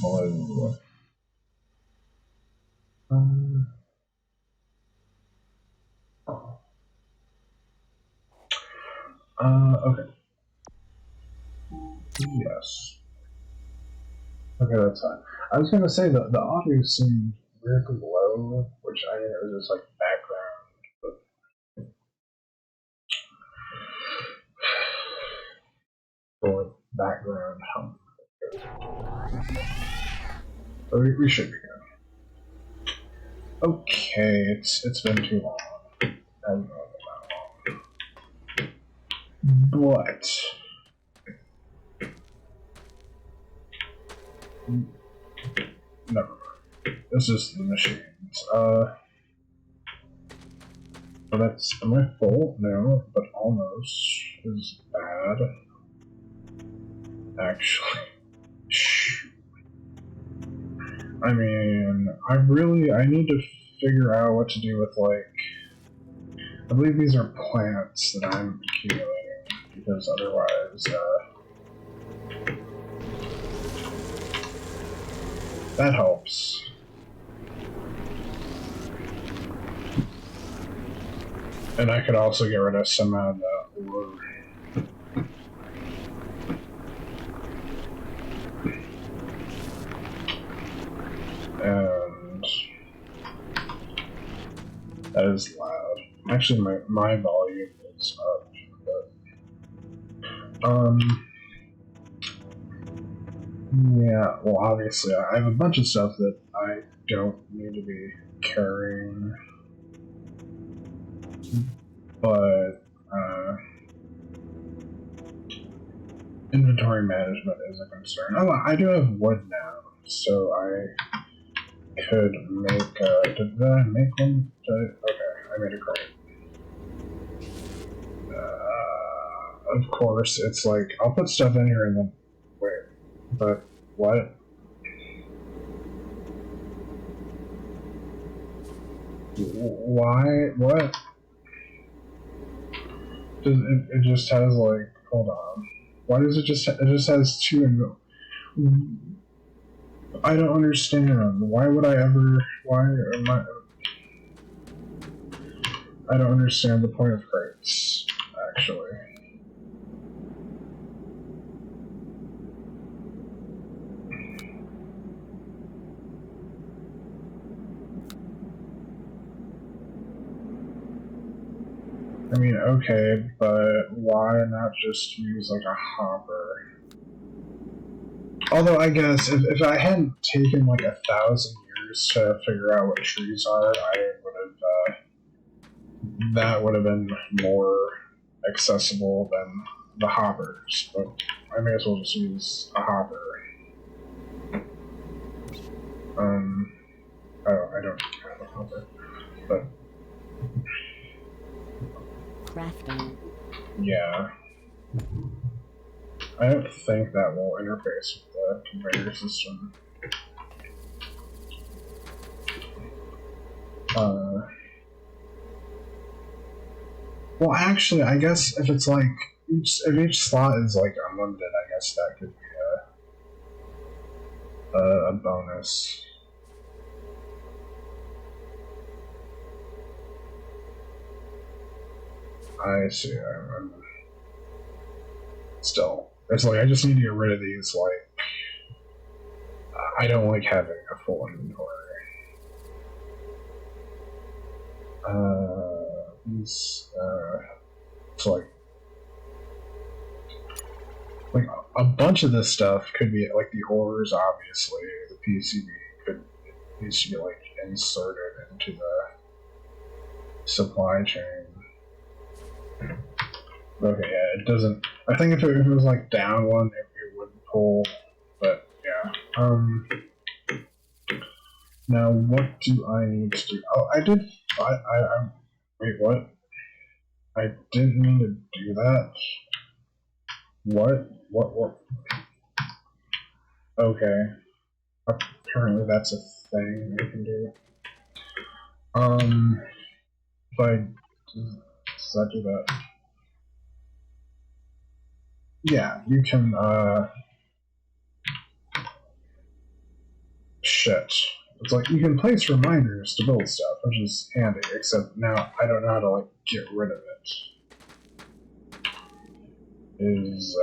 Hello. Okay. Yes. Okay, that's fine. I was gonna say that the audio seemed weirdly low, which I it was just like background, or background hum. But we should be good. Okay, it's been too long. I don't know that long. But never mind. This is the machines. But that's am I full? No, but almost is bad. Actually. I mean, I need to figure out what to do with, like, I believe these are plants that I'm accumulating, because otherwise, that helps. And I could also get rid of some of the ore. And that is loud. Actually, my volume is up, but, yeah, well, obviously, I have a bunch of stuff that I don't need to be carrying, but, inventory management is a concern. Oh, I do have wood now, so I could make, did I make one? Okay, I made a crate. Of course, it's like, I'll put stuff in here and then, wait, but, what? Why? What? It just has, like, hold on. Why does it just has two and I don't understand. Why would I ever, I don't understand the point of crates, actually. I mean, okay, but why not just use, like, a hopper? Although, I guess, if I hadn't taken, like, 1,000 years to figure out what trees are, I would have, that would have been more accessible than the hoppers, but I may as well just use a hopper. I don't have a hopper, but... Crafting. Yeah. I don't think that will interface with the conveyor system. Well, actually, I guess if it's like if each slot is like unlimited, I guess that could be a bonus. I see. I'm still, it's like I just need to get rid of these. Like, I don't like having a full inventory. These, so like a bunch of this stuff could be like the ores, obviously. The PCB needs to be like inserted into the supply chain. Okay, yeah, it doesn't. I think if it was like down one, it would pull. But yeah. Now what do I need to do? Oh, I did. I wait. What? I didn't mean to do that. What? Okay. Apparently that's a thing we can do. If I does that do that? Yeah, you can. shit. It's like you can place reminders to build stuff, which is handy, except now I don't know how to like get rid of it. Is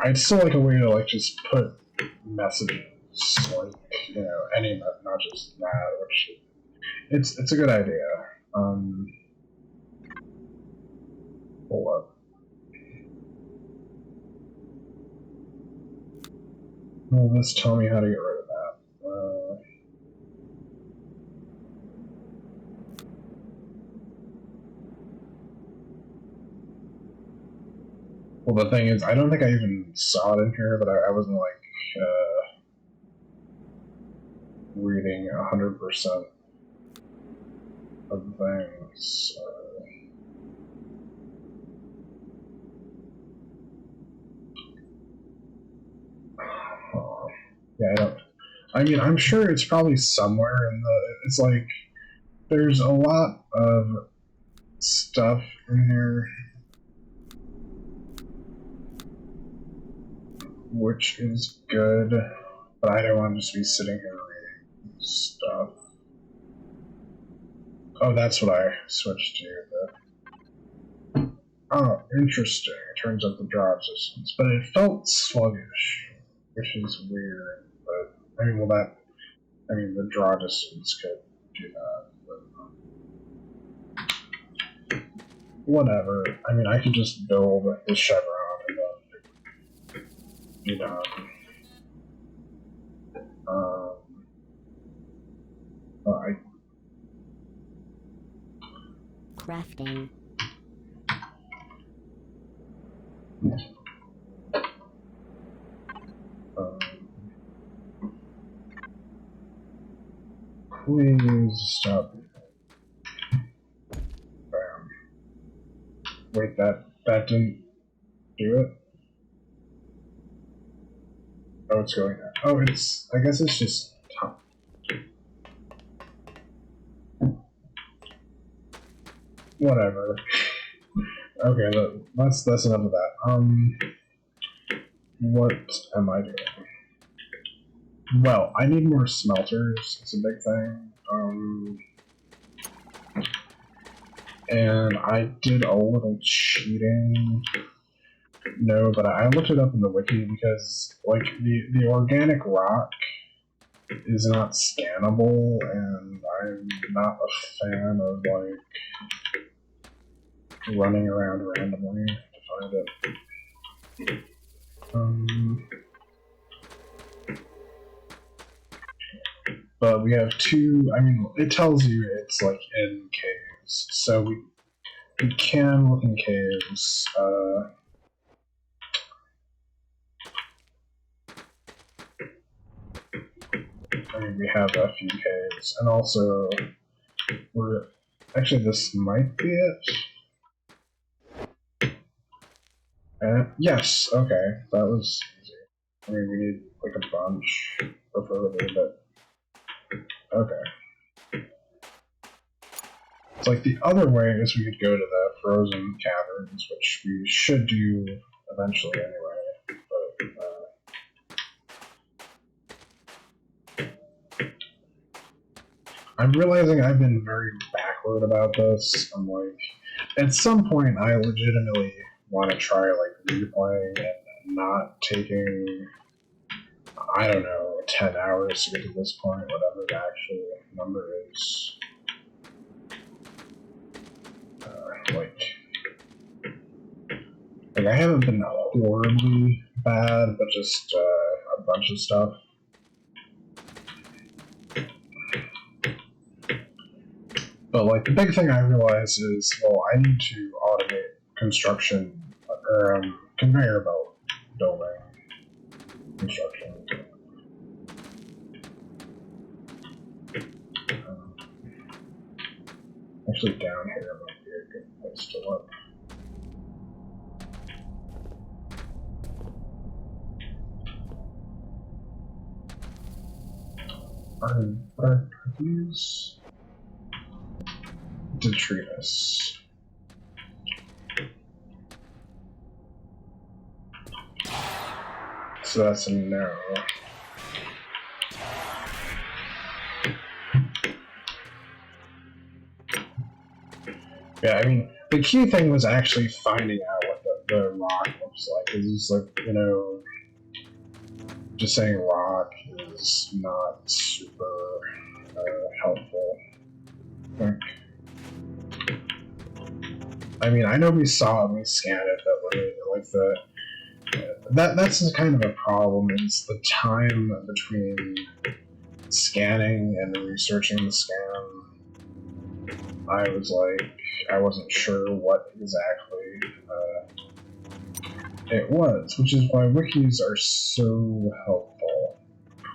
I'd still like a way to like just put messages, like any, not just that. Which it's a good idea. Hold up. Will this tell me how to get rid of that? Well, the thing is, I don't think I even saw it in here, but I wasn't like reading 100% of things. Yeah, I don't. I mean, I'm sure it's probably somewhere in the. It's like there's a lot of stuff in here, which is good, but I don't want to just be sitting here reading stuff. Oh, that's what I switched to. Oh, interesting. It turns out the draw resistance, but it felt sluggish, which is weird. But I mean, the draw distance could do that. But, whatever. I mean, I could just build this chevron and then be done. Crafting. Please stop. Bam. Wait, that didn't do it? Oh, it's going there. Oh, I guess it's just top. Whatever. Okay, that's enough of that. What am I doing? Well, I need more smelters. It's a big thing. And I did a little cheating. No, but I looked it up in the wiki because, like, the organic rock is not scannable, and I'm not a fan of, like, running around randomly to find it. But we have two. I mean, it tells you it's like in caves, so we can look in caves. I mean, we have a few caves, and also we're actually this might be it. Yes, okay, that was easy. I mean, we need like a bunch, preferably, but okay. It's like the other way is we could go to the frozen caverns, which we should do eventually anyway. But I'm realizing I've been very backward about this. I'm like, at some point, I legitimately want to try like replaying and not taking, I don't know, 10 hours to get to this point, whatever the actual number is. Like I haven't been horribly bad, but just a bunch of stuff. But like the big thing I realized is, well, I need to automate construction or conveyor belt building construction. Actually, down here might be a good place to look. what are these? Detritus. So that's a no. Yeah, I mean, the key thing was actually finding out what the rock looks like. It's just like, you know, just saying rock is not super helpful. I mean, I know we scanned it, but like that's kind of a problem. Is the time between scanning and researching the scan. I wasn't sure what exactly it was, which is why wikis are so helpful.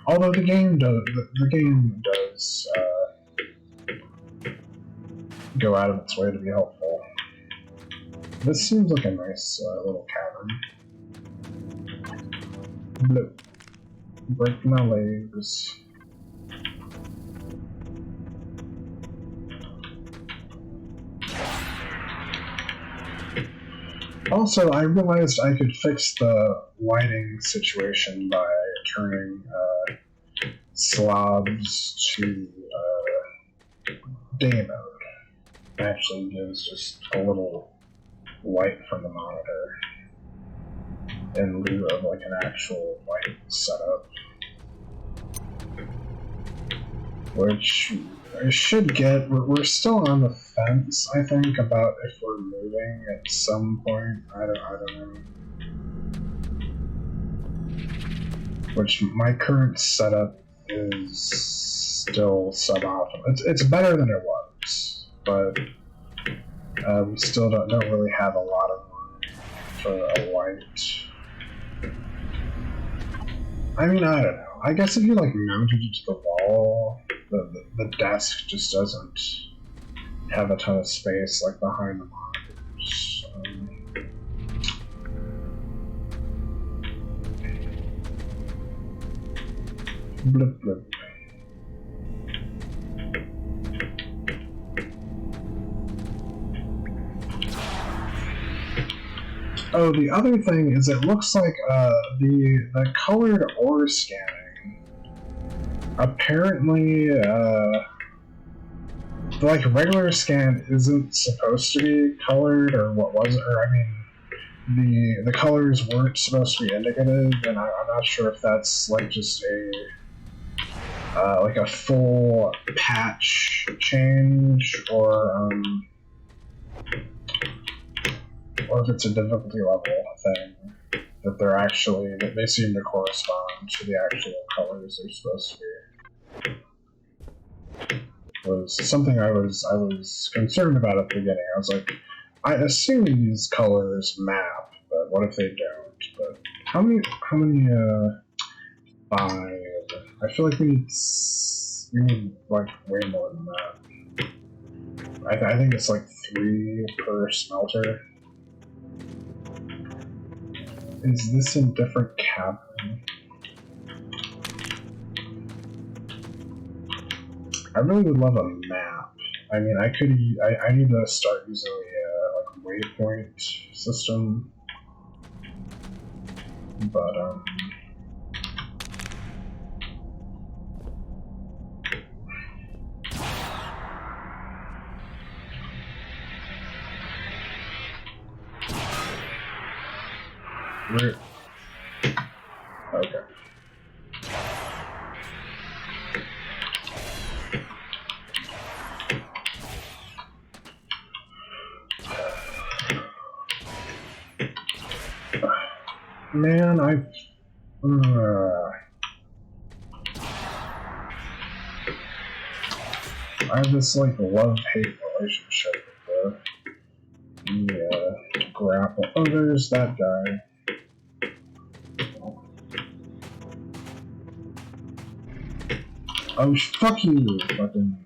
Although the game does go out of its way to be helpful. This seems like a nice little cavern. Blip. Break my legs. Also, I realized I could fix the lighting situation by turning slobs to day mode. It actually gives just a little light from the monitor in lieu of like an actual light setup. Which I should get. We're still on the fence, I think, about if we're moving at some point. I don't know. Which my current setup is still suboptimal. It's better than it was, but we still don't really have a lot of room for a light. I mean, I don't know. I guess if you like mounted it to the wall, the desk just doesn't have a ton of space like behind the monitors. Blip blip. Oh, the other thing is it looks like the colored ore scanning. Apparently, like regular scan isn't supposed to be colored, or what was it? Or I mean, the colors weren't supposed to be indicative, and I'm not sure if that's like just a full patch change, or if it's a difficulty level thing, that they seem to correspond to the actual colors they're supposed to be. Was something I was concerned about at the beginning. I was like, I assume these colors map, but what if they don't? But how many 5? I feel like we need like way more than that. I think it's like 3 per smelter. Is this a different cavern? I really would love a map. I mean, I need to start using a waypoint system, but okay. Man, I have this like love-hate relationship with the grapple. Oh, there's that guy. Oh, fuck you, fucking.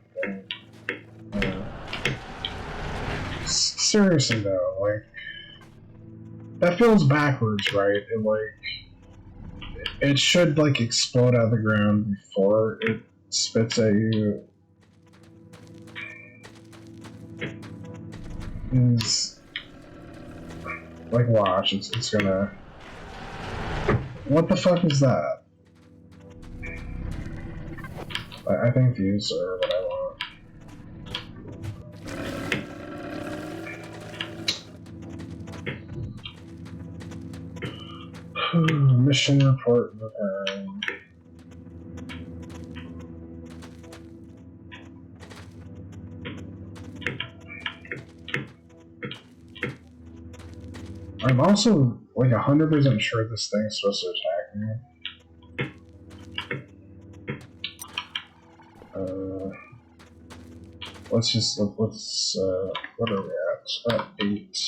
Seriously though, like, that feels backwards, right? It should like explode out of the ground before it spits at you is like, watch, it's gonna. What the fuck is that? I think these are what I want. Mission report preparing. I'm also like 100% sure this thing's supposed to attack me. Let's what are we at? 8.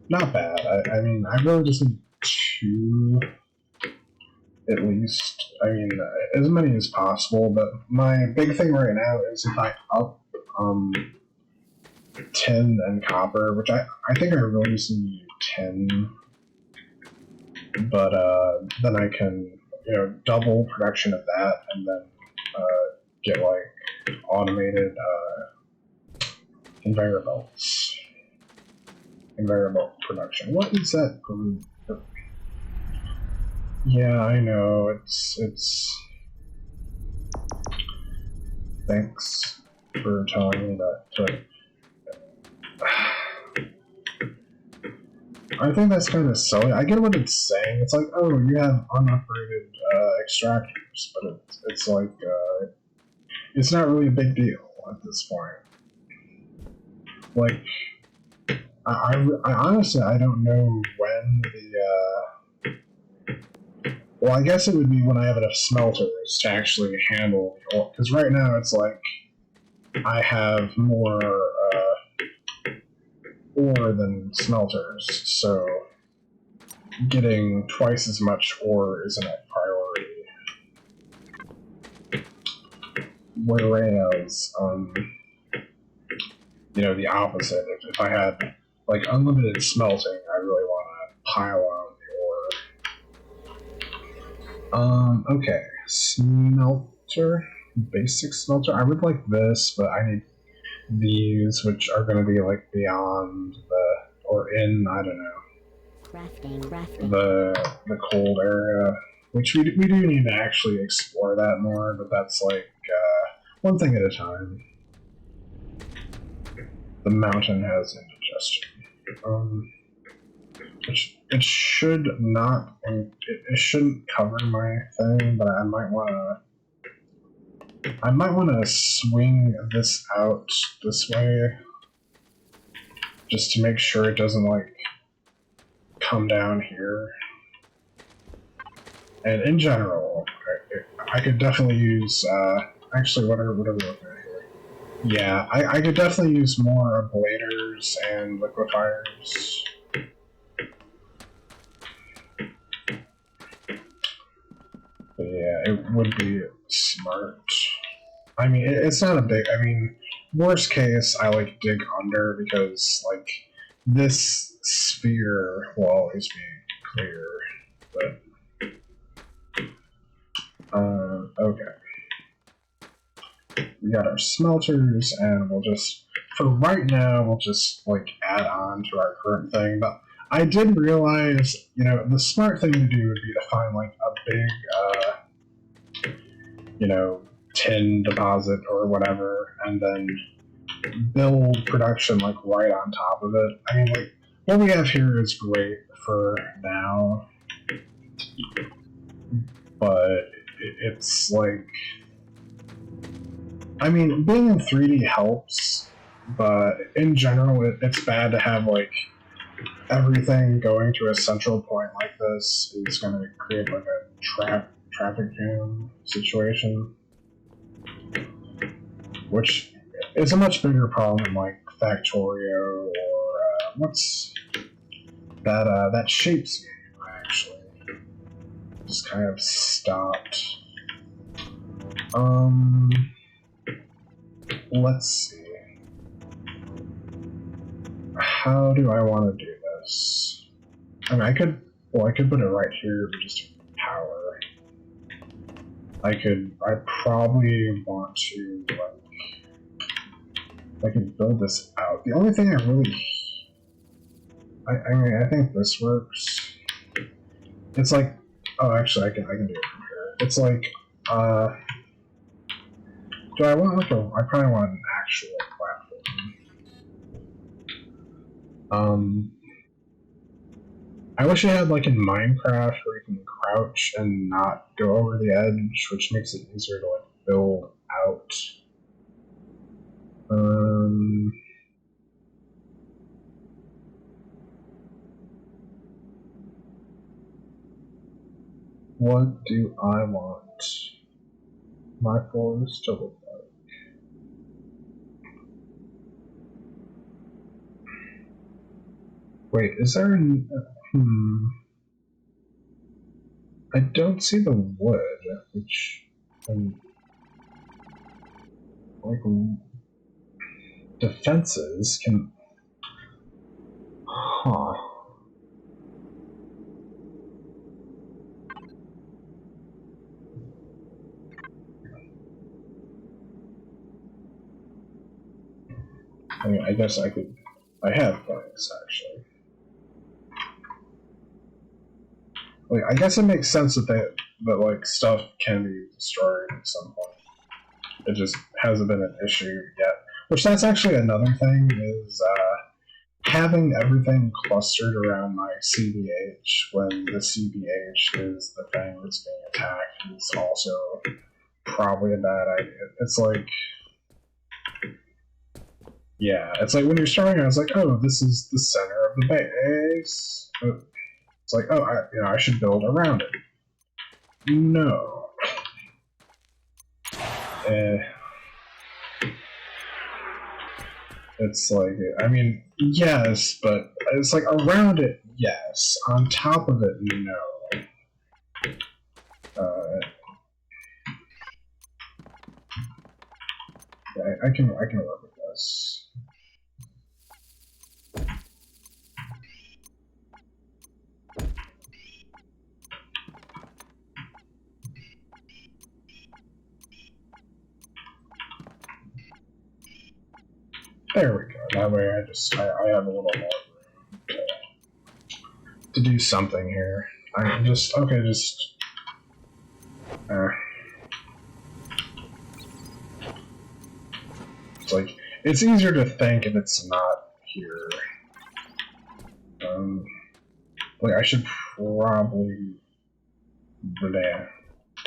Not bad. I mean, I really just need 2 at least. I mean, as many as possible, but my big thing right now is if I up, tin and copper, which I think I really just need 10, but then I can, double production of that and then get like automated conveyor belts. Conveyor belt production. What is that group? Yeah, I know, it's thanks for telling me that, but I think that's kind of silly. I get what it's saying. It's like, oh, you have unupgraded extractors, but it's like, it's not really a big deal at this point. Like, I honestly, I don't know when well, I guess it would be when I have enough smelters to actually handle the ore. Because right now it's like, I have more ore than smelters, so getting twice as much ore isn't a priority. Whereas, the opposite. If I had like unlimited smelting, I really want to pile on the ore. Okay, smelter, basic smelter. I would like this, but I need these, which are going to be like beyond or in, I don't know, Crafting. the cold area, which we do need to actually explore that more, but that's like one thing at a time. The mountain has indigestion. It should not, it shouldn't cover my thing, but I might want to swing this out this way, just to make sure it doesn't like come down here. And in general, I could definitely use actually whatever we're looking at here. Yeah, I could definitely use more ablaters and liquefiers. But yeah, it would be smart. I mean, it's not a big. I mean, worst case, I like dig under because like this sphere will always be clear. But okay, we got our smelters, and we'll just for right now we'll just like add on to our current thing. But I did realize, the smart thing to do would be to find like a big, tin deposit or whatever, and then build production like right on top of it. I mean, like what we have here is great for now, but it's like, I mean, being in 3D helps, but in general, it's bad to have like everything going to a central point like this is going to create like a traffic jam situation, which is a much bigger problem than like Factorio or what's that shapes game. I actually just kind of stopped. Let's see. How do I want to do this? I mean, I could put it right here, but just power. I probably want to, I could build this out. The only thing I mean, I think this works. It's like, oh, actually, I can do it from here. It's like, do I want I probably want an actual platform. I wish I had like in Minecraft where you can crouch and not go over the edge, which makes it easier to like build out. What do I want my forest to look like? Wait, is there I don't see the wood, which like defenses can. Huh. I mean, I guess I could. I have planks actually. Like, I guess it makes sense that like stuff can be destroyed at some point. It just hasn't been an issue yet. Which that's actually another thing is having everything clustered around my CBH when the CBH is the thing that's being attacked is also probably a bad idea. It's like, yeah, it's like when you're starting, I was like, oh, this is the center of the base. It's like, oh, I should build around it. No. It's like, I mean, yes, but it's like around it, yes. On top of it, no. I can work with this. There we go. That way I have a little more room to do something here. I just, okay, just... It's like, it's easier to think if it's not here. Like, I should probably...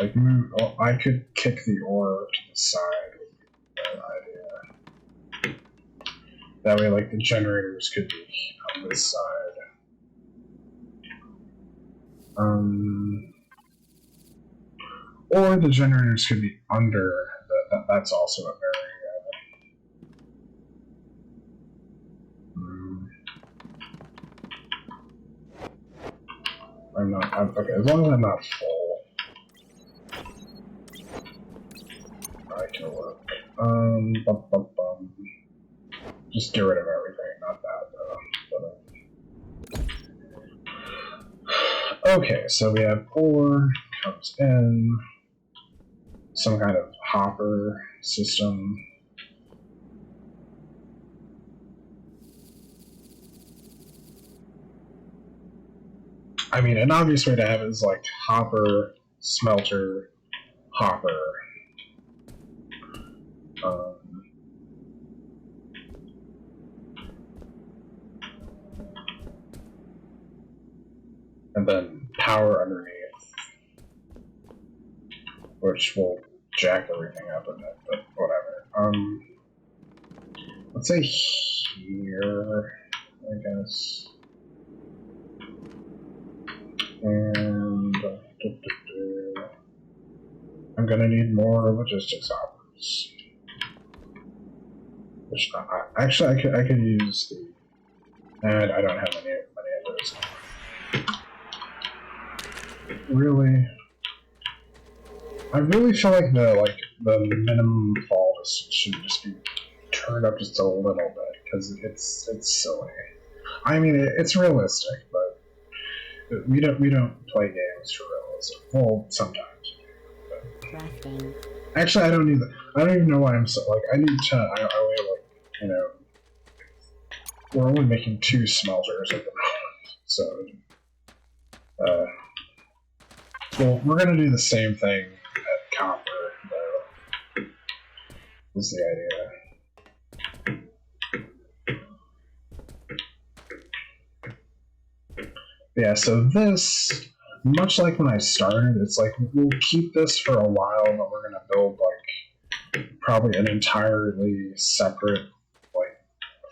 Like, move... Oh, I could kick the ore to the side would be a bad idea. That way, like, the generators could be on this side. Or the generators could be under. That's also a very... okay, as long as I'm not full, I can work. Just get rid of everything, not that though. Okay, so we have ore comes in, some kind of hopper system. I mean, an obvious way to have it is like hopper, smelter, hopper. And then power underneath, which will jack everything up a bit, but whatever. Let's say here, I guess. And I'm gonna need more logistics hoppers. Which actually I could use the, and I don't have any of those. Really, I really feel like the minimum fall should just be turned up just a little bit because it's silly. I mean, it's realistic, but we don't play games for realism. Well, sometimes. But Crafting. Actually, I don't need that. I don't even know why I'm so like. I need to. I only like, you know. We're only making 2 smelters at the moment, so. Well, we're gonna do the same thing at copper, though. Is the idea. Yeah. So this, much like when I started, it's like we'll keep this for a while, but we're gonna build like probably an entirely separate, like,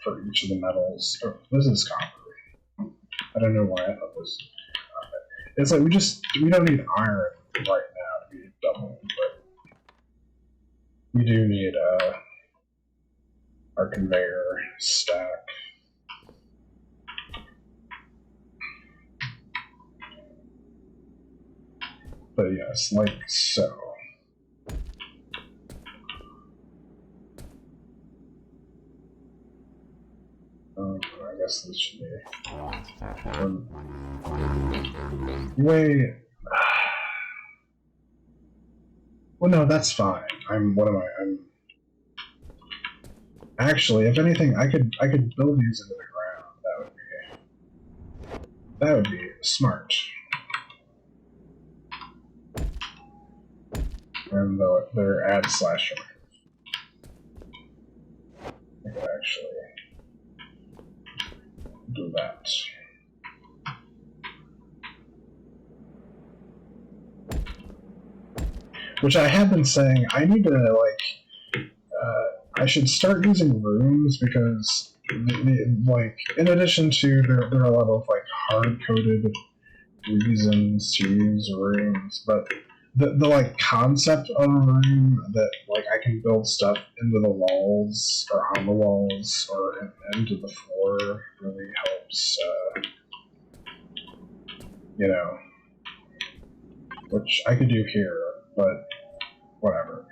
for each of the metals. Oh, this is copper. I don't know why I thought this. It's like we don't need iron right now to be double, but we do need our conveyor stack. But yes, like so. I guess this should be. Wait. Well, no, that's fine. What am I? Actually, if anything, I could build these into the ground. That would be smart. And they're add slash. I could actually do that. Which I have been saying, I need to, like, I should start using rooms because, like, in addition to, there are a lot of, like, hard-coded reasons to use rooms, but the like, concept of a room that, like, I can build stuff into the walls, or on the walls, or into the floor really helps, you know, which I could do here, but whatever.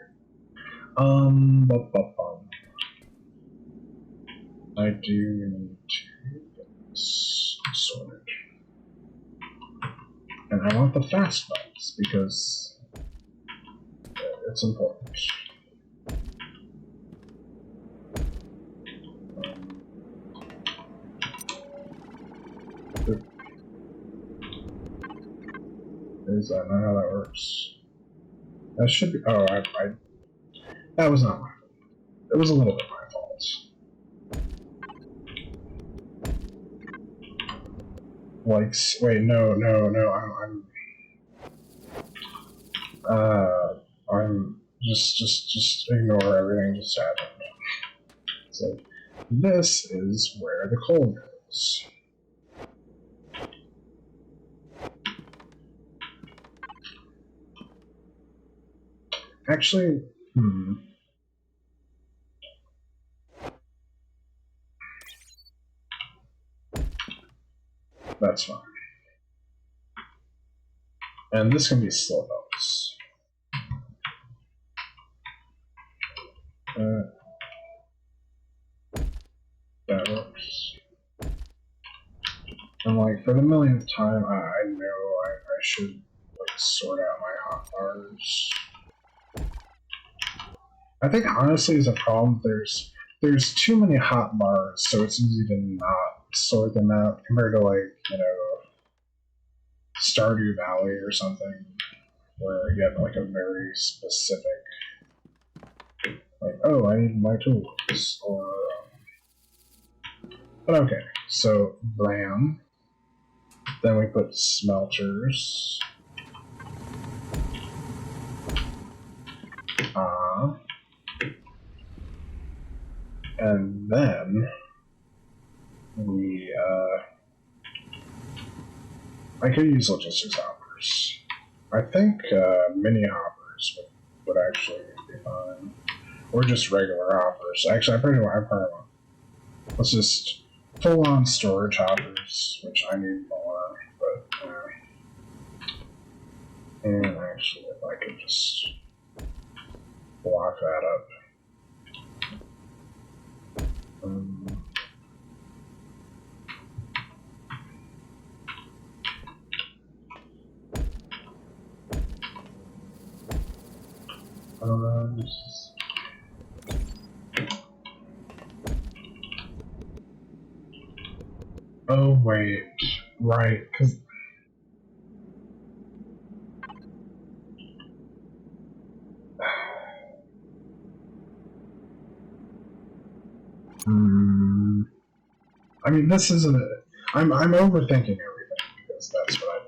I do need to get this sorted. And I want the fast buttons because it's important. Is that not how that works? That should be. Oh, that was not my fault. It was a little bit my fault. Like, wait, no, I'm just ignore everything just happened. So, this is where the coal goes. Actually, that's fine. And this can be slow notes. That works. And like for the millionth time, I know I should like sort out my hotbars. I think honestly is a problem. There's too many hotbars, so it's easy to not sort them out compared to like, you know, Stardew Valley or something where you have like a very specific, like, oh, I need my tools, or but okay, so blam. Then we put smelters. And then we, I could use logistics hoppers. I think mini hoppers would actually be fine. Or just regular hoppers. Actually, I probably want. Let's just full on storage hoppers, which I need more, but and actually, if I could just block that up. Oh wait, right, because I mean, this isn't a... I'm overthinking everything because that's what I do.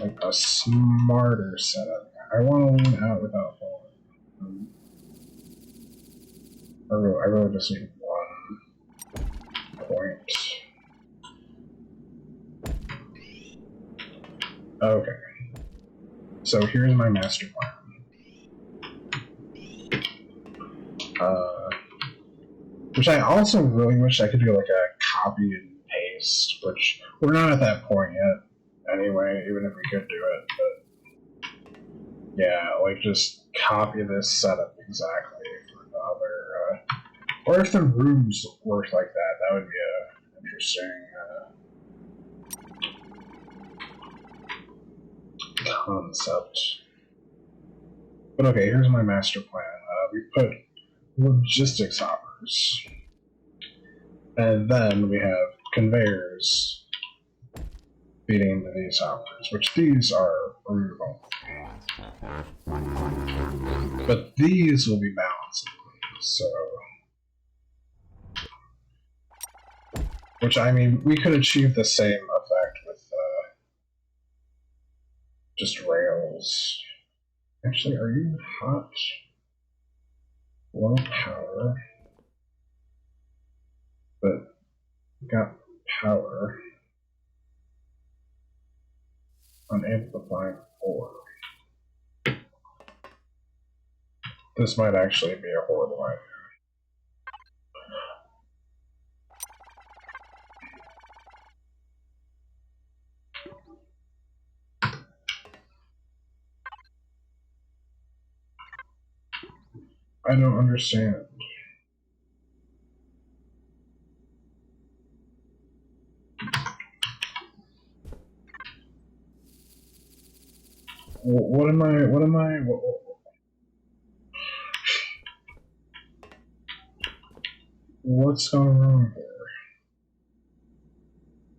Like a smarter setup. I want to lean out without falling. I really just need 1 point. Okay. So here's my master plan. Which I also really wish I could do like a copy and paste, which we're not at that point yet anyway, even if we could do it, but yeah, like just copy this setup exactly for the other, or if the rooms worked like that, that would be a interesting concept. But okay, here's my master plan. We put logistics hoppers. And then we have conveyors feeding into these hoppers, which these are removable. But these will be balanced. So, which I mean, we could achieve the same effect with just rails. Actually, are you hot? Low power. But got power on amplifying 4. This might actually be a horrible idea. I don't understand. What's going on here?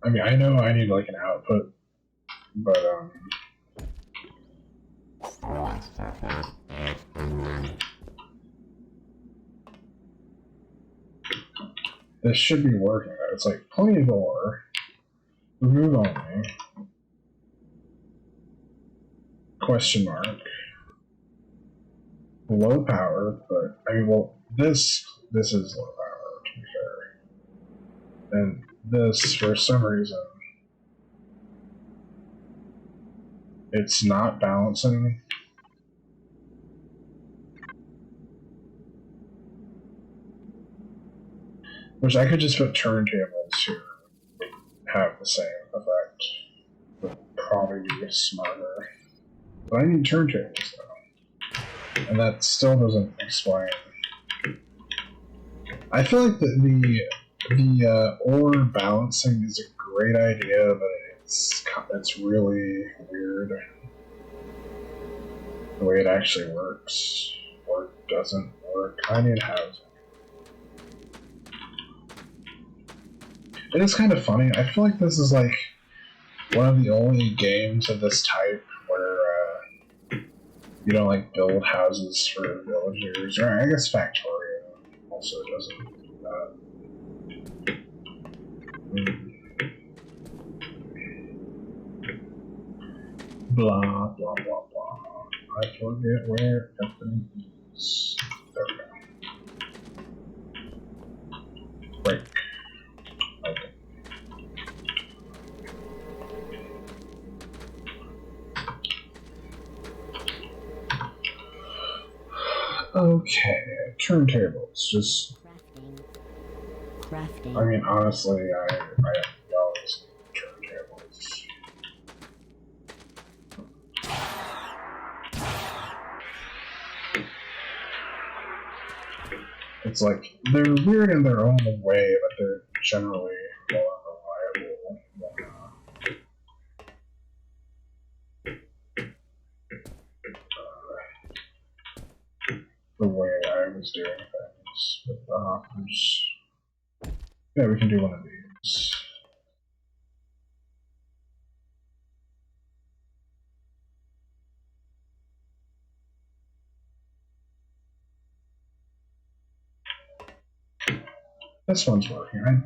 I mean, I know I need like an output, but this should be working. It's like plenty of ore, remove only, question mark, low power, but I mean, well, this is low power to be fair, and this for some reason it's not balancing. Which I could just put turntables here, have the same effect. Would probably be smarter. But I need turntables though. And that still doesn't explain. I feel like the ore balancing is a great idea, but it's really weird the way it actually works or doesn't work. I need housing. It is kind of funny. I feel like this is like one of the only games of this type where you don't like build houses for villagers, or I guess Factorio also doesn't do that. Blah blah blah blah. I forget where everything is. There we go. Break. Okay. Okay, turntables. Just. Crafting. I mean, honestly, I always need turntables. It's like they're weird in their own way, but they're generally more the way I was doing things with the hoppers. Yeah, we can do one of these. This one's working, right?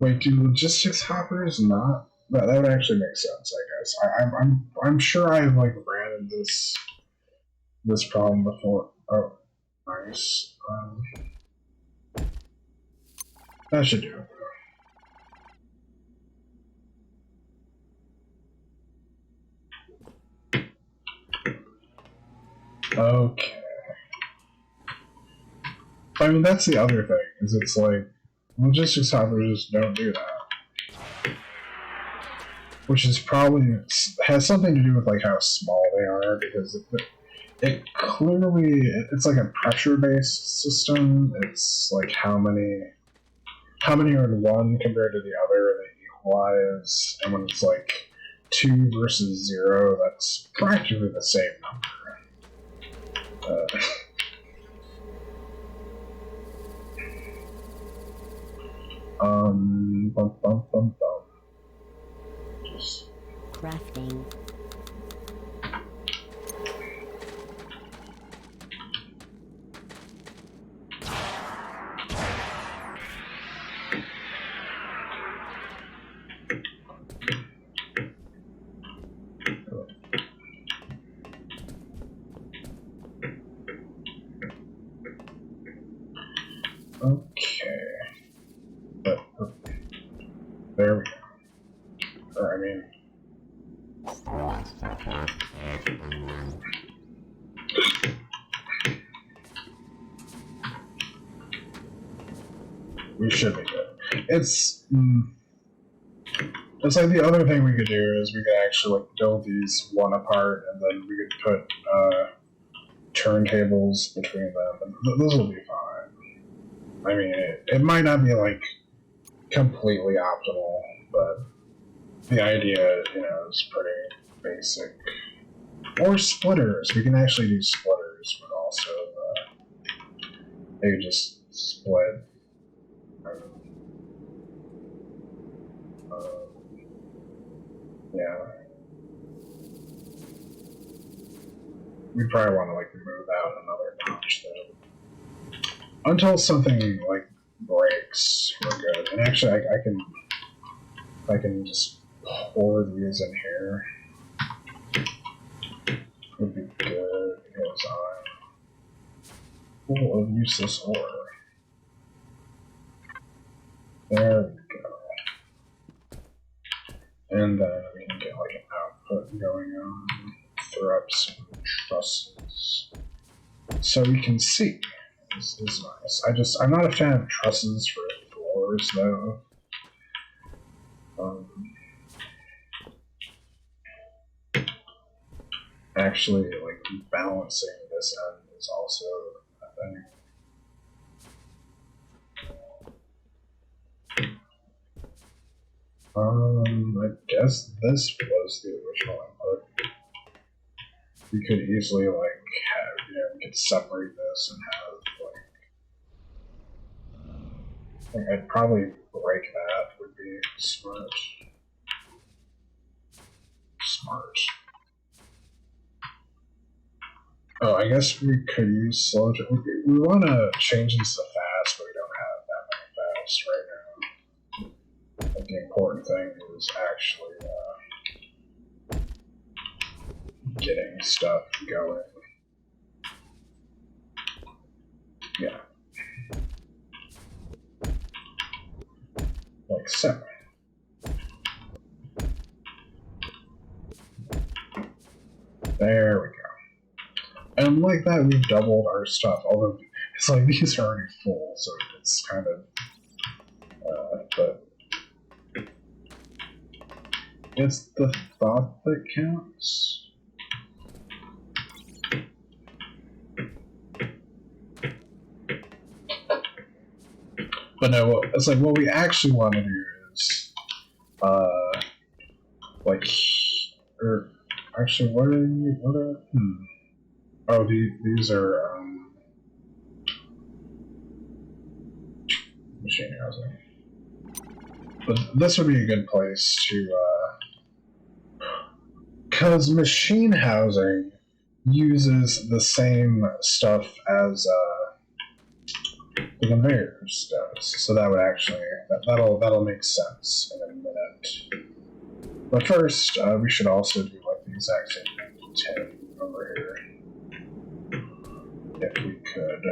Wait, do logistics hoppers not? That would actually make sense, I guess. I'm sure I've like ran into this problem before. Oh, nice. That should do it. Okay. I mean, that's the other thing, is it's like, logistics hoppers just don't do that. Which is probably, has something to do with like how small they are, because it clearly, it's like a pressure-based system. It's like how many are in one compared to the other, and they equalize, and when it's like 2 versus 0, that's practically the same number. Bum, bum, bum, bum. Just Crafting. okay. But, there we go. Or, I mean, we should be good. It's like the other thing we could do is we could actually like build these one apart, and then we could put turntables between them, and this will be fine. I mean, it might not be like completely optimal, but the idea, is pretty basic. Or splitters. We can actually do splitters, but also they could just split. Yeah. We probably want to like move out another notch though. Until something like breaks, we're good. And actually, I can just pour these in here. Would be good because I'm full of useless ore. There we go. And then we can get like an output going on. Throw up some trusses. So we can see. This is nice. I'm not a fan of trusses for floors though. Actually, like balancing this end is also a thing. I guess this was the original input. We could easily like have, we could separate this and have like, I'd probably break that would be smart. Oh, I guess we could use slow. We want to change this to fast, but we don't have that many fast right now. But the important thing is actually getting stuff going. Yeah. Like so. There we go. And like that, we've doubled our stuff. Although it's like these are already full, so it's kind of. But it's the thought that counts. But no, it's like what we actually want to do is like, or actually, what are you? What are? Oh, these are machine housing. But this would be a good place to, because machine housing uses the same stuff as the conveyors does, so that would actually that'll make sense in a minute. But first, we should also do like the exact same thing to 10 over here, if we could.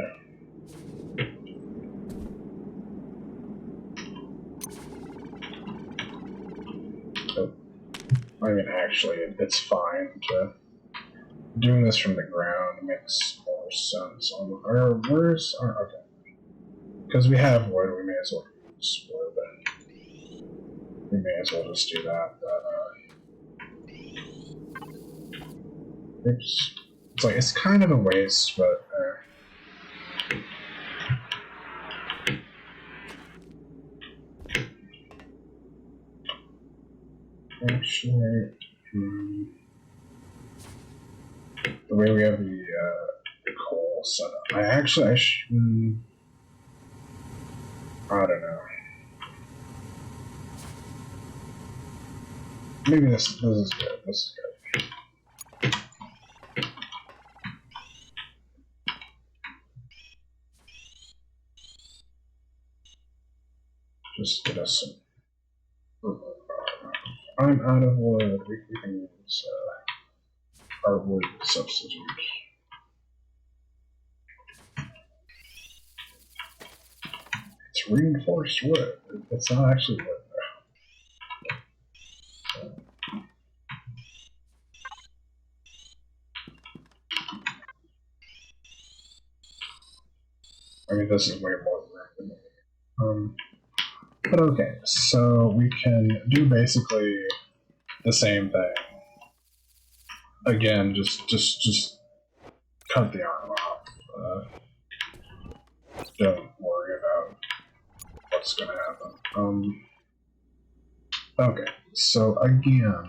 Oh, I mean, actually, it's fine to doing this from the ground makes more sense. Or where's our okay? Because we have wood, we may as well use wood. We may as well just do that. Oops. It's like it's kind of a waste, but actually, the way we have the coal set up, I don't know. Maybe this is good. This is good. Just get us some. I'm out of wood. We can use our wood substitute. It's reinforced wood. It's not actually wood. I mean, this is way more than that. But okay, so we can do basically the same thing. Again, just cut the arm off. Don't worry about what's going to happen. Okay, so again,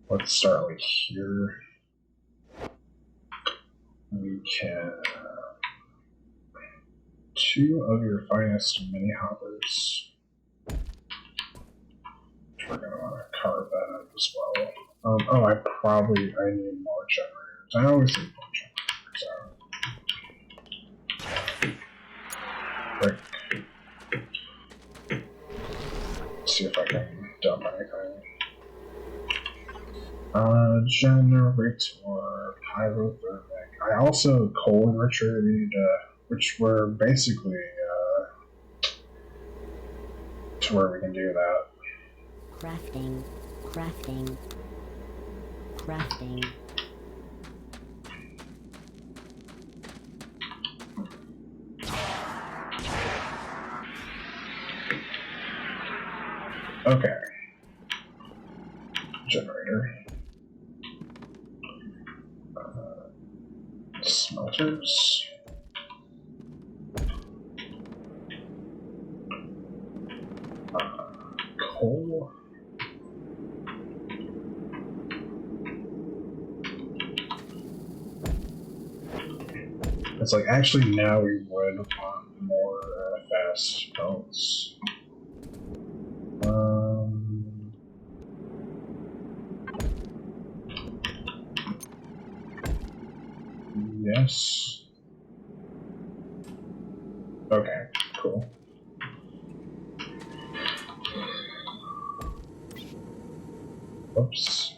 let's start like here. We can 2 of your finest mini hoppers. We're going to want to carve that up as well. I need more generators. I always need more generators. Right. Let's see if I can dump anything. Generator, pyrothermic. I also coal enricher need, which we're basically to where we can do that. Crafting. Okay. Generator. Smelters. Coal. It's like actually now we would want more fast belts. Yes. Okay, cool. Oops.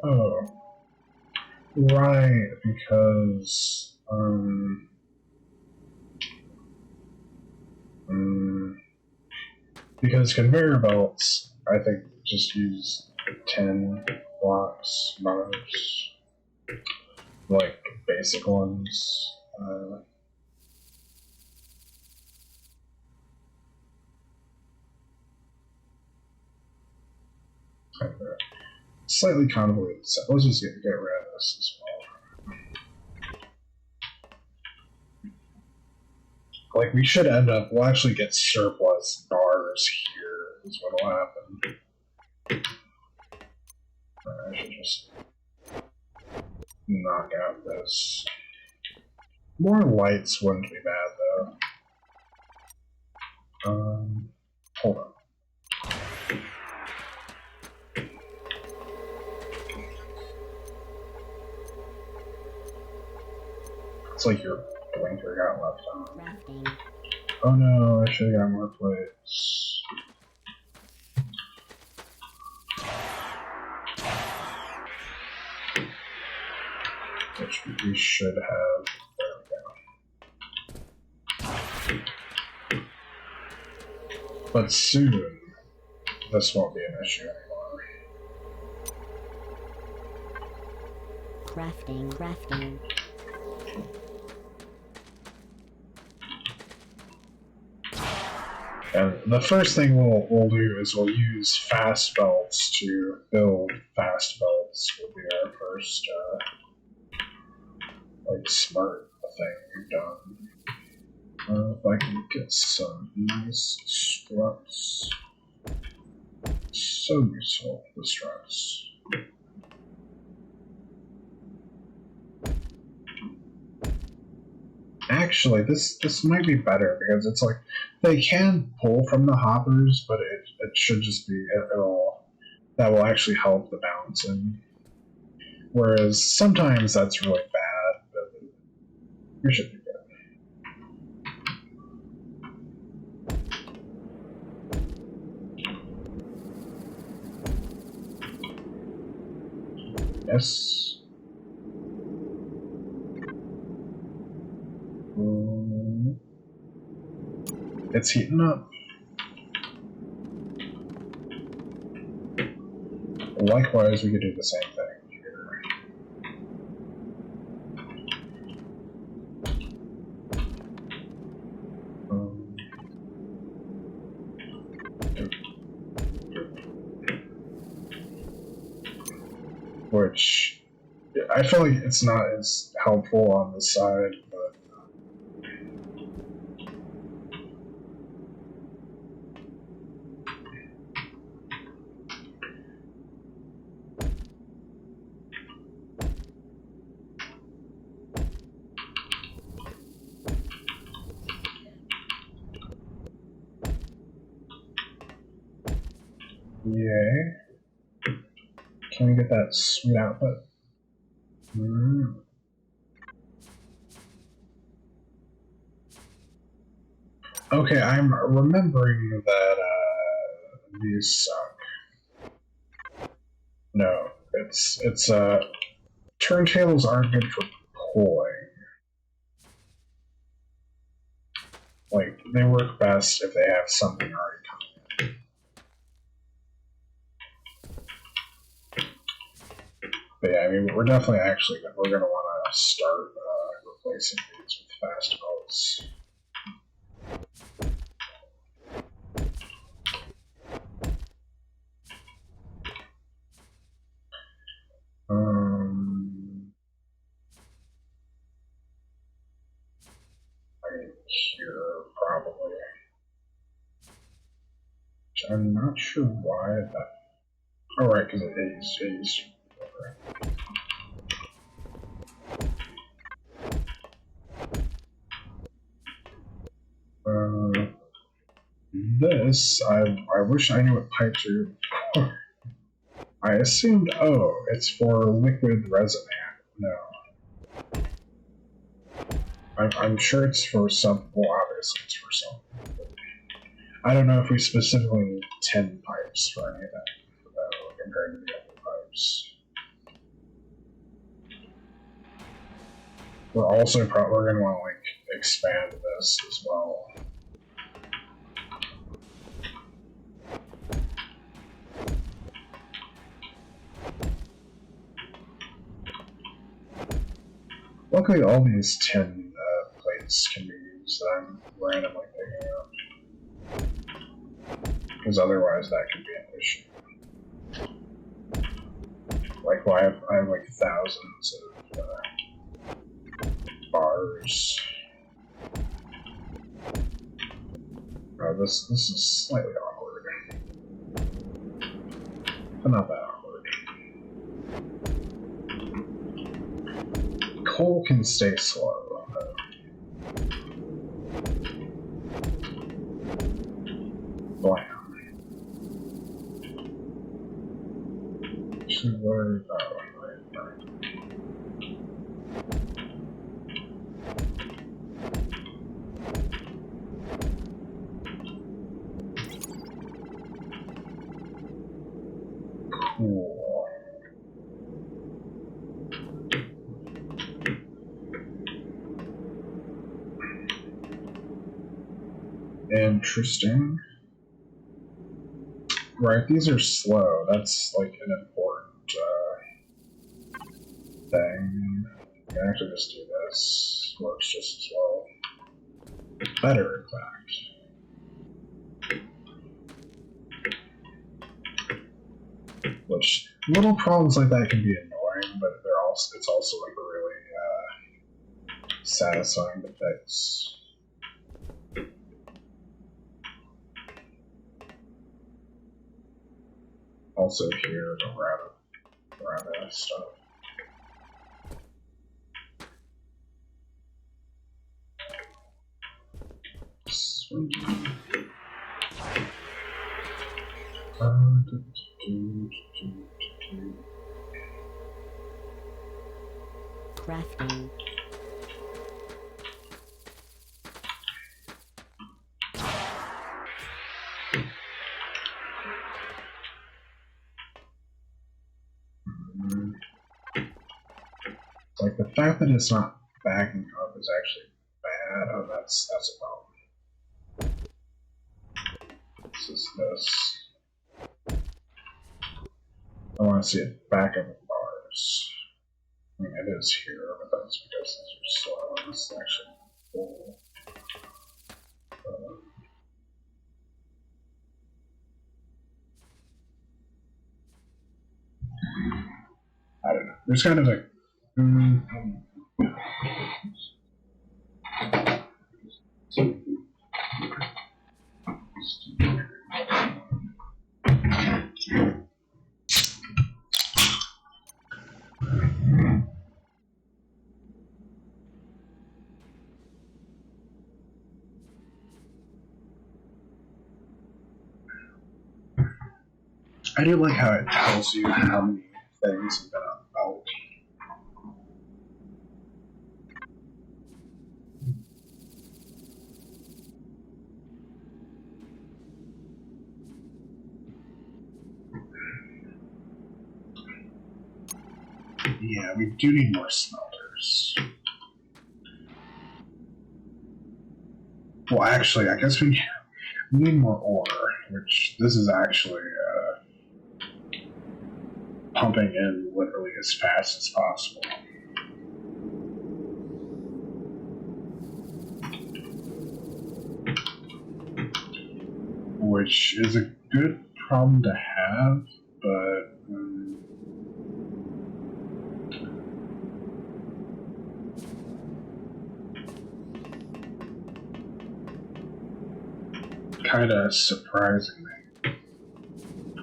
Oh. Right, because conveyor belts, I think, just use 10 blocks bars, like basic ones. slightly convoluted. So let's just get rid of this as well. Like, we should end up, we'll actually get surplus bars here, is what'll happen. I should just knock out this. More lights wouldn't be bad, though. Hold on. It's like your blinker got left on. Crafting. Oh no, I should have got more plates. Which we should have. There we go. But soon, this won't be an issue anymore. Crafting. And the first thing we'll do is we'll use fast belts to build fast belts. Will be our first like smart thing we've done. If I can get some nice struts, so useful the struts. Actually, this might be better because it's like they can pull from the hoppers, but it should just be that will actually help the balancing. Whereas sometimes that's really bad, but we should be good. Yes. It's heating up. Likewise, we could do the same thing here. Which I feel like it's not as helpful on the side, but yay. Can we get that sweet output? Okay, I'm remembering that these suck. No, it's turntables aren't good for pulling. Like, they work best if they have something already coming in. But yeah, I mean, we're definitely we're going to want to start replacing these with fast bolts. I mean, here, probably. Which I'm not sure why that... Oh, right, because it is. This, I wish I knew what pipes are for. I assumed, oh, it's for liquid resin. No. I'm sure it's for some, well, obviously it's for some. I don't know if we specifically need 10 pipes for anything compared to the other pipes. We're also probably going to want to like expand this as well. Luckily, all these 10 plates can be used that I'm randomly picking up. Because otherwise that could be an issue. Like, well, I have like thousands of bars. Oh, this is slightly awkward, but not that awkward. Coal can stay slow. Blam. Should worry about right. Cool. Interesting. Right, these are slow. That's like an important thing. I can actually just do this. Works just as well. Better, in fact. Which little problems like that can be annoying, but it's also like really satisfying to fix. Also here, the around that stuff. Sweet. Crafting. Like the fact that it's not backing up is actually bad. Oh, that's a problem. This is this. I want to see it back up in bars. I mean, it is here, but that's because these are slow. This is actually full. I don't know. There's kind of like. I do like how it tells you how many things have been unbuilt. Yeah, we do need more smelters. Well, actually, I guess we need more ore, which this is actually pumping in literally as fast as possible. Which is a good problem to have, but kind of surprising me.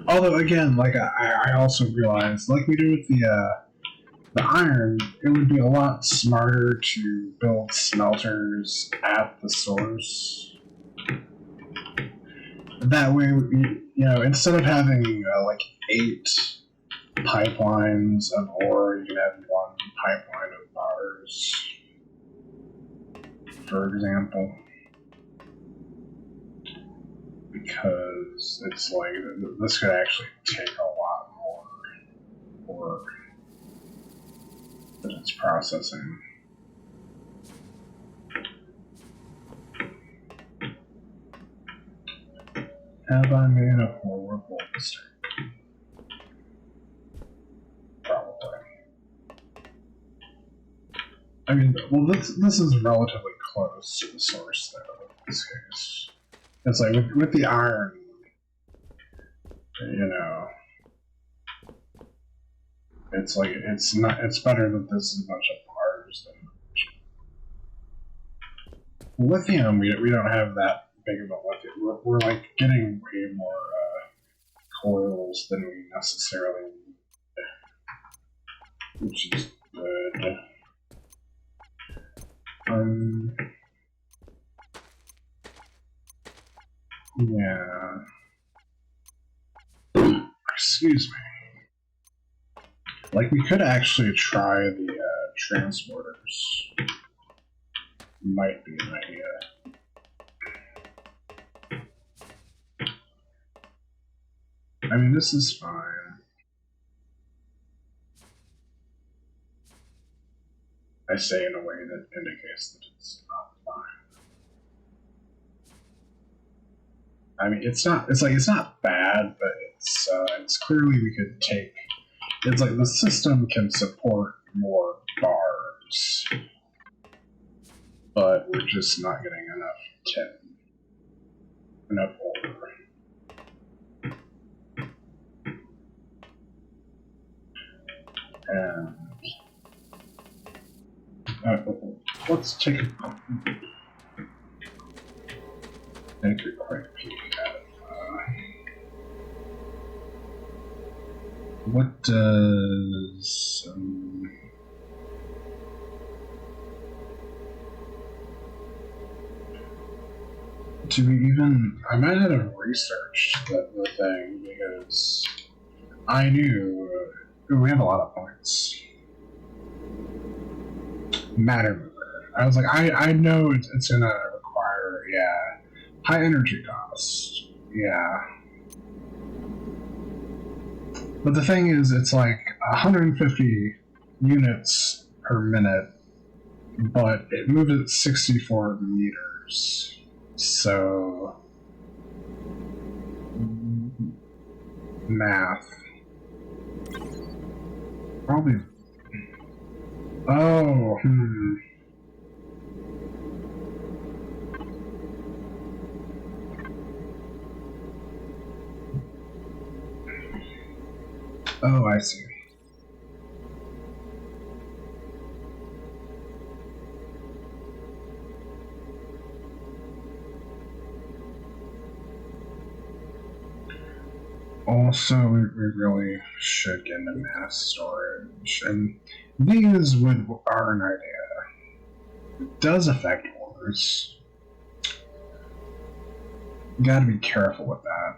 Although again, like I also realized, like we do with the iron, it would be a lot smarter to build smelters at the source. That way, instead of having like 8 pipelines of ore, you can have 1 pipeline of bars, for example. Because it's like, this could actually take a lot more work than it's processing. Have I made a horrible mistake? Probably. I mean, well, this is relatively close to the source, though, in this case. It's like, with the iron, It's like it's not. It's better that this is a bunch of bars than lithium. We don't have that big of a lithium. We're like getting way more coils than we necessarily need, which is good. Yeah. Excuse me. Like, we could actually try the transporters. Might be an idea. I mean, this is fine. I say in a way that indicates that it's not fine. I mean, it's not. It's not bad, but it's clearly we could take. It's like the system can support more bars, but we're just not getting enough ore. And let's take a quick peek at it. What does do we even? I might have researched the thing because I knew we have a lot of points. Matter mover. I was like, I know it's gonna require high energy cost. Yeah. But the thing is, it's like 150 units per minute, but it moves at 64 meters. So, math. Probably. Oh, Oh, I see. Also, we really should get into mass storage, and these are an idea. It does affect ores. You gotta be careful with that.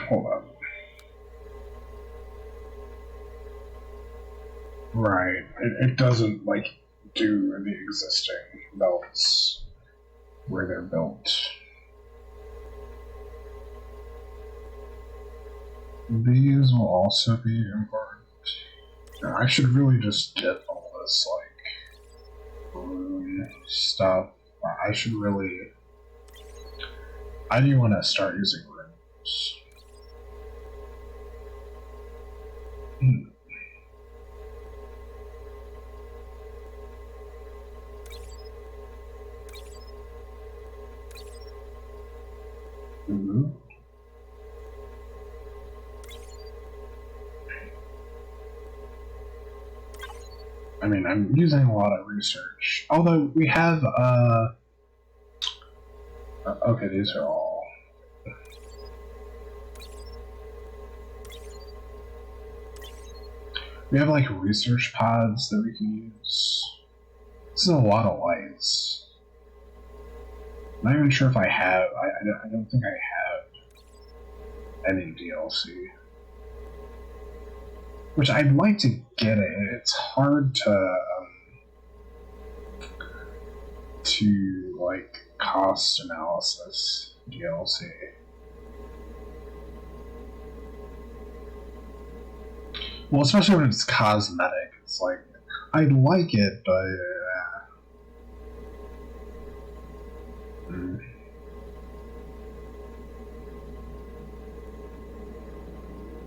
Hold up. Right. It doesn't, like, do the existing belts where they're built. These will also be important. I should really just get all this, like, room stuff. I should really... I do want to start using rooms. Mm-hmm. I mean, I'm using a lot of research. Although we have, okay, these are all... We have, like, research pods that we can use. This is a lot of lights. I'm not even sure if I have... I don't think I have any DLC. Which I'd like to get it. It's hard to like cost analysis DLC. Well, especially when it's cosmetic. It's like I'd like it, but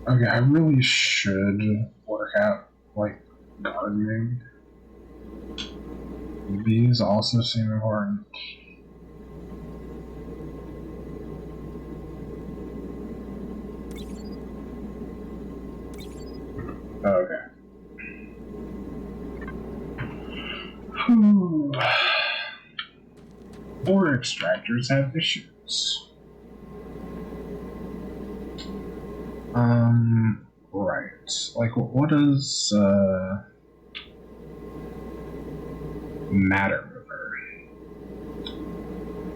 Okay, I really should work out like gardening. These also seem important. Okay. Ore extractors have issues. Right. Like, what is, matter river?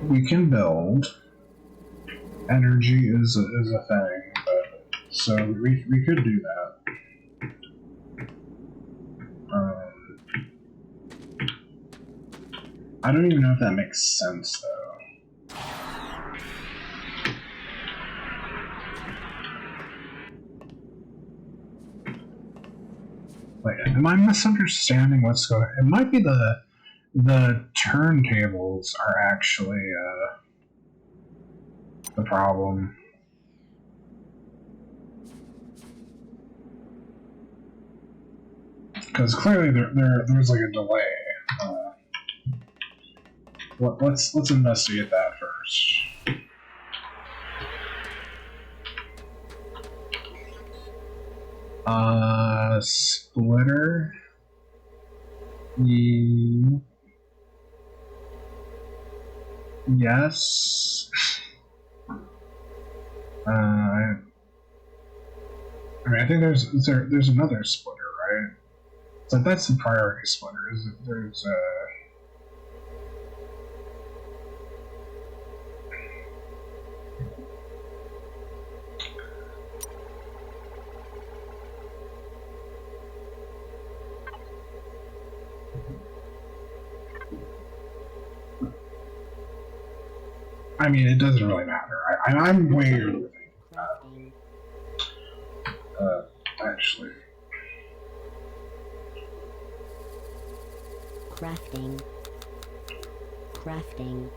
We can build. Energy is a thing, but, so we could do that. I don't even know if that makes sense, though. Like, am I misunderstanding what's going on? It might be the turntables are actually the problem. Because clearly there's like a delay. Let's investigate that first. Splitter. Yes. I mean, I think there's another splitter, right? So that's the priority splitter. There's I mean, it doesn't really matter. I'm way overthinking that. Actually. Crafting. Crafting.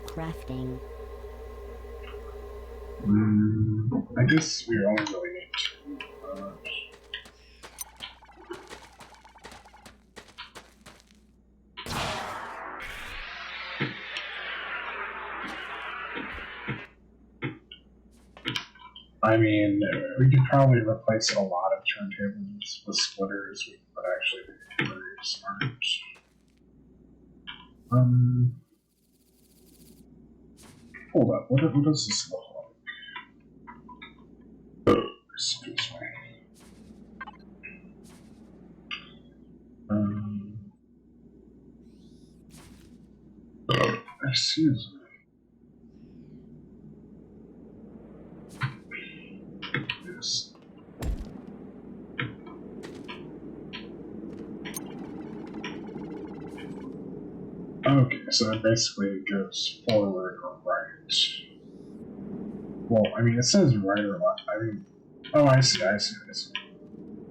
Crafting. I guess we only really need two. I mean, we could probably replace a lot of turntables with splitters, but actually be very smart. Hold up, what does this look like? Excuse me. Excuse me. Yes. Okay, so it basically goes forward or right. Well, I mean, it says right or left. I mean, oh, I see.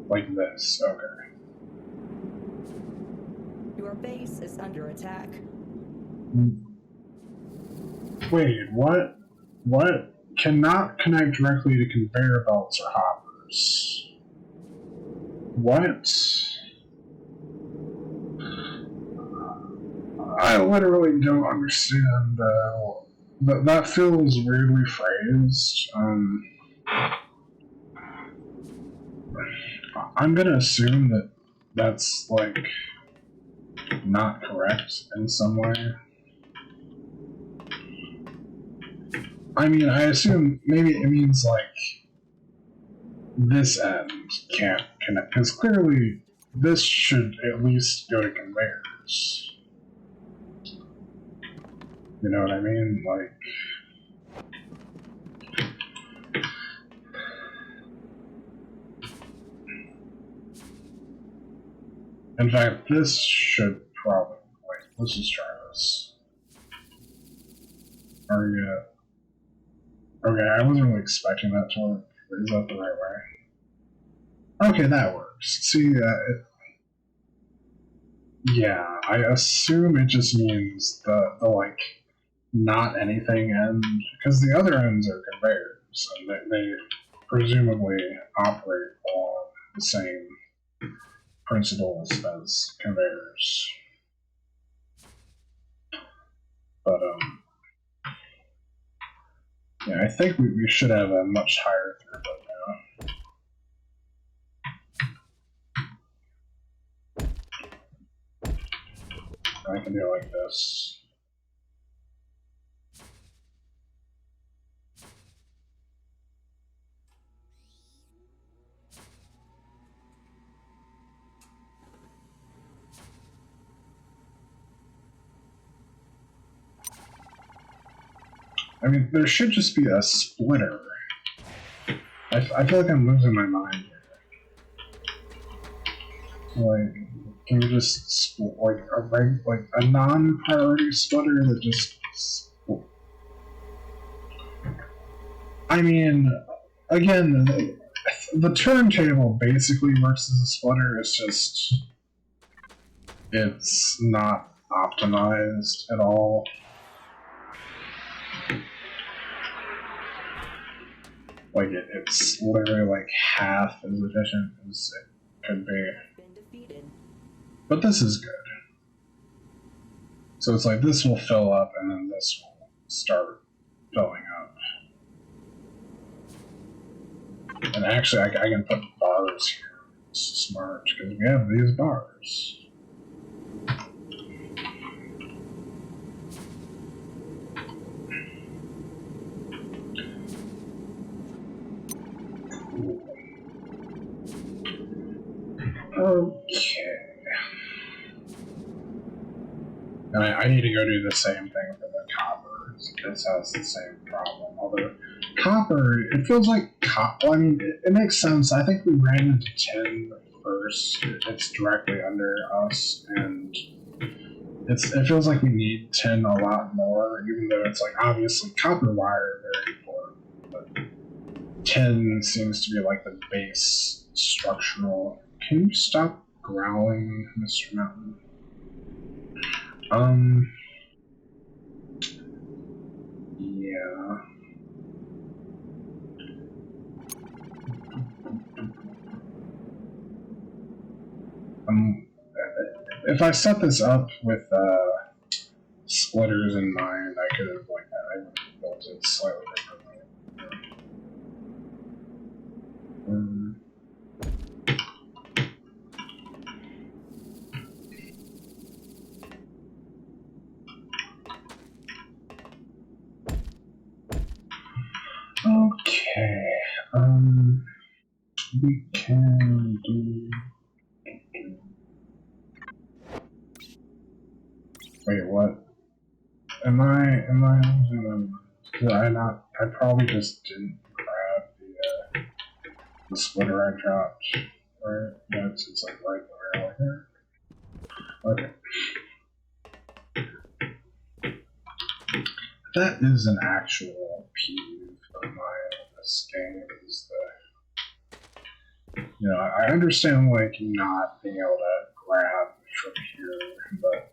Like this, okay. Your base is under attack. Wait, what? What? Cannot connect directly to conveyor belts or hoppers. What? I literally don't understand. That feels weirdly phrased. I'm gonna assume that that's like not correct in some way. I mean, I assume maybe it means like this end can't connect, because clearly this should at least go to conveyors. You know what I mean? Like, in fact, this should probably, wait, let's just try this. Okay, I wasn't really expecting that to work. Is that the right way? Okay, that works. See, yeah, I assume it just means the like, not anything end, because the other ends are conveyors, and they presumably operate along the same principles as conveyors. But, yeah, I think we should have a much higher throughput now. I can do it like this. I mean, there should just be a splitter. I feel like I'm losing my mind here. Like, can you just split, like a non-priority splitter that just? I mean, again, the turntable basically works as a splitter. It's not optimized at all. Like it's literally like half as efficient as it could be. But this is good. So it's like this will fill up and then this will start filling up. And actually I can put bars here. It's smart because we have these bars. Okay. And I need to go do the same thing for the copper. This has the same problem. Although copper, it feels like copper. I mean, it makes sense. I think we ran into tin first. It's directly under us, and it feels like we need tin a lot more. Even though it's like obviously copper wire very important, but tin seems to be like the base structural. Can you stop growling, Mr. Mountain? Yeah. If I set this up with splitters in mind, I could have I would have built it slightly differently. Okay. We can do. Wait, what? Am I losing them? Did I not? I probably just didn't grab the splitter I dropped. Right? Yeah, it's like right over here. Okay. That is an actual peeve of mine in this game. Is I understand like not being able to grab from here, but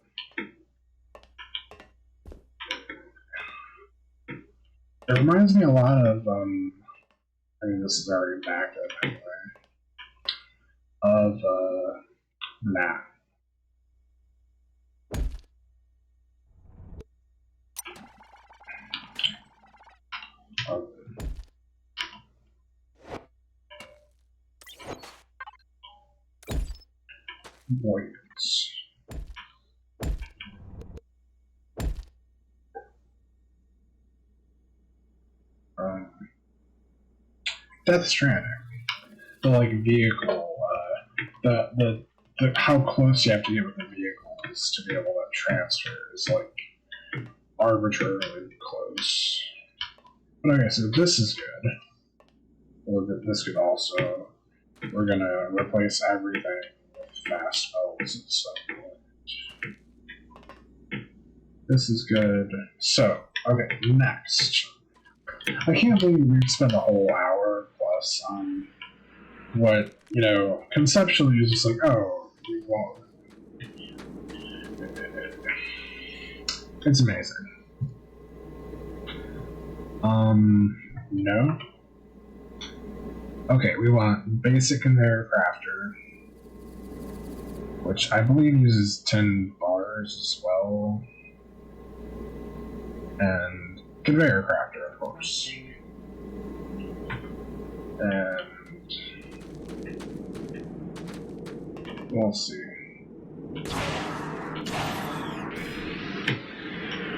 it reminds me a lot of I mean this is already backed up anyway. Of Matt. Warriors. Death Stranding. The like vehicle, the how close you have to get with the vehicles to be able to transfer is like arbitrarily close. But okay, so this is good. Well, this could also. We're gonna replace everything with fast spells at some point. This is good. So, okay, next. I can't believe we spent a whole hour plus on what, conceptually is just like, oh, we won't. It's amazing. No. Okay, we want basic conveyor crafter, which I believe uses 10 bars as well, and conveyor crafter, of course. And we'll see.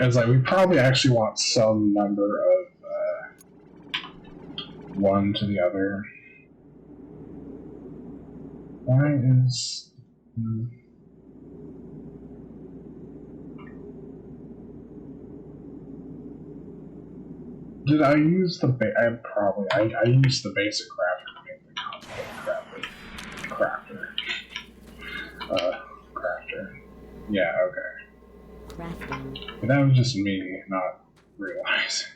It's like we probably actually want some number of one to the other. Why is did I use the I used the basic crafter to make the complicated crafter. Crafter. Yeah, okay. Crafting. But that was just me not realizing.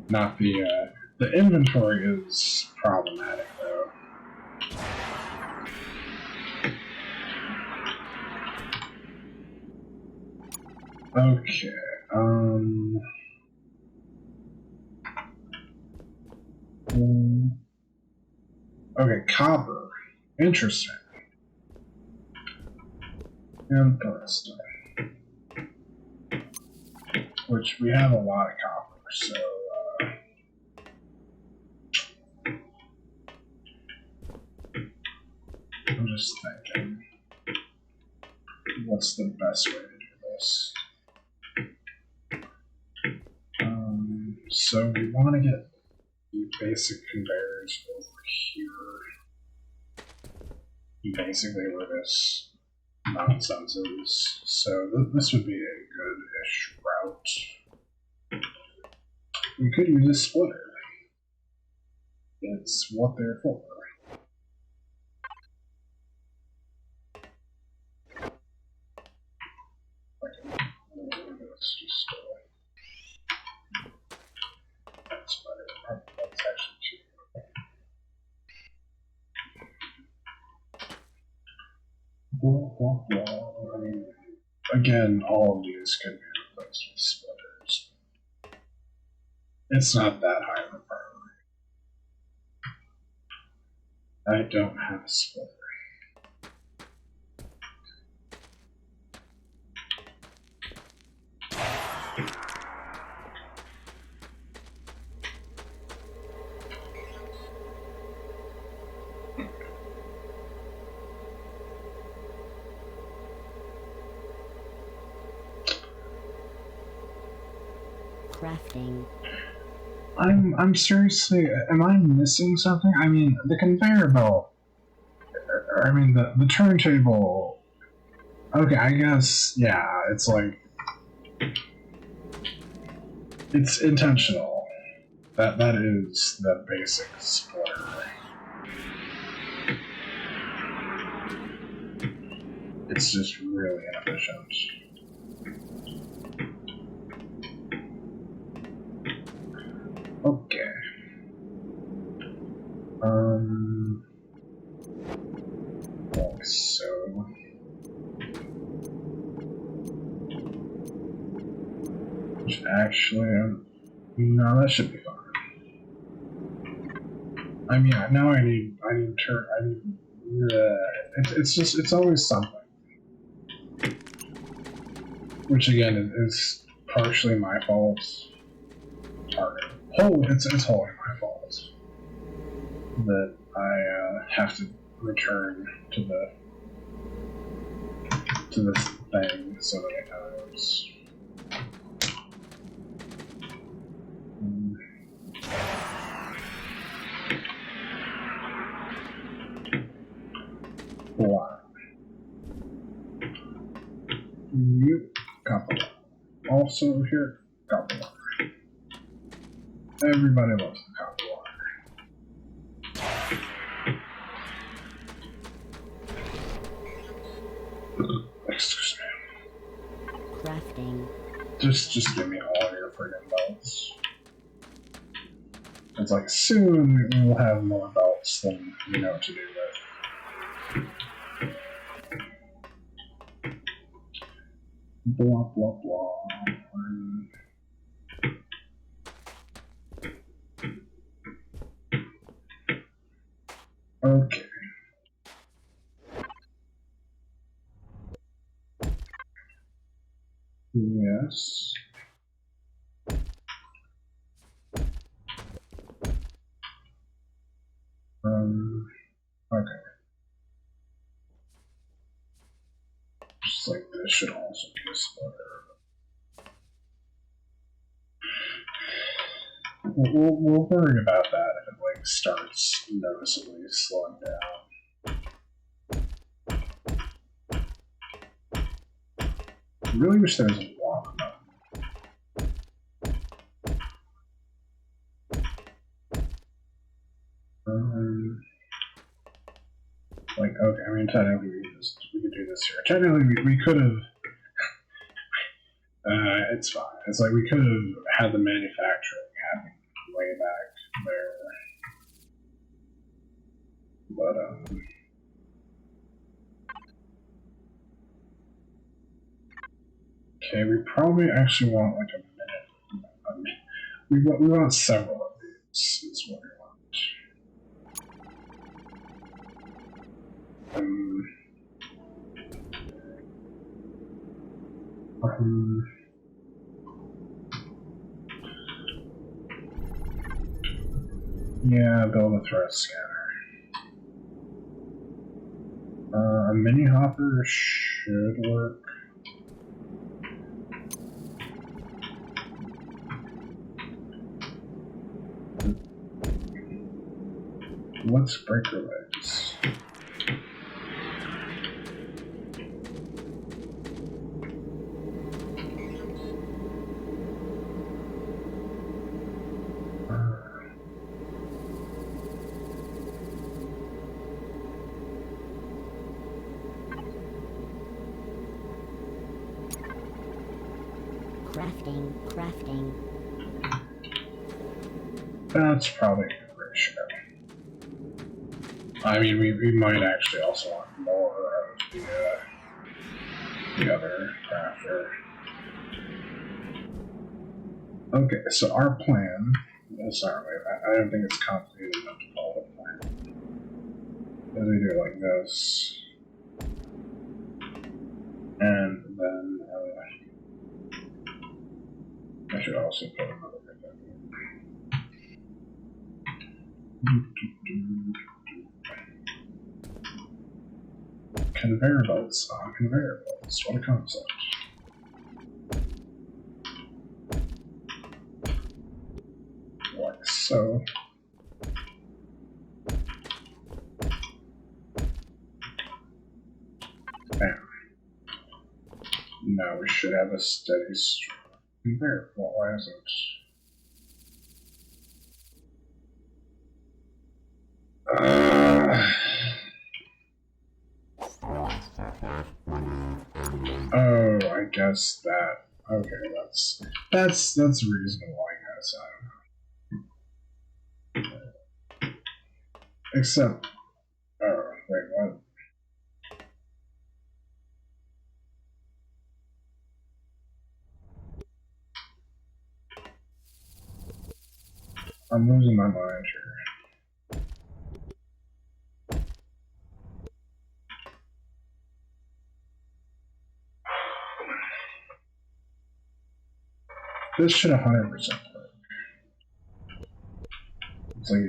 Not the inventory is problematic though. Okay, okay, copper. Interesting. Interesting. Which we have a lot of copper, so I'm just thinking, what's the best way to do this? So we want to get the basic conveyors over here, basically where this nonsense is. So this would be a good-ish route. We could use a splitter. It's what they're for. Let's just that's better. That's actually cheap. Blah, blah, blah. I mean, again, all of these can be replaced with splitters. It's not that high of a priority. I don't have a splitter. Crafting. I'm seriously, am I missing something? I mean, the conveyor belt, I mean, the turntable, okay, I guess, yeah, it's like, it's intentional. That is the basic splitter. It's just really inefficient. Okay. Like so. Which actually, no, that should be fine. I mean, now I need it's always something. Which again is partially my fault. It's wholly my fault that I have to return to this thing so many times. Why? You copper. Also here, copper. Everybody loves the copper wire. Excuse me. Crafting. Just give me all your friggin' belts. It's like soon we will have more belts than we know what to do with. Blah blah blah. this. Okay. Just like this should also be a splitter. We'll worry about that if it like starts noticeably slowing down. I really wish there was a walk button. Like, okay, I mean, technically we could do this here. Technically we could have, it's fine. It's like we could have had the manufacturing happening way back there. But, okay, we probably actually want like a minute. We want several of these, is what we want. Yeah, build a threat scanner. A mini hopper should work. Let's break her legs. Crafting. That's probably a good ratio. I mean, we might actually also want more of the other crafter. Okay, so our plan. Sorry, I don't think it's complicated enough to call it a plan. As we do it like this, and then I should also put another bit in. Conveyor belts on conveyor belts. What a concept. Like so. Bam. Now we should have a steady conveyor. Well, why isn't it? Oh, I guess that. Okay, that's reasonable, I guess. I don't know. Except, oh wait, what? I'm losing my mind here. This should 100% work. It's like.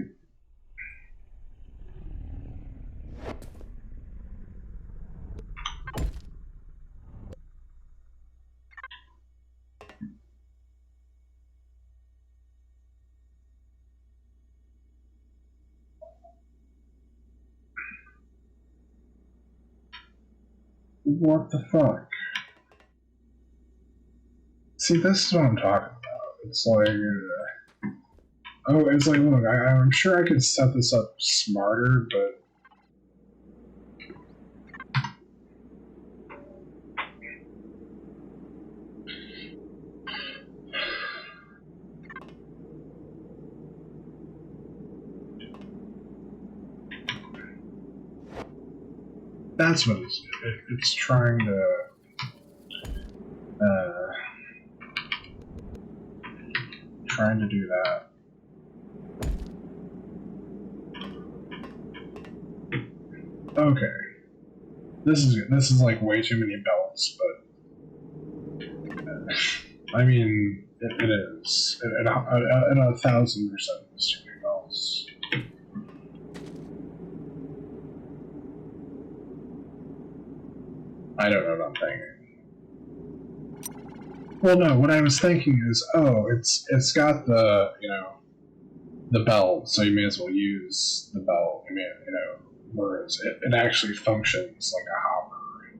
What the fuck? See, this is what I'm talking about. It's like. Oh, it's like, look, I'm sure I could set this up smarter, but. That's what it's trying to. Trying to do that. Okay. This is like way too many belts, but I mean, it is. It 1,000% is something else. I don't know what I'm thinking. Well, no, what I was thinking is, oh, it's got the, the belt, so you may as well use the belt. I mean, whereas it actually functions like a hopper,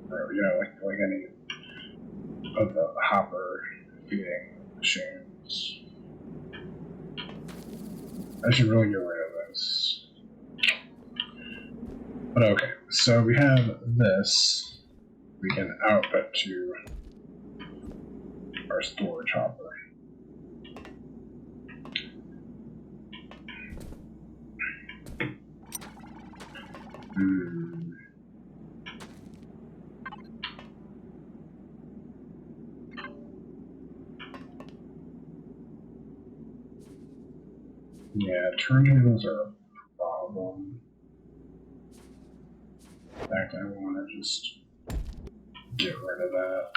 or, like any of the hopper feeding machines. I should really get rid of this. But okay, so we have this. We can output to our storage hopper. Yeah, turntables are a problem. In fact, I want to just get rid of that.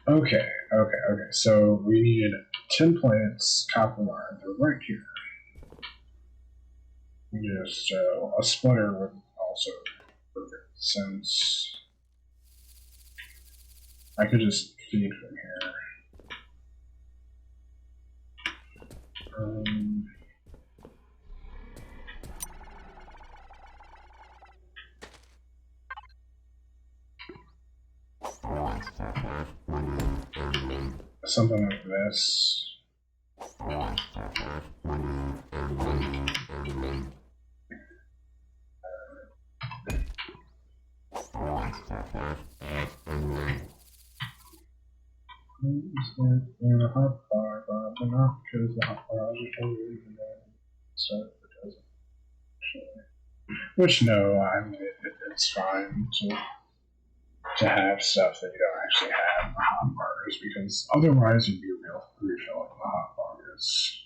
Okay. So we need 10 plates, copper wire. They're right here. Just a splitter would also work, since I could just feed from here. Something like this. In a hot bar, but not because the hot bar is only so it doesn't actually. Which no, I mean it's fine to have stuff that you don't actually have in the hot bars, because otherwise you'd be refilling the hot bars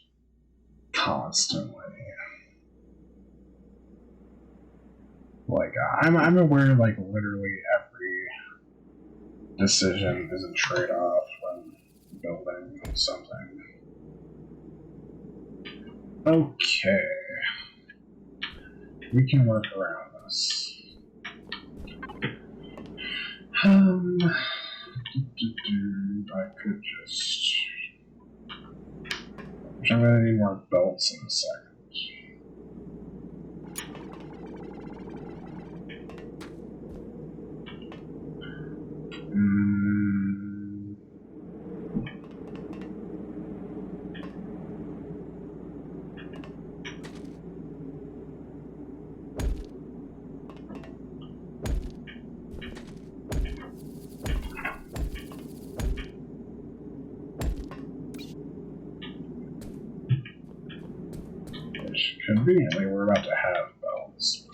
constantly. Like I'm aware, like literally every decision is a trade-off when building something. Okay, we can work around this. I could just. I'm gonna need more belts in a second. Which conveniently we're about to have belts.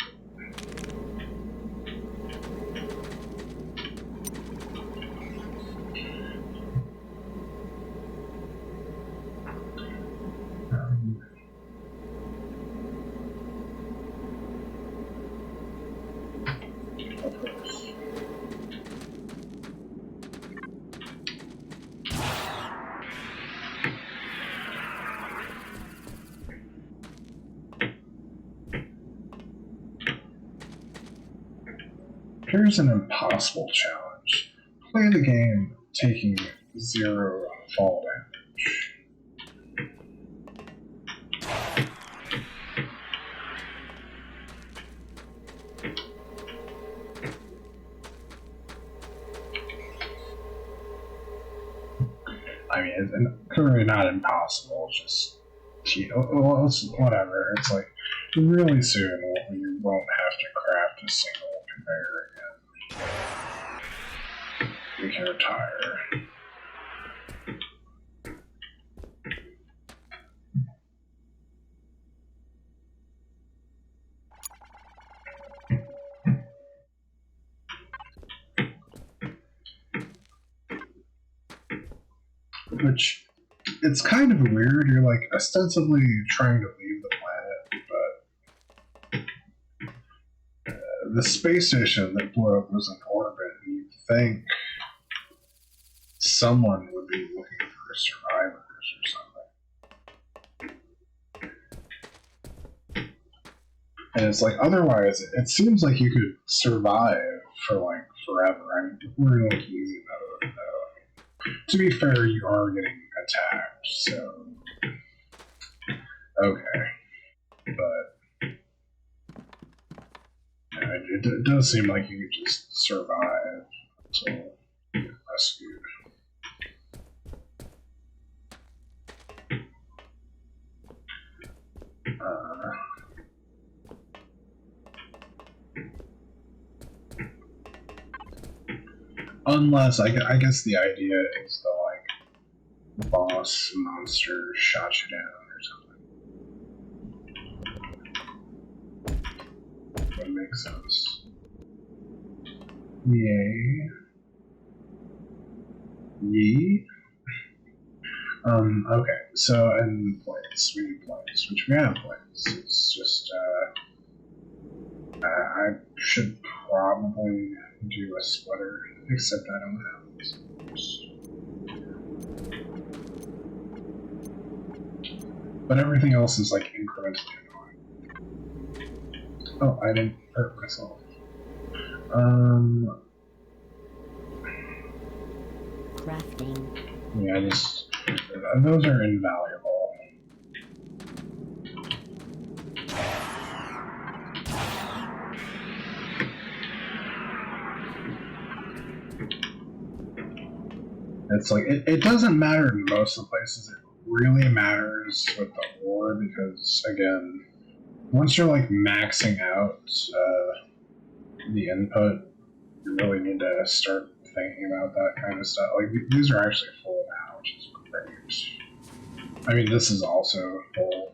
Here's an impossible challenge. Play the game taking 0 fall damage. I mean, it's clearly not impossible, just well, it's whatever. It's like really soon you won't have to craft a single conveyor again. You can retire. which it's kind of weird. You're like ostensibly trying to leave the planet, but the space station that blew up was in orbit, and you'd think someone would be looking for survivors or something. And it's like, otherwise, it seems like you could survive for like forever. I mean, we're in like easy mode, though. To be fair, you are getting attacked, so okay. But yeah, it does seem like you could just survive until you get rescued. Unless, I guess the idea is the, like, boss monster shot you down or something. That makes sense. Yay. Yee? Okay, so, and plates. We need plates, which we have plates. It's just, I should probably do a splitter, except I don't have these. But everything else is like incrementally annoying. Oh, I didn't hurt myself. Crafting. Yeah, those are invaluable. It's like, it doesn't matter in most of the places. It really matters with the ore because, again, once you're like maxing out the input, you really need to start thinking about that kind of stuff. Like, these are actually full now, which is great. I mean, this is also full,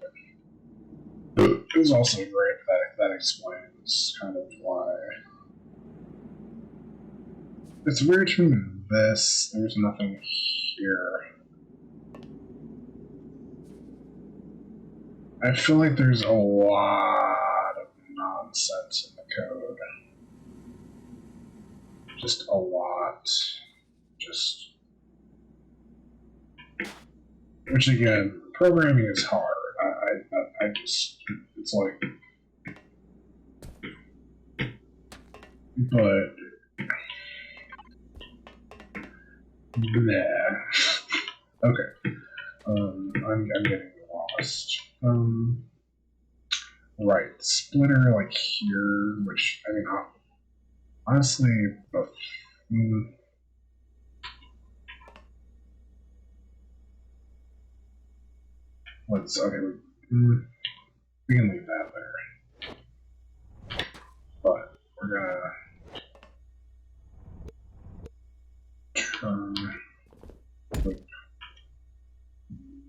but it was also great. That explains kind of why. It's weird to move this. There's nothing here. I feel like there's a lot of nonsense in the code. Just a lot. Just. Which again, programming is hard. I just. It's like. But. Nah. Okay. I'm getting lost. Right. Splitter, like here, which, I mean, honestly, okay, we can leave that there. But we're gonna turn,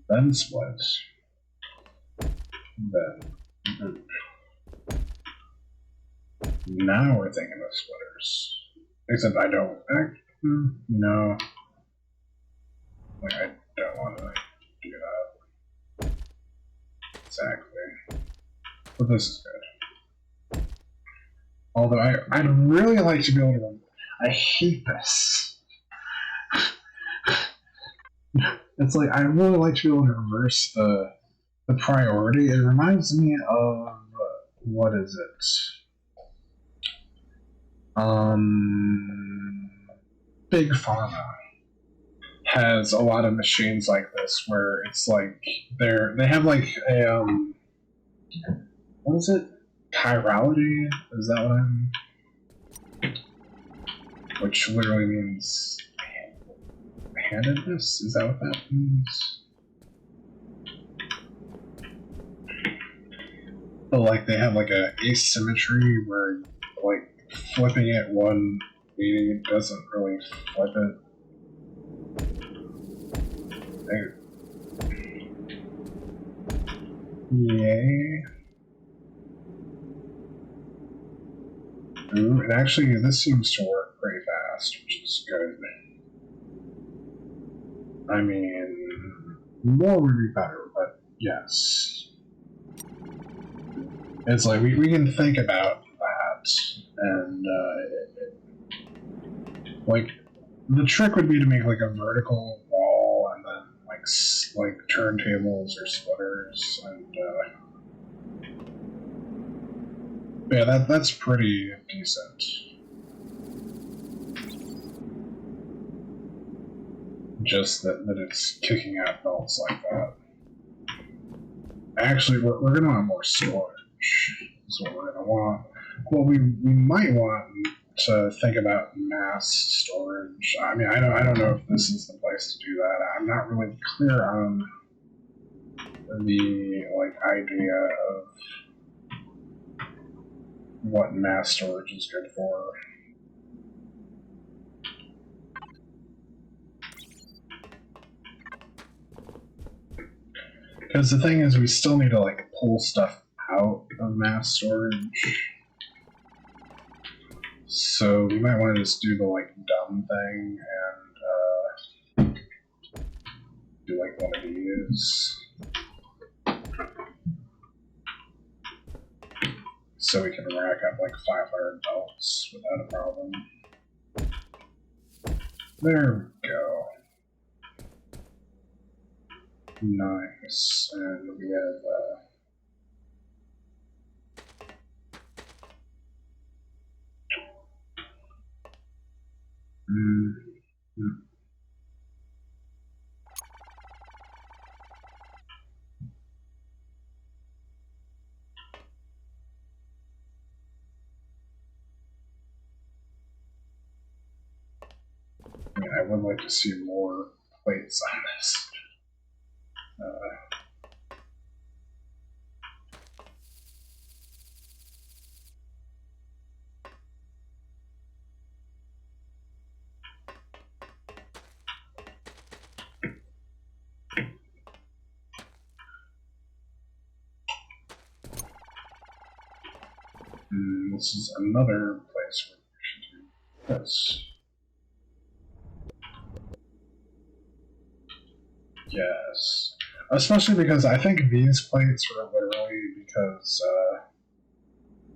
then split, then boot. Now we're thinking of splitters. Except I don't, no. Like, I don't want to do that. Exactly. But this is good. Although I'd really like to be able to. I hate this. It's like, I really like to be able to reverse the priority. It reminds me of, what is it? Big Pharma has a lot of machines like this where it's like they have like a what is it? Chirality? Is that what I'm? Which literally means handedness? Is that what that means? But like they have like a asymmetry where like flipping it one meaning it doesn't really flip it. Yay. Ooh, and actually this seems to work pretty fast, which is good. I mean, more would be better, but yes. It's like, we can think about that, and, like, the trick would be to make, like, a vertical wall, and then, like turntables or splitters, and, yeah, that's pretty decent. Just that it's kicking out belts like that. Actually, we're going to want more storage, is what we're going to want. Well, we might want to think about mass storage. I mean, I don't know if this is the place to do that. I'm not really clear on the idea of what mass storage is good for. Because the thing is, we still need to pull stuff out of mass storage. So we might want to just do the dumb thing and do one of these. So we can rack up 500 belts without a problem. There we go. Nice. And we have I mean, I would like to see more plates on this. This is another place where we should do this. Yes. Especially because I think these plates were literally because,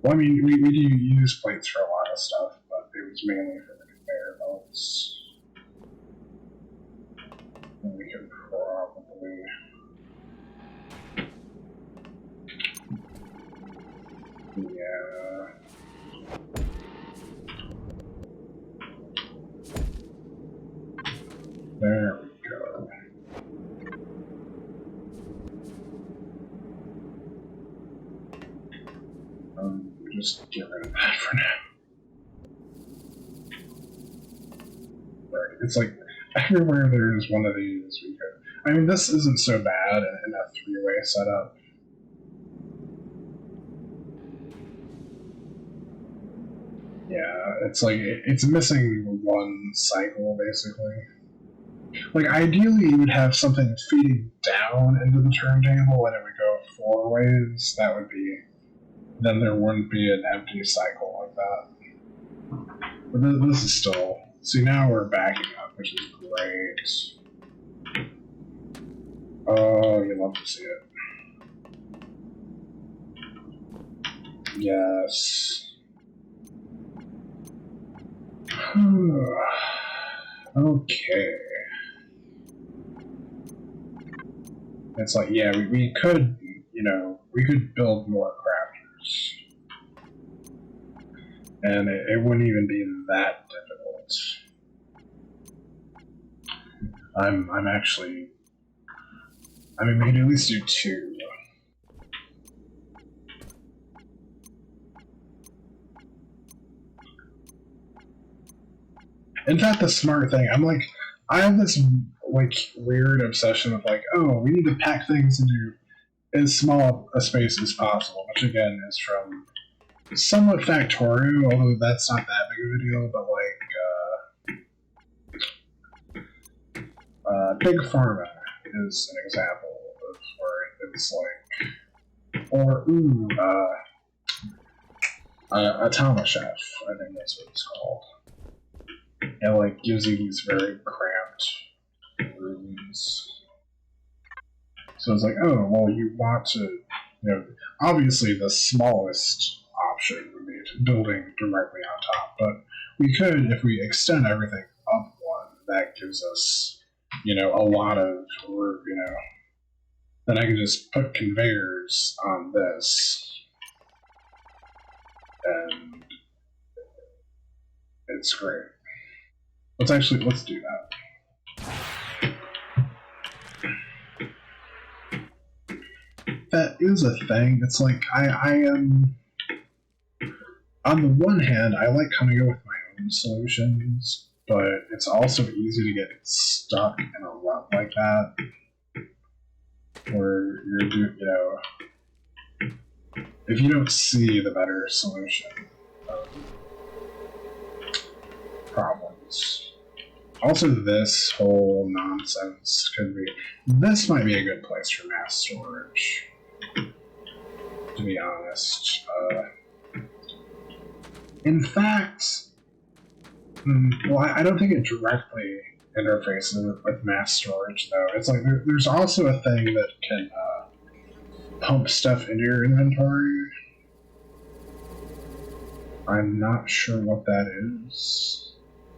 well, I mean, we do use plates for a lot of stuff, but it was mainly for the conveyor belts. And we could probably... Yeah. There we go. Just get rid of that for now. Right, it's everywhere there's one of these we could... I mean, this isn't so bad in a three-way setup. Yeah, it's it's missing one cycle, basically. Ideally you would have something feeding down into the turntable and it would go four ways. That would be... Then there wouldn't be an empty cycle like that. But this is still... See, now we're backing up, which is great. Oh, you love to see it. Yes. Okay. It's yeah, we could, we could build more crafters. And it wouldn't even be that difficult. I'm actually... I mean, we could at least do two. In fact, the smart thing, I have this weird obsession of oh, we need to pack things into as small a space as possible, which again is from somewhat Factorio, although that's not that big of a deal, but Big Pharma is an example of where it's or Atama Chef, I think that's what it's called. It gives you these very cramped rooms. options. So it's like, oh, well, you want to, obviously the smallest option would be building directly on top, but we could, if we extend everything up one, that gives us, a lot of, then I can just put conveyors on this, and it's great. Let's do that. That is a thing. It's like I am. On the one hand, I like coming up with my own solutions, but it's also easy to get stuck in a rut like that, where if you don't see the better solution of problems. Also, this whole nonsense could be. This might be a good place for mass storage, to be honest. In fact, well, I don't think it directly interfaces with mass storage, though. It's like there's also a thing that can pump stuff into your inventory. I'm not sure what that is,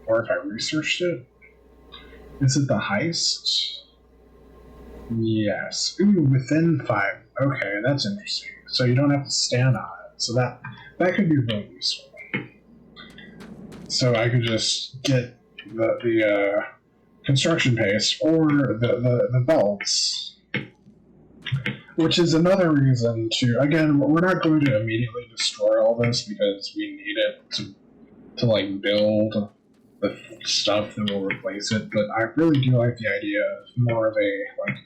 or if I researched it. Is it the heist? Yes. Ooh, within 5. Okay, that's interesting. So you don't have to stand on it. So that could be really useful. So I could just get the construction paste or the belts, which is another reason to. Again, we're not going to immediately destroy all this because we need it to like build the stuff that will replace it, but I really do like the idea of more of a, like,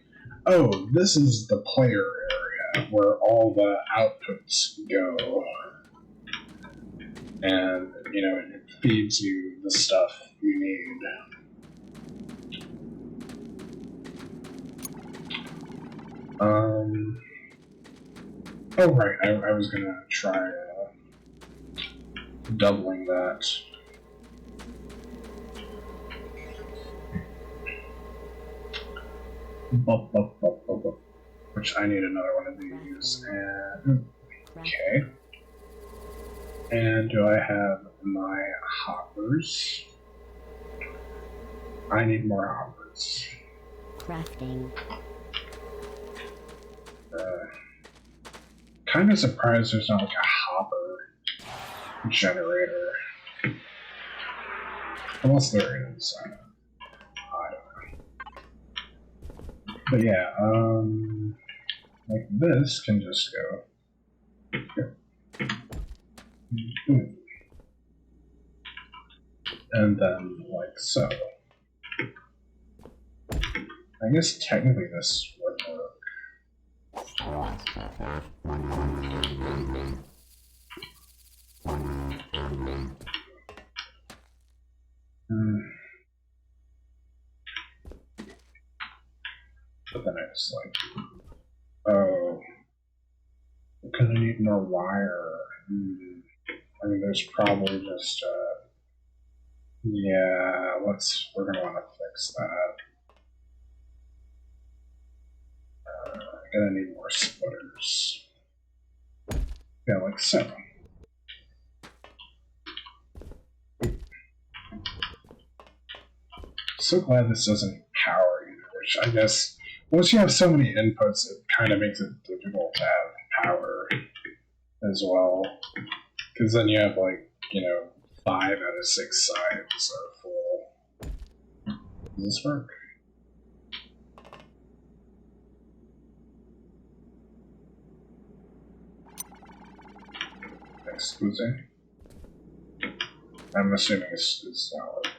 oh, this is the player area where all the outputs go. And, it feeds you the stuff you need. Oh, right, I was gonna try doubling that. Which I need another one of these. And okay. And do I have my hoppers? I need more hoppers. Crafting. Kind of surprised there's not like a hopper generator. Unless there is. I don't know. But yeah, like this can just go here. And then like so. I guess technically this would work. But then I just like, oh, because I need more wire. I mean, there's probably just, yeah, we're gonna want to fix that. Gonna need more splitters. Yeah, like so. So glad this doesn't power either, which I guess once you have so many inputs, it kind of makes it difficult to have power as well. Because then you have like, 5 out of 6 sides are full. Does this work? Excuse. I'm assuming it's not working.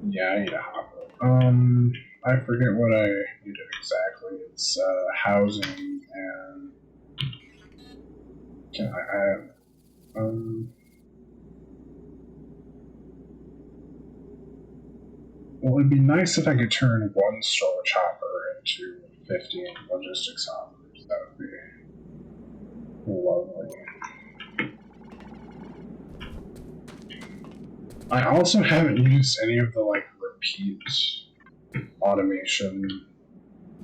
Yeah, I need a hopper. I forget what I needed exactly. It's housing and can I well, it'd be nice if I could turn one storage hopper into 15 logistics hoppers. That would be lovely. I also haven't used any of the like repeat automation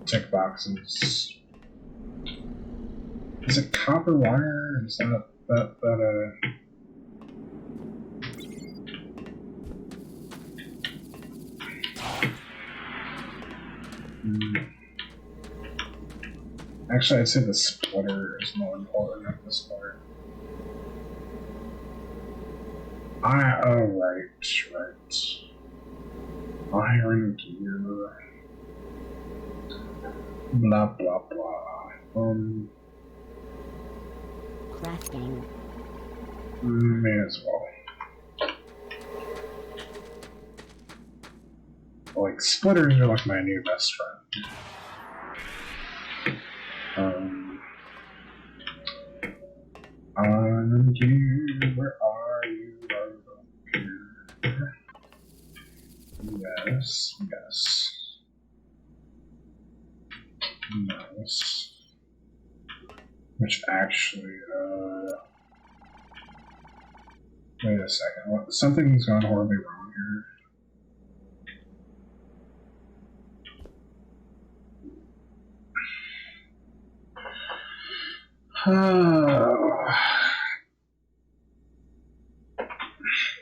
tick boxes. Is it copper wire? Is that Actually, I'd say the splitter is more important at this point. Right. Iron gear. Blah blah blah. Crafting. May as well. Like splitters are like my new best friend. Iron gear, where are you? Here. Yes. Nice. Which actually, wait a second. Something's gone horribly wrong here.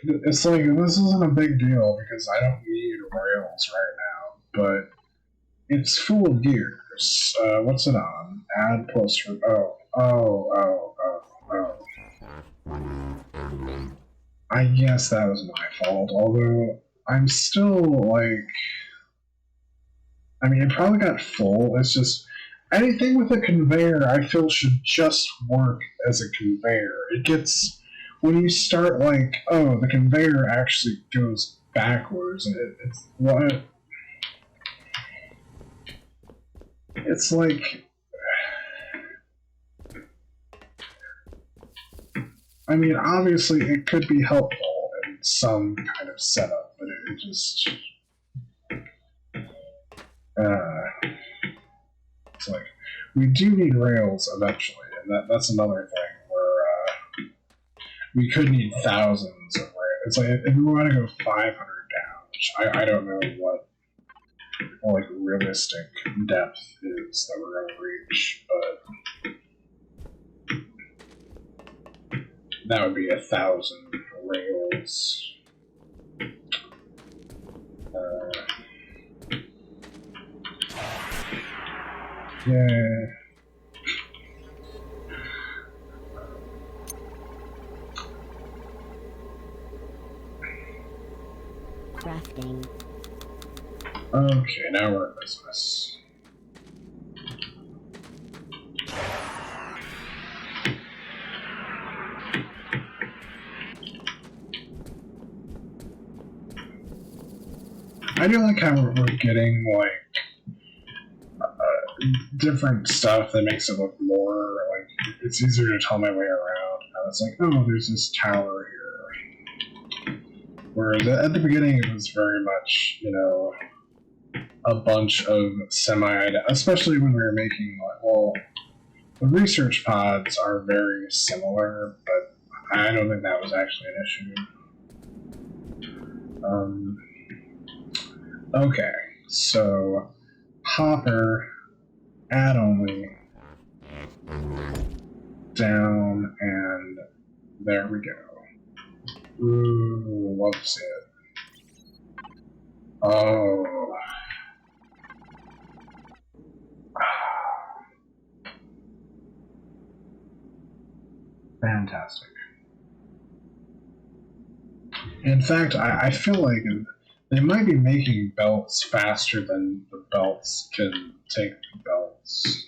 It's like, this isn't a big deal because I don't need rails right now, but it's full of gears. What's it on? Add plus. Oh. I guess that was my fault, although I'm still like. I mean, it probably got full. It's just. Anything with a conveyor, I feel, should just work as a conveyor. It gets. When you start, like, oh, the conveyor actually goes backwards, and it's. What? It's like. I mean, obviously, it could be helpful in some kind of setup, but it just. It's like, we do need rails eventually, and that's another thing where we could need thousands of rails. It's like, if we want to go 500 down, which I don't know what like realistic depth is that we're going to reach, but that would be 1,000 rails. Yeah. Crafting. Okay, now we're in business. I do like how we're getting like different stuff that makes it look more like it's easier to tell my way around. It's like, oh, there's this tower here. Whereas at the beginning, it was very much, a bunch of especially when we were making, like, well, the research pods are very similar, but I don't think that was actually an issue. Okay, so Hopper, add only, down, and there we go. Ooh, love to see it. Oh. Fantastic. In fact, I feel like they might be making belts faster than the belts can take the belts.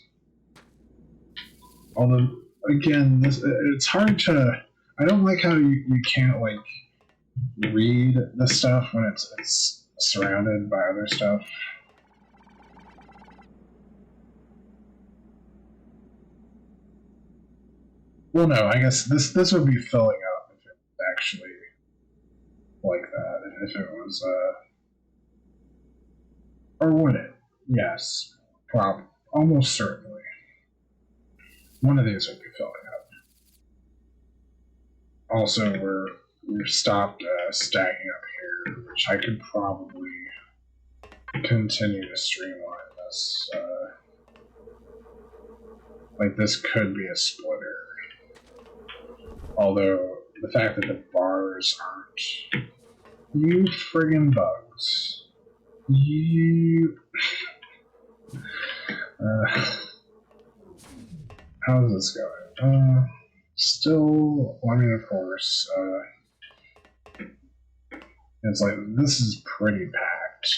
Although, again, it's hard to. I don't like how you can't, like, read the stuff when it's surrounded by other stuff. Well, no, I guess this would be filling up if it was actually like that. If it was, or would it? Yes, probably, almost certainly. One of these would be filling up. Also, we're we've stopped stacking up here, which I could probably continue to streamline this. Like, this could be a splitter. Although, the fact that the bars aren't... You friggin' bugs. You... how's this going? Still, I mean, of course, it's like, this is pretty packed.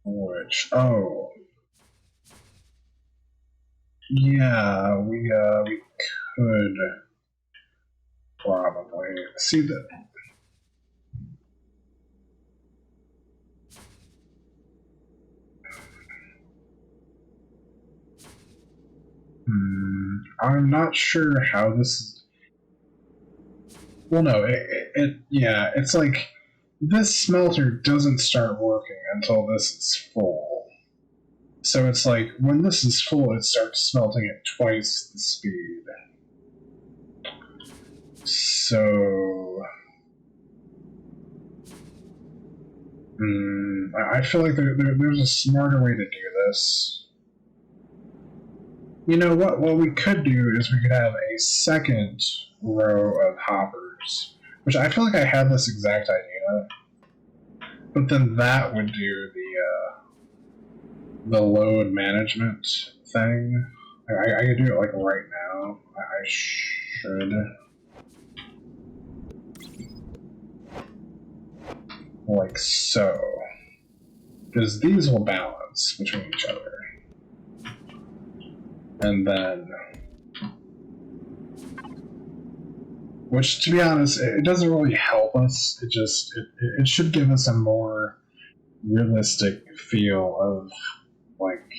Which, oh. Yeah, we could probably see that. I'm not sure how this is. Well, no, yeah, it's like this smelter doesn't start working until this is full. So it's like when this is full, it starts smelting at twice the speed. So I feel like there's a smarter way to do this. You know what? What we could do is we could have a second row of hoppers, which I feel like I had this exact idea, but then that would do the load management thing. I could do it like right now. I should. Like so. Because these will balance between each other. And then, which to be honest, it doesn't really help us. It should give us a more realistic feel of like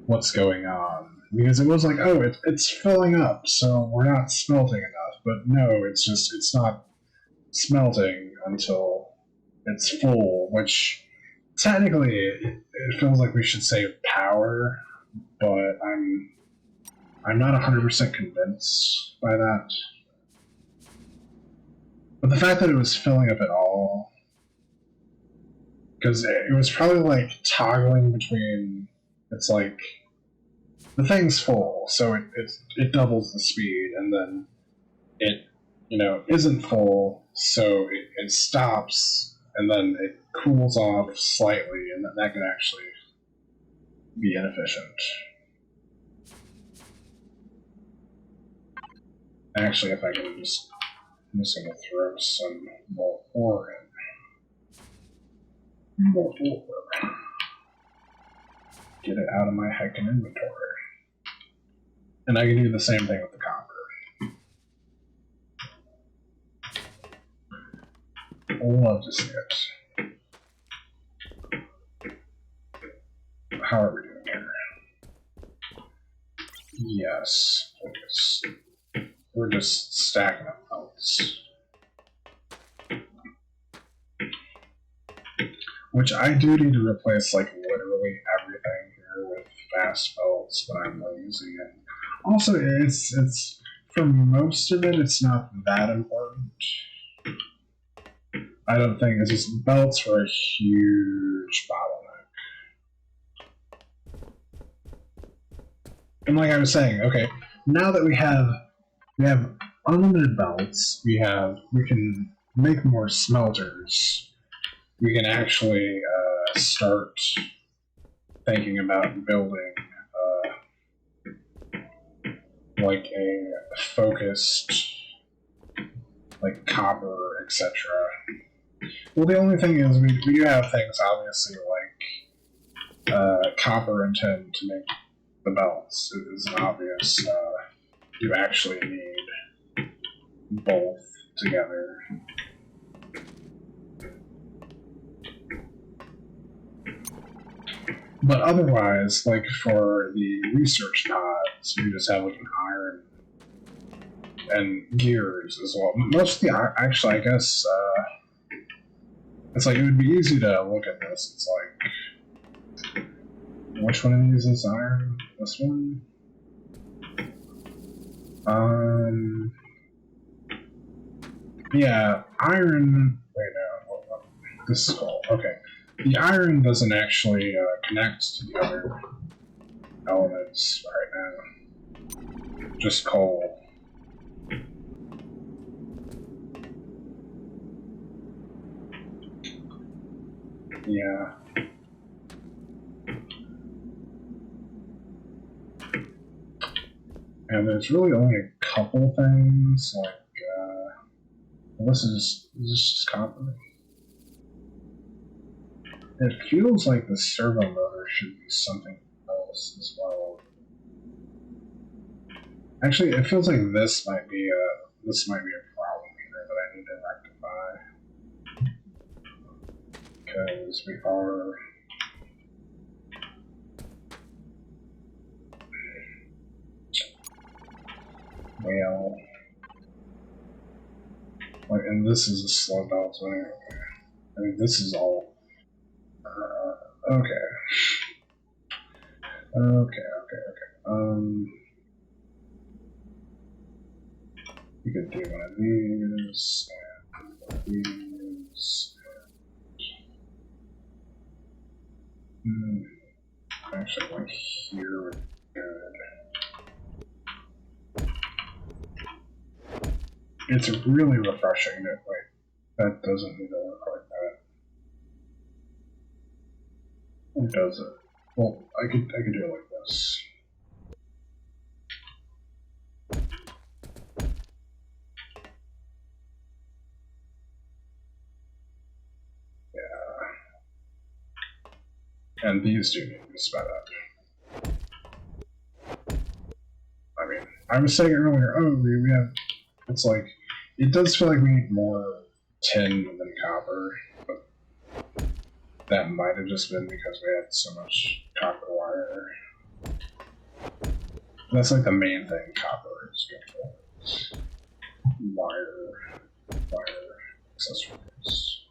what's going on. Because it was like, oh, it's filling up, so we're not smelting enough. But no, it's not smelting until it's full, which technically it feels like we should save power. But I'm not 100% convinced by that. But the fact that it was filling up at all, because it was probably like toggling between, it's like the thing's full, so it doubles the speed, and then it isn't full, so it stops, and then it cools off slightly, and that can actually be inefficient. Actually, if I can I'm just going to throw some more ore in. More ore. Get it out of my heckin' inventory. And I can do the same thing with the copper. Love to see it. How are we doing here? Yes, focus. We're just stacking up belts. Which I do need to replace like literally everything here with fast belts, but I'm lazy. And also, it's for most of it, it's not that important. I don't think it's just belts are a huge bottleneck. And like I was saying, okay, now that we have unlimited belts, we can make more smelters. We can actually start thinking about building like a focused, like copper, etc. Well, the only thing is we do have things obviously like copper and tin to make the belts. It is obvious. You actually need both together. But otherwise, like for the research pods, you just have like an iron and gears as well. Mostly, actually, I guess it's like it would be easy to look at this. It's like Which one of these is iron? This one? Yeah, iron. Wait, no. This is coal. Okay. The iron doesn't actually connect to the other elements right now. Just coal. Yeah. And there's really only a couple things, like, this is just copper. It feels like the servo motor should be something else as well. Actually, it feels like this might be a problem here that I need to rectify. Because we are... Well... Like, and this is a slow belt, so anyway. I mean, this is all... okay. Okay. We could do one of these, and one of these. Actually, like here would be good. It's really refreshing that, wait, that doesn't need to look like that. Or does it? Well, I could do it like this. Yeah. And these do need to be sped up. I mean, I was saying earlier, oh, we have, it's like, it does feel like we need more tin than copper, but that might have just been because we had so much copper wire. That's like the main thing copper is good for. Wire accessories.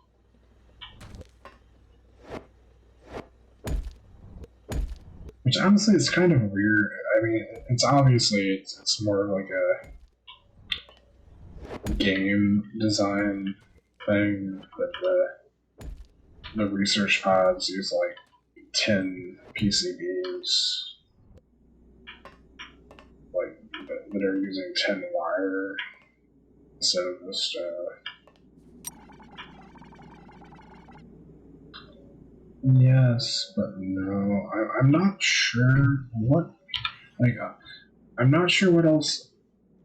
Which honestly is kind of weird. I mean, it's obviously it's more of like a game design thing that the research pods use like 10 PCBs, like that are using 10 wire instead of just yes, but no. I'm not sure what, like, I'm not sure what else.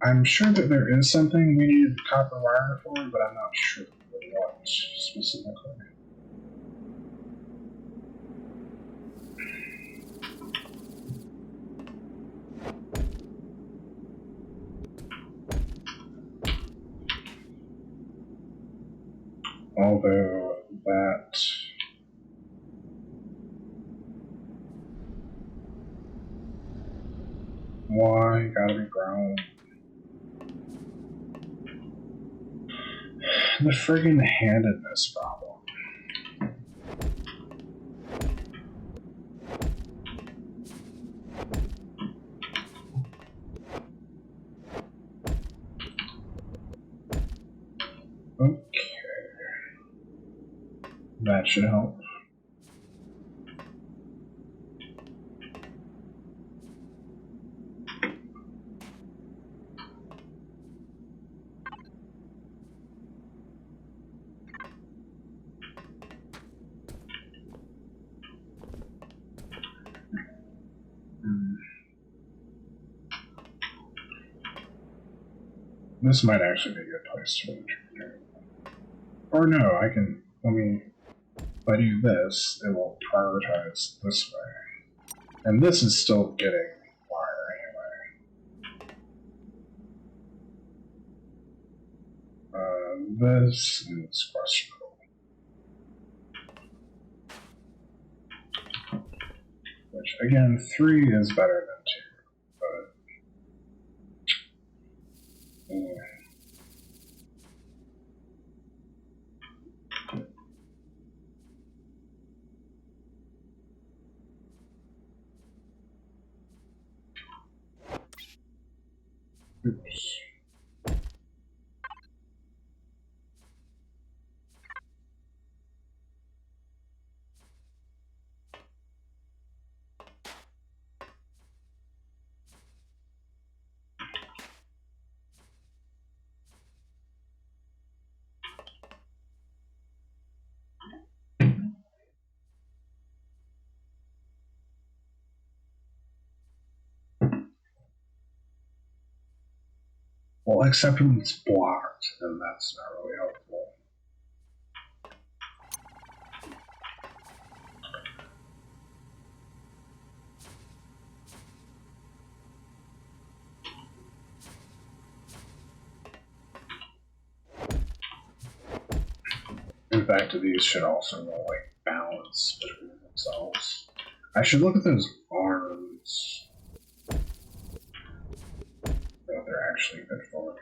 I'm sure that there is something we need copper wire for, but I'm not sure what specifically. Although that... Why gotta be brown? The friggin' handedness problem. Okay. That should help. This might actually be a good place to enter. Or no, I can, if I do this, it will prioritize this way. And this is still getting wire anyway. This is questionable. Which, again, 3 is better than 2, but... yeah. Oops. Well, except when it's blocked, then that's not really helpful. In fact, these should also like balance between themselves. I should look at those arms. What they're actually good for.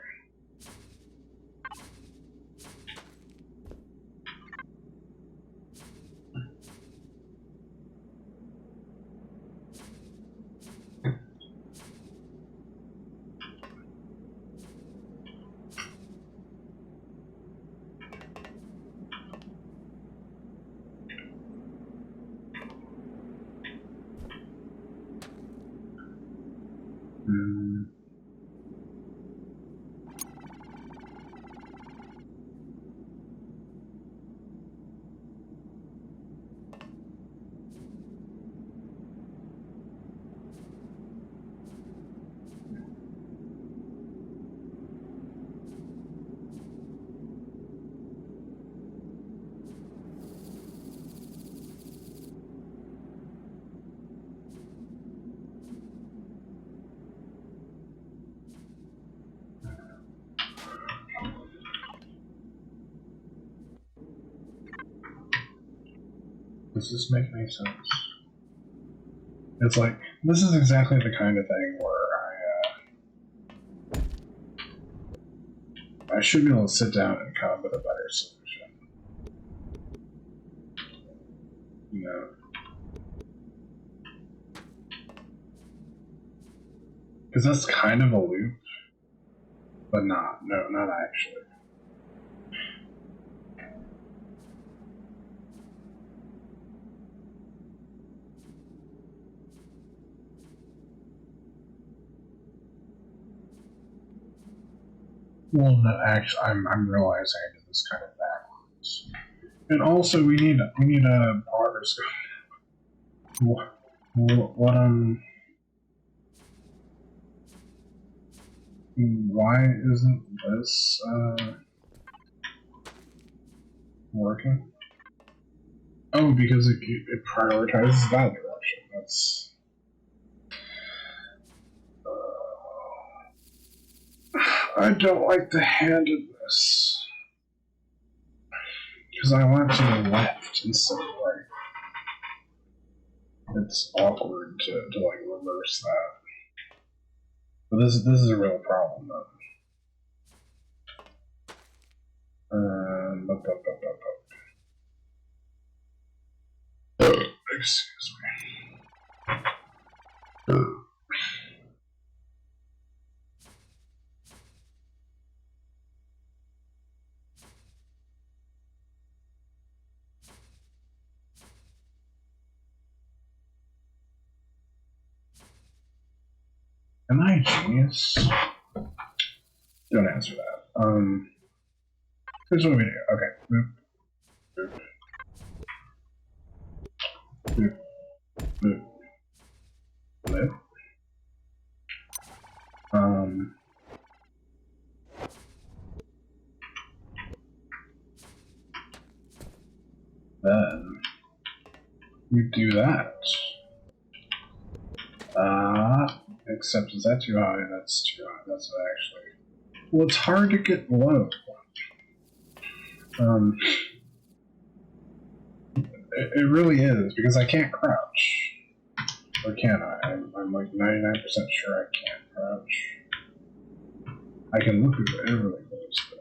Does this make any sense? It's like, this is exactly the kind of thing where I should be able to sit down and come up with a better solution. You know? Because that's kind of a loop, but not actually. Well, no, actually, I'm realizing I did this kind of backwards. And also, we need a progress. What why isn't this working? Oh, because it prioritizes that direction. That's. I don't like the handedness. Because I want to the left instead of right. It's awkward to like reverse that. But this is a real problem though. Excuse me. Am I a genius? Don't answer that. Here's what we do. Okay. Boop. Boop. Boop. Boop. Boop. Then you do that. Except is that too high? That's too high. That's actually. Well, it's hard to get low. It really is because I can't crouch. Or can I? I'm like 99% sure I can't crouch. I can look at it really close, but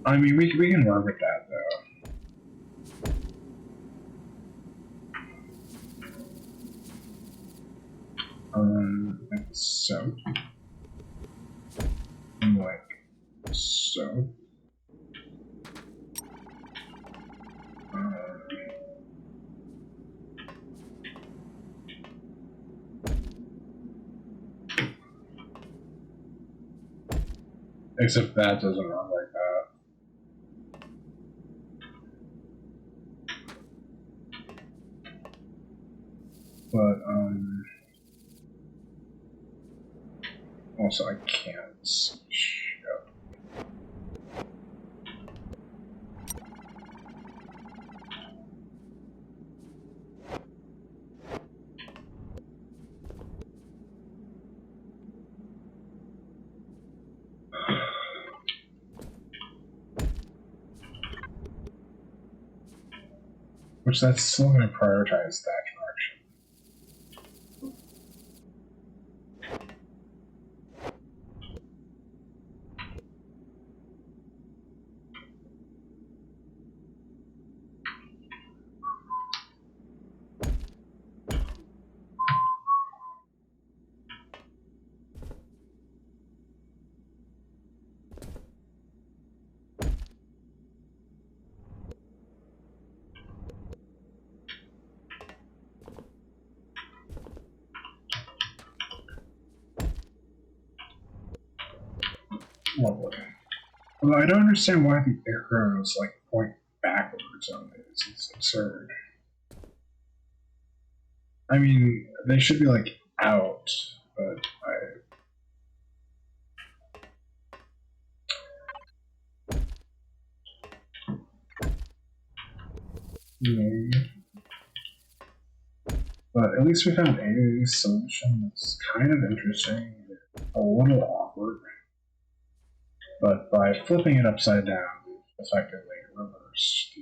I mean, we can work with that though. Like so. Like so. Except that doesn't run like that. But, also I can't switch. Which that's still going to prioritize that direction. Lovely. Although I don't understand why the arrows like point backwards on it. It's absurd. I mean, they should be like out, but but at least we found a solution that's kind of interesting, a little awkward. But by flipping it upside down, we've effectively reversed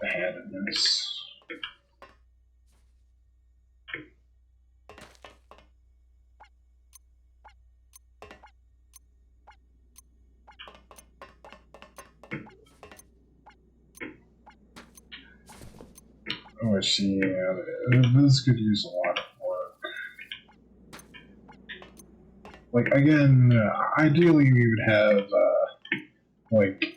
the handedness. Oh, I see. This could use a lot of work. Like, again, ideally we would have, like,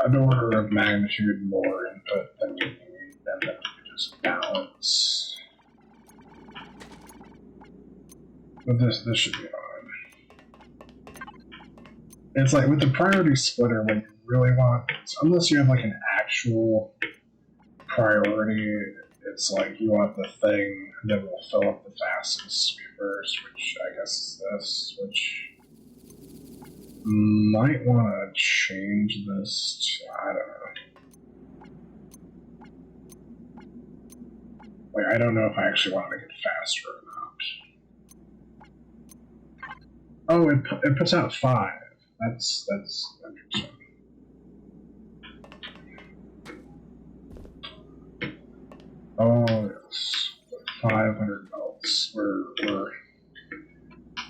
an order of magnitude more input than we need, and then we could just balance. But this should be fine. It's like, with the priority splitter, what you really want, unless you have, like, an actual priority, it's like you want the thing that will fill up the fastest to be first, which I guess is this, which might want to change this to, I don't know. Like, I don't know if I actually want to make it faster or not. Oh, it puts out 5. That's interesting. Oh, yes. 500 belts. We're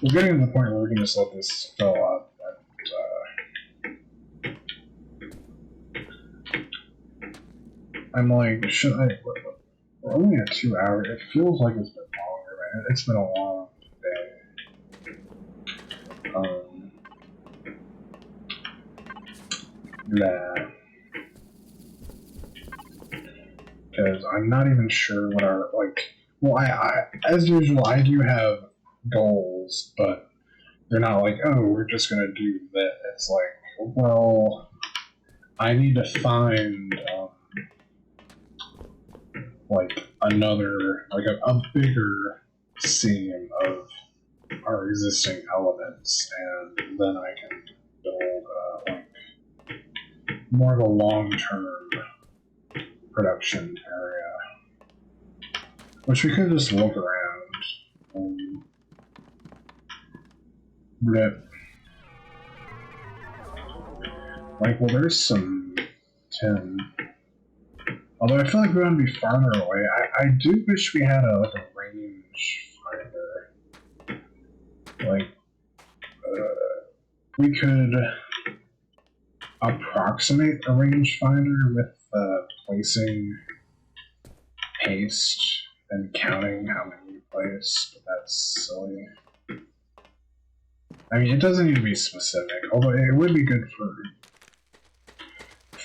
getting to the point where we can just let this fill up. And, I'm like, should I? We're only at 2 hours. It feels like it's been longer, man. It's been a long day. Yeah. Because I'm not even sure what our, like, well, I as usual, I do have goals, but they're not like, oh, we're just gonna do that. It's like, well, I need to find, like, another, like, a bigger seam of our existing elements, and then I can build, like, more of a long-term production area, which we could just look around. Like, well, there's some tin. Although I feel like we want to be farther away. I do wish we had a range finder. Like, we could approximate a rangefinder with placing paste and counting how many you place, but that's silly. I mean, it doesn't need to be specific, although it would be good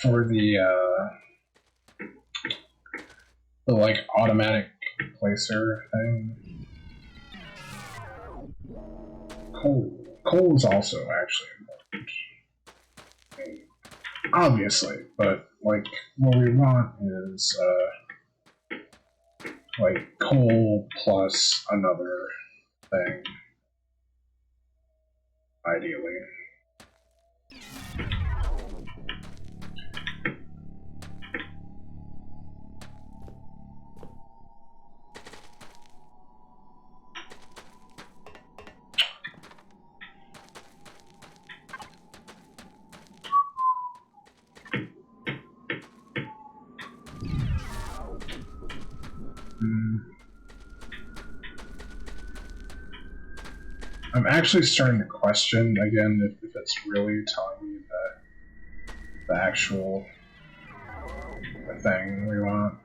for the like automatic placer thing. Coal is also actually important. I mean, obviously, but like what we want is like coal plus another thing, ideally. I'm actually starting to question again if it's really telling me the actual thing we want.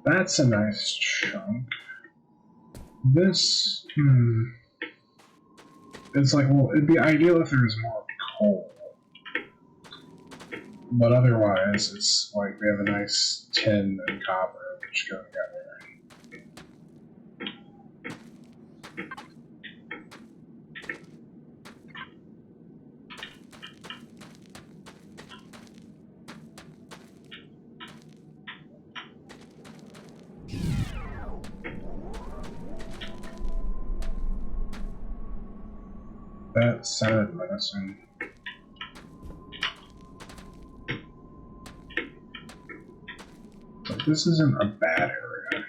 That's a nice chunk. This, it's like, well, it'd be ideal if there was more coal. But otherwise, it's like we have a nice tin and copper which go together. That sounded menacing. But this isn't a bad area.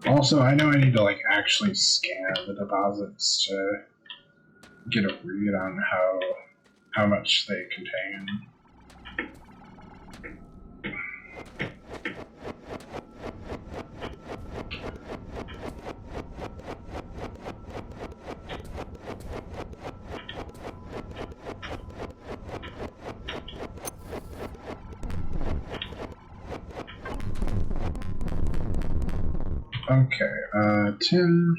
Also, I know I need to like actually scan the deposits to get a read on how much they contain. Okay, tin.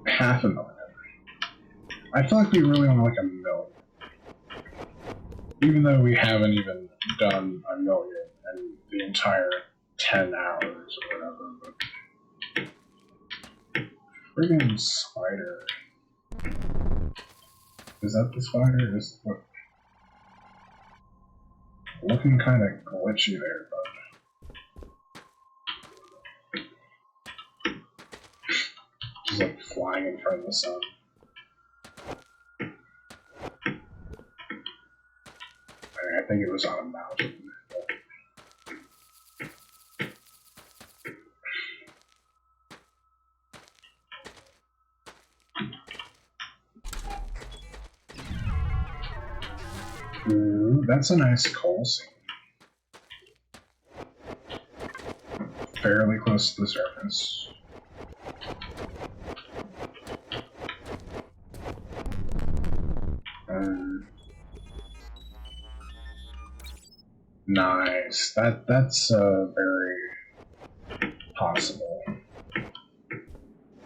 Half a million. I feel like we really want like a million. Even though we haven't even done a million in the entire 10 hours or whatever. But friggin' spider. Is that the spider? Is what? Looking kind of glitchy there, but. Just like flying in front of the sun. I think it was on a mountain. Ooh, that's a nice coal seam. Fairly close to the surface. Nice. That's very possible.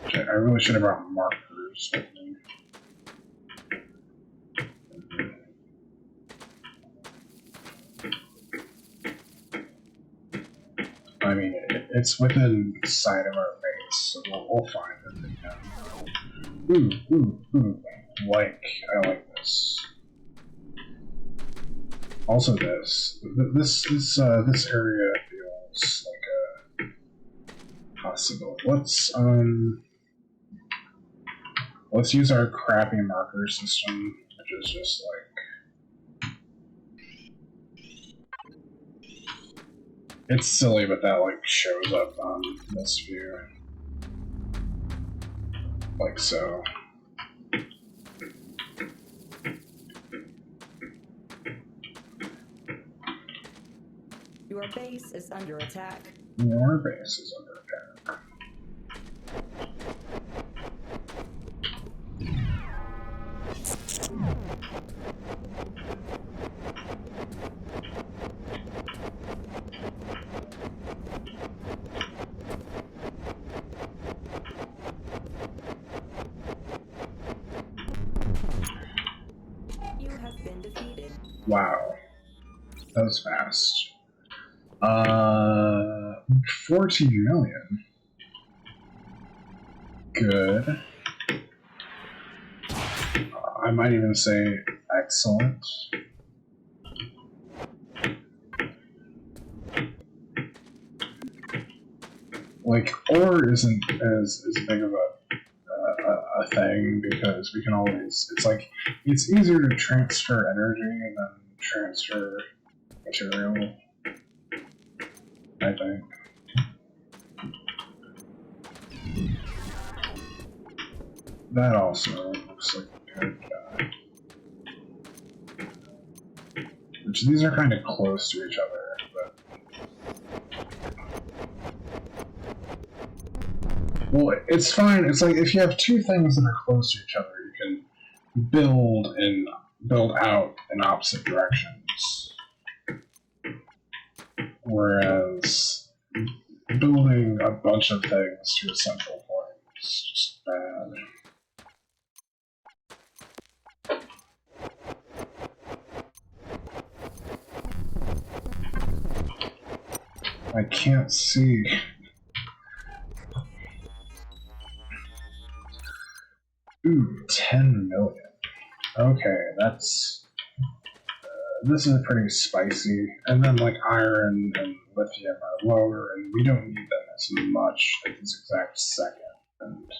Okay, I really should have brought markers with me. I mean, it's within sight of our base, so we'll find it. Yeah. Ooh. I like this. Also, this area feels like a possibility. Let's use our crappy marker system, which is just like It's silly, but that like shows up on this view. Like so. Your base is under attack. Your base is under attack. You have been defeated. Wow. That was fast. 14 million. Good. I might even say excellent. Like, ore isn't as big of a thing because we can always, it's like, it's easier to transfer energy than transfer material, I think. That also looks like a good guy. Which these are kind of close to each other, but... Well, it's fine. It's like if you have two things that are close to each other, you can build out in opposite directions. Whereas building a bunch of things to a central point is just bad. I can't see. Ooh, 10 million. Okay, that's... this is pretty spicy. And then, like, iron and lithium are lower, and we don't need them as much at this exact second. And...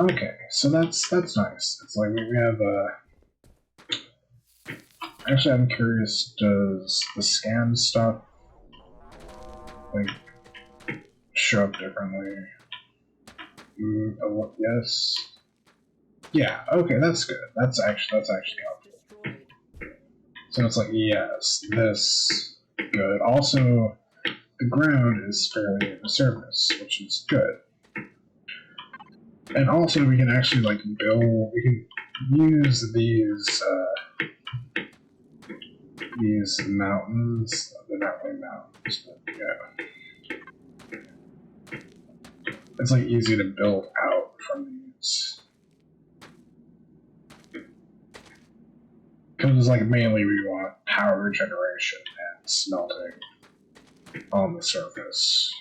okay, so that's nice. It's like we have actually, I'm curious, does the scan stuff, like, show up differently? Oh, yes. Yeah, okay, that's good. That's actually helpful. So it's like, yes, this, good. Also, the ground is fairly in the surface, which is good. And also, we can actually, like, build, we can use these mountains. They're not really mountains, but yeah. It's, like, easy to build out from these. Because, like, mainly we want power generation and smelting on the surface.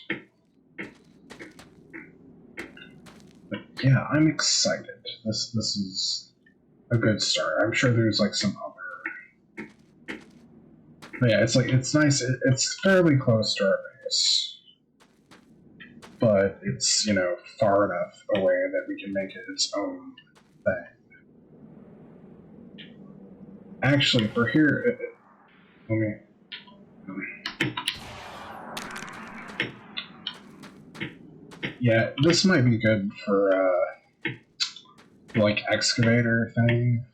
But yeah, I'm excited. This is a good start. I'm sure there's like some other. But yeah, it's like it's nice. It's fairly close to our base, but it's, you know, far enough away that we can make it its own thing. Actually, for here, let me. Yeah, this might be good for like excavator thing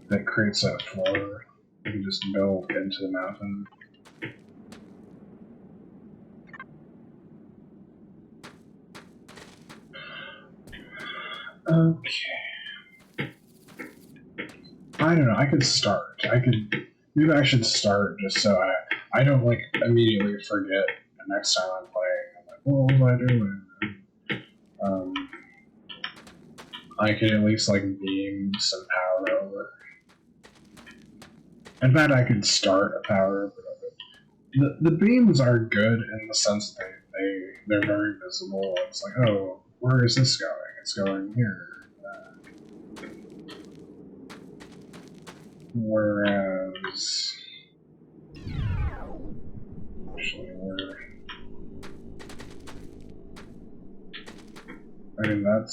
that creates a floor. You can just build into the mountain. Okay. I don't know. I could start. Maybe I should start just so I don't like immediately forget the next time I'm playing. I'm like, what was I doing? I could at least like beam some power over. In fact, I could start a power over. The beams are good in the sense that they're very visible. It's like, oh, where is this going? It's going here. Whereas,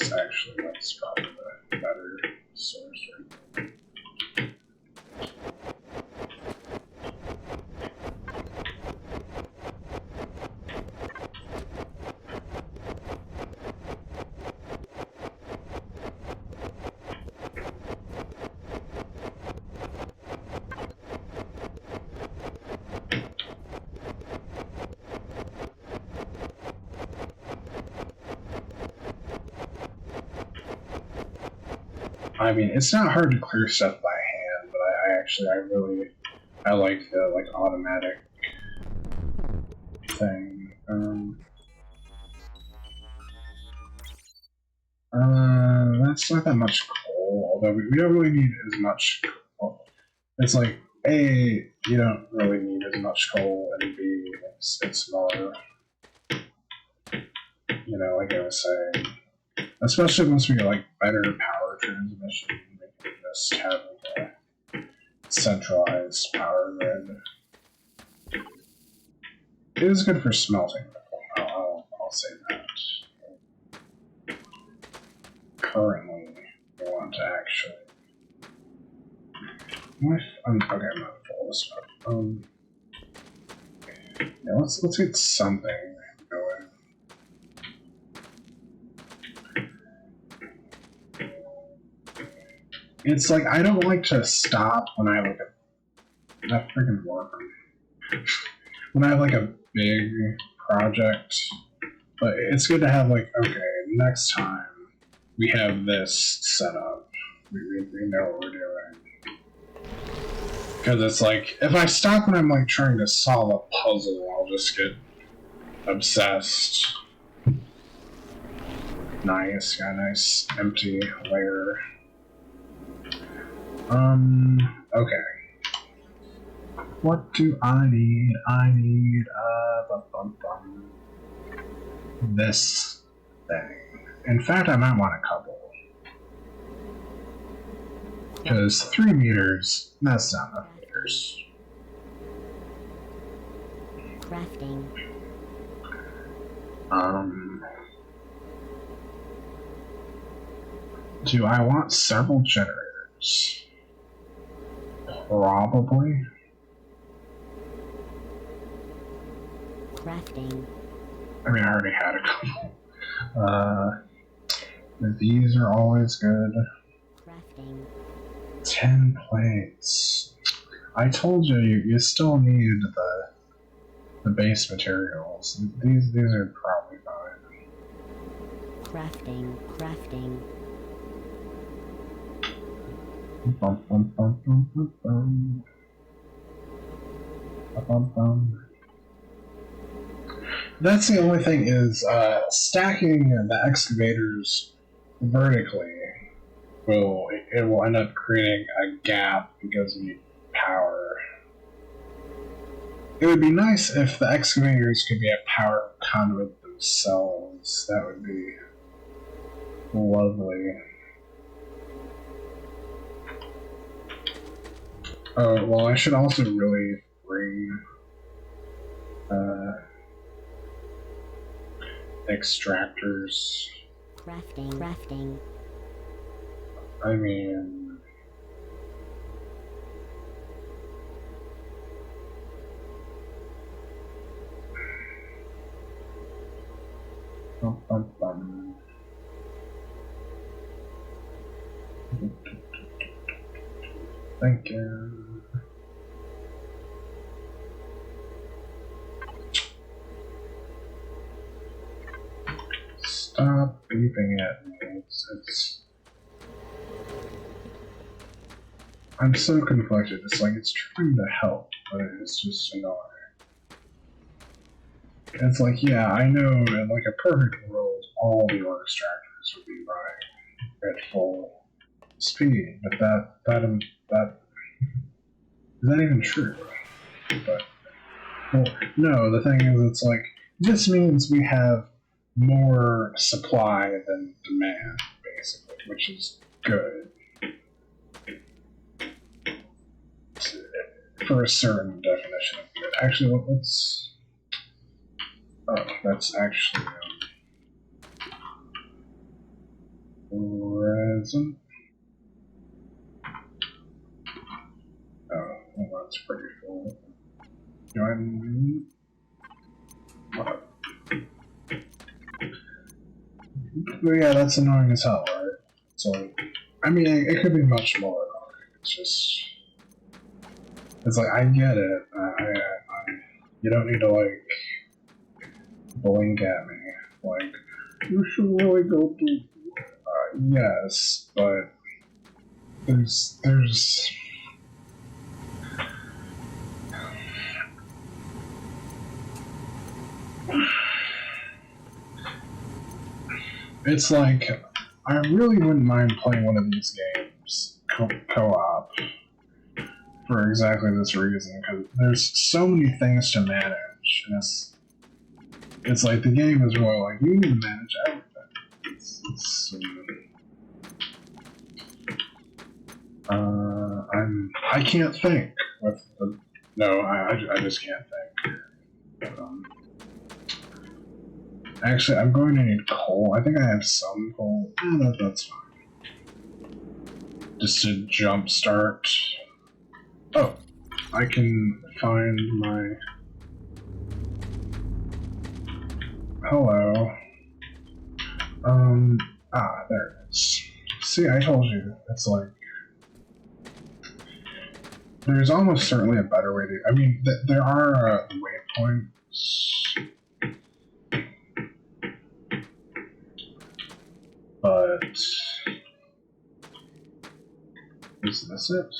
actually, that's probably the better source right there. I mean, it's not hard to clear stuff by hand, but I like the like automatic thing. That's not that much coal, although we don't really need as much coal. It's like, A, you don't really need as much coal, and B, it's more, you know, like I was saying, especially once we get like better power transmission, we can just have a centralized power grid. It is good for smelting, though. I'll say that. Currently, we want to actually. Okay, I'm not full this up. Yeah, let's get something going. It's like I don't like to stop when I have like that freaking work. When I have like a big project, but it's good to have like, okay, next time we have this set up. We know what we're doing. Because it's like, if I stop when I'm like trying to solve a puzzle, I'll just get obsessed. Nice, got a nice empty layer. Okay. What do I need? I need, this thing. In fact, I might want a couple. Because 3 meters, that's not enough meters. Crafting. Do I want several generators? Probably. Crafting. I mean, I already had a couple. These are always good. Crafting. 10 plates. I told you, you still need the base materials. These are probably fine. Crafting. Bum, bum, bum, bum, bum, bum. Bum, bum. That's the only thing is stacking the excavators vertically will end up creating a gap because we need power. It would be nice if the excavators could be a power conduit themselves. That would be lovely. Oh, well, I should also really bring extractors. Crafting. I mean, bum, bum, bum. Thank you. Stop beeping at me. It's I'm so conflicted. It's like it's trying to help, but it's just annoying. It's like, yeah, I know in like a perfect world, all the ore extractors would be running at full speed, but that is that even true? But well, no. The thing is, it's like this means we have more supply than demand, basically, which is good for a certain definition of good. Actually, let's. Oh, that's actually resin. Oh, well, that's pretty full. Do I need what? But yeah, that's annoying as hell, right? So, I mean, it could be much more annoying. It's just, it's like I get it. You don't need to like blink at me. Like, you should really go do. Yes, but there's it's like I really wouldn't mind playing one of these games co-op for exactly this reason, because there's so many things to manage, and it's like the game is really like you need to manage everything. I can't think with the no, I just can't think. Actually, I'm going to need coal. I think I have some coal. That's fine. Just to jumpstart. Oh, I can find my. Hello. There it is. See, I told you. It's like. There's almost certainly a better way to. I mean, there are waypoints. But. Is this it?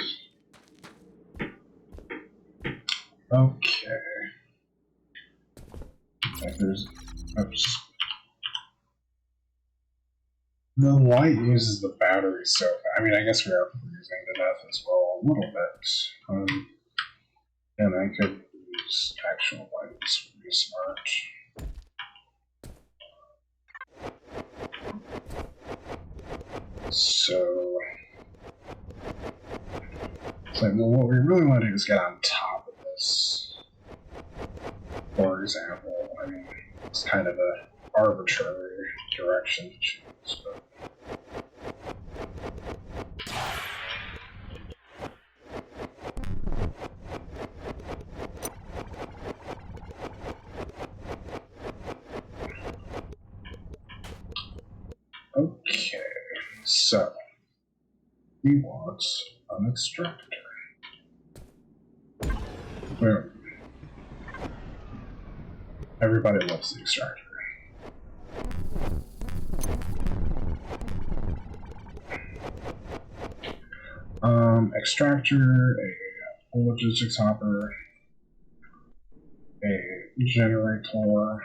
Okay. If there's. Oops. The light uses the battery so fast. I mean, I guess we are freezing to death as well, a little bit. And I could use actual lights, would be smart. So, it's like, well, what we really want to do is get on top of this. For example, I mean, it's kind of an arbitrary direction to choose, but. Okay, so we want an extractor. Where everybody loves the extractor. Extractor, a logistics hopper, a generator.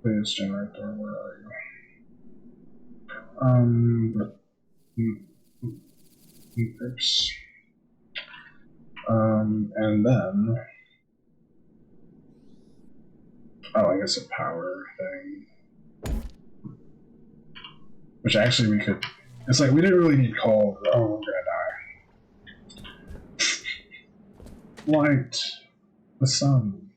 Please, generator, where are you? Oops. And then, I guess a power thing. Which actually we could, it's like we didn't really need coal. Oh, we're gonna die. Light. The sun.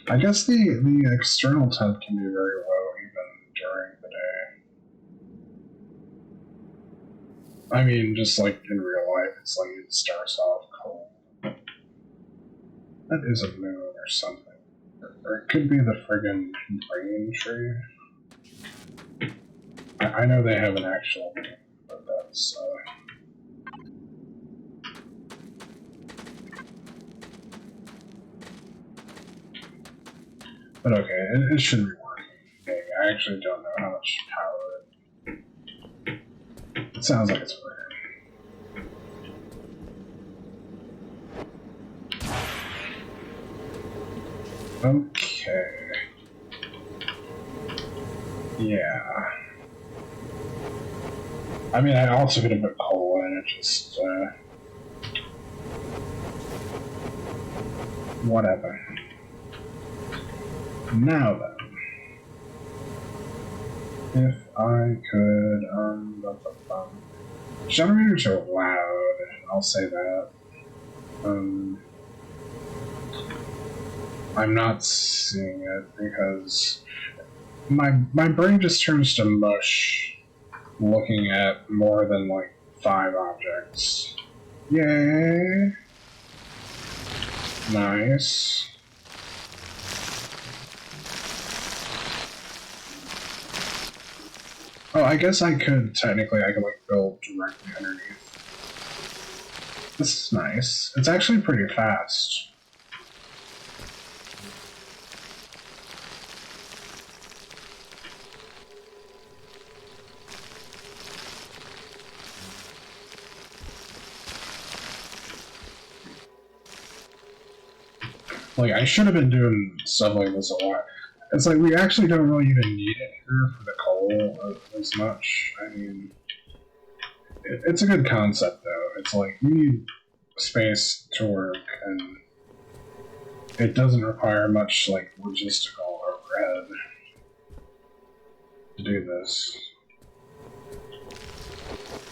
I guess the external temp can be very low even during the day. I mean, just like in real life, it's like it starts off cold. That is a moon or something. Or it could be the friggin' rain tree. I know they have an actual name, but that's but okay, it should be working. I actually don't know how much power it sounds like it's working. Okay. Yeah. I mean, I also could have put coal in it, just, whatever. Now then. If I could, generators are loud, I'll say that. I'm not seeing it because my brain just turns to mush looking at more than like 5 objects. Yay! Nice. Oh, I guess I could like build directly underneath. This is nice. It's actually pretty fast. Like, I should have been doing stuff like this a lot. It's like, we actually don't really even need it here for the coal as much. I mean, it's a good concept, though. It's like, you need space to work, and it doesn't require much, like, logistical overhead to do this.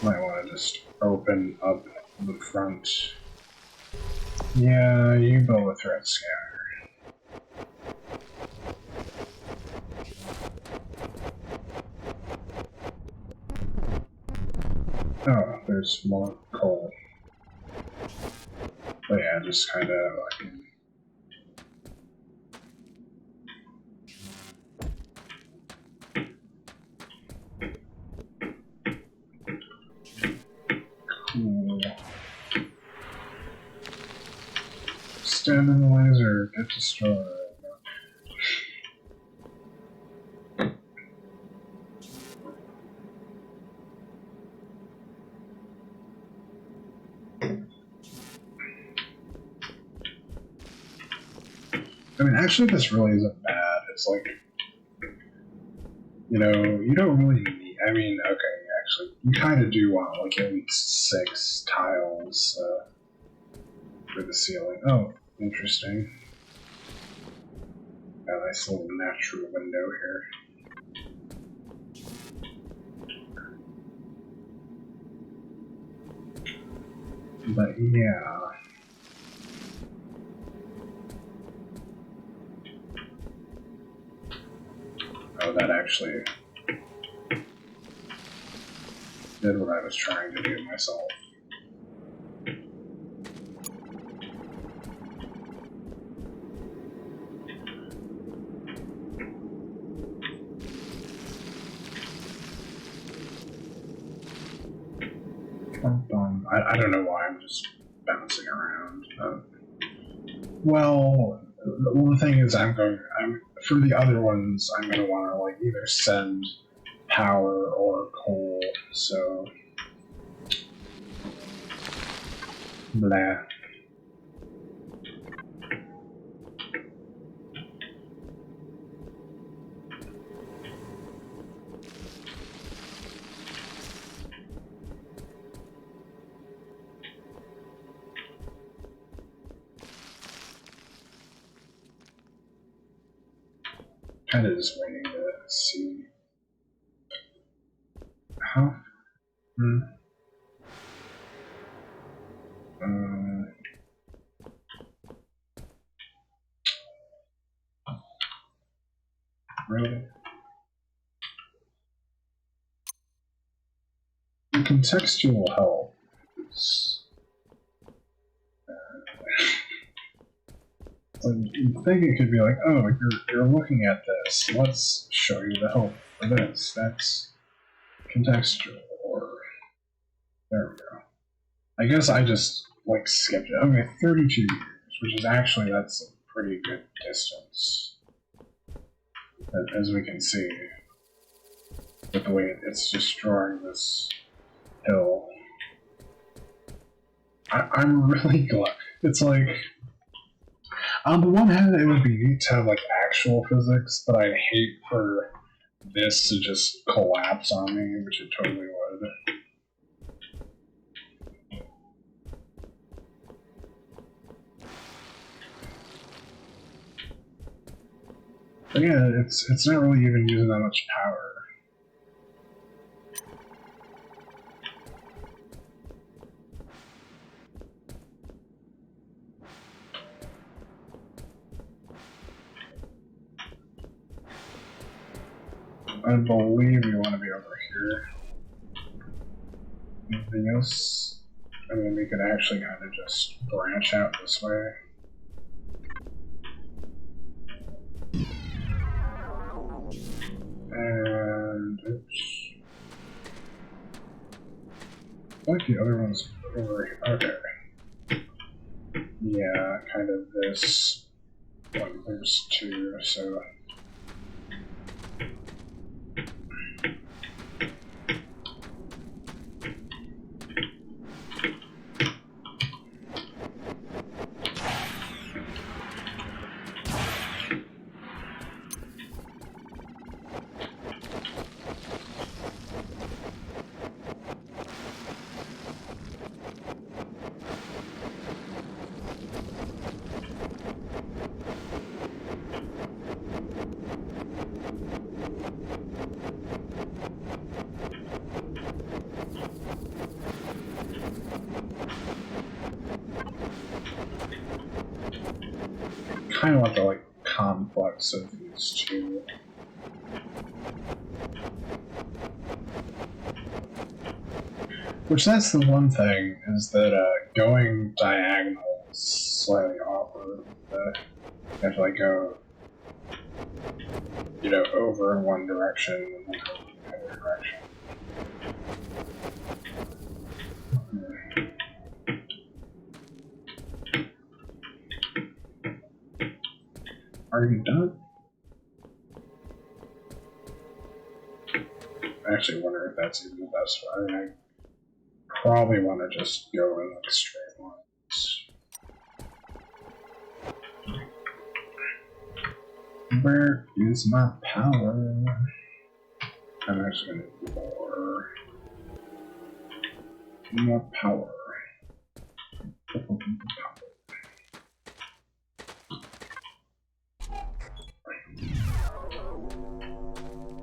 Might want to just open up the front. Yeah, you build a threat scanner. Oh, there's more coal. But yeah, just kind of like... Cool. Stand in the laser, get destroyed. I mean, actually, this really isn't bad. It's like, you know, you don't really need. I mean, okay, actually, you kind of do want like at least 6 tiles for the ceiling. Oh, interesting. Got a nice little natural window here. But yeah. Oh, that actually did what I was trying to do myself. I don't know why I'm just bouncing around. Well, the thing is, for the other ones, I'm gonna want to like either send power or coal. So, blah. Kind of just waiting to see how. Really? Contextual help is. You'd think it could be like, oh, you're looking at this. Let's show you the help for this. That's contextual. Or there we go. I guess I just like skipped it. Okay, 32 years, which is actually that's a pretty good distance, as we can see with the way it's destroying this hill. I'm really glad. It's like, on the one hand, it would be neat to have like actual physics, but I'd hate for this to just collapse on me, which it totally would. But yeah, it's not really even using that much power. I believe you want to be over here. Anything else? I mean, we could actually kind of just branch out this way. And oops. I like the other ones over here. Okay. Yeah, kind of this. Like, there's 2, so. Kind of want the like complex of these two. Which that's the one thing, is that going diagonal is slightly awkward. You have to like go, you know, over in one direction and then over in the other direction. Are you done? I actually wonder if that's even the best way. I probably want to just go in like straight lines. Where is my power? I'm actually gonna need more power.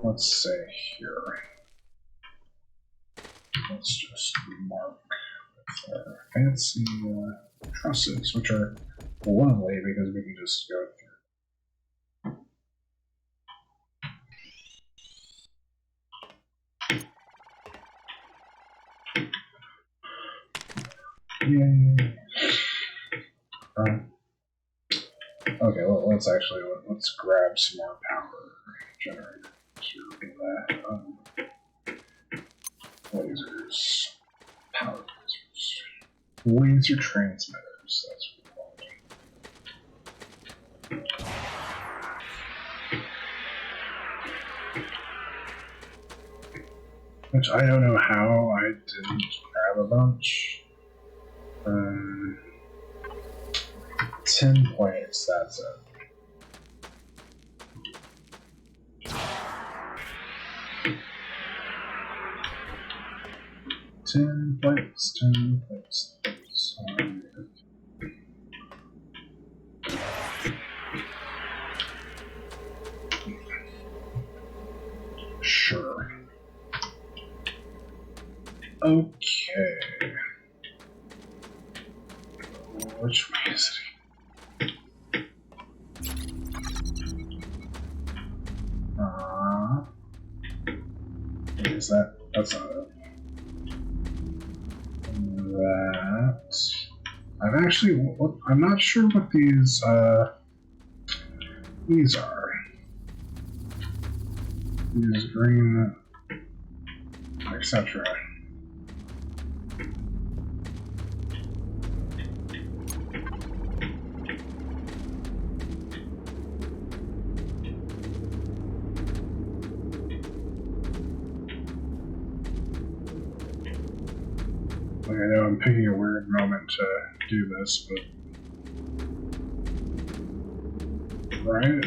Let's say here. Let's just mark with our fancy trusses, which are lovely because we can just go through. Yay! Okay, well, let's grab some more power generators. Lasers, power lasers, laser transmitters. That's what we call them. Which I don't know how I didn't grab a bunch. 10 points. That's it. 10 plates, 10 plates. Sure. Okay. Which way is it? Is that? That's not it. That. I'm actually. I'm not sure what these are. These green, etc. Like, I know I'm picking a weird moment to do this, but right?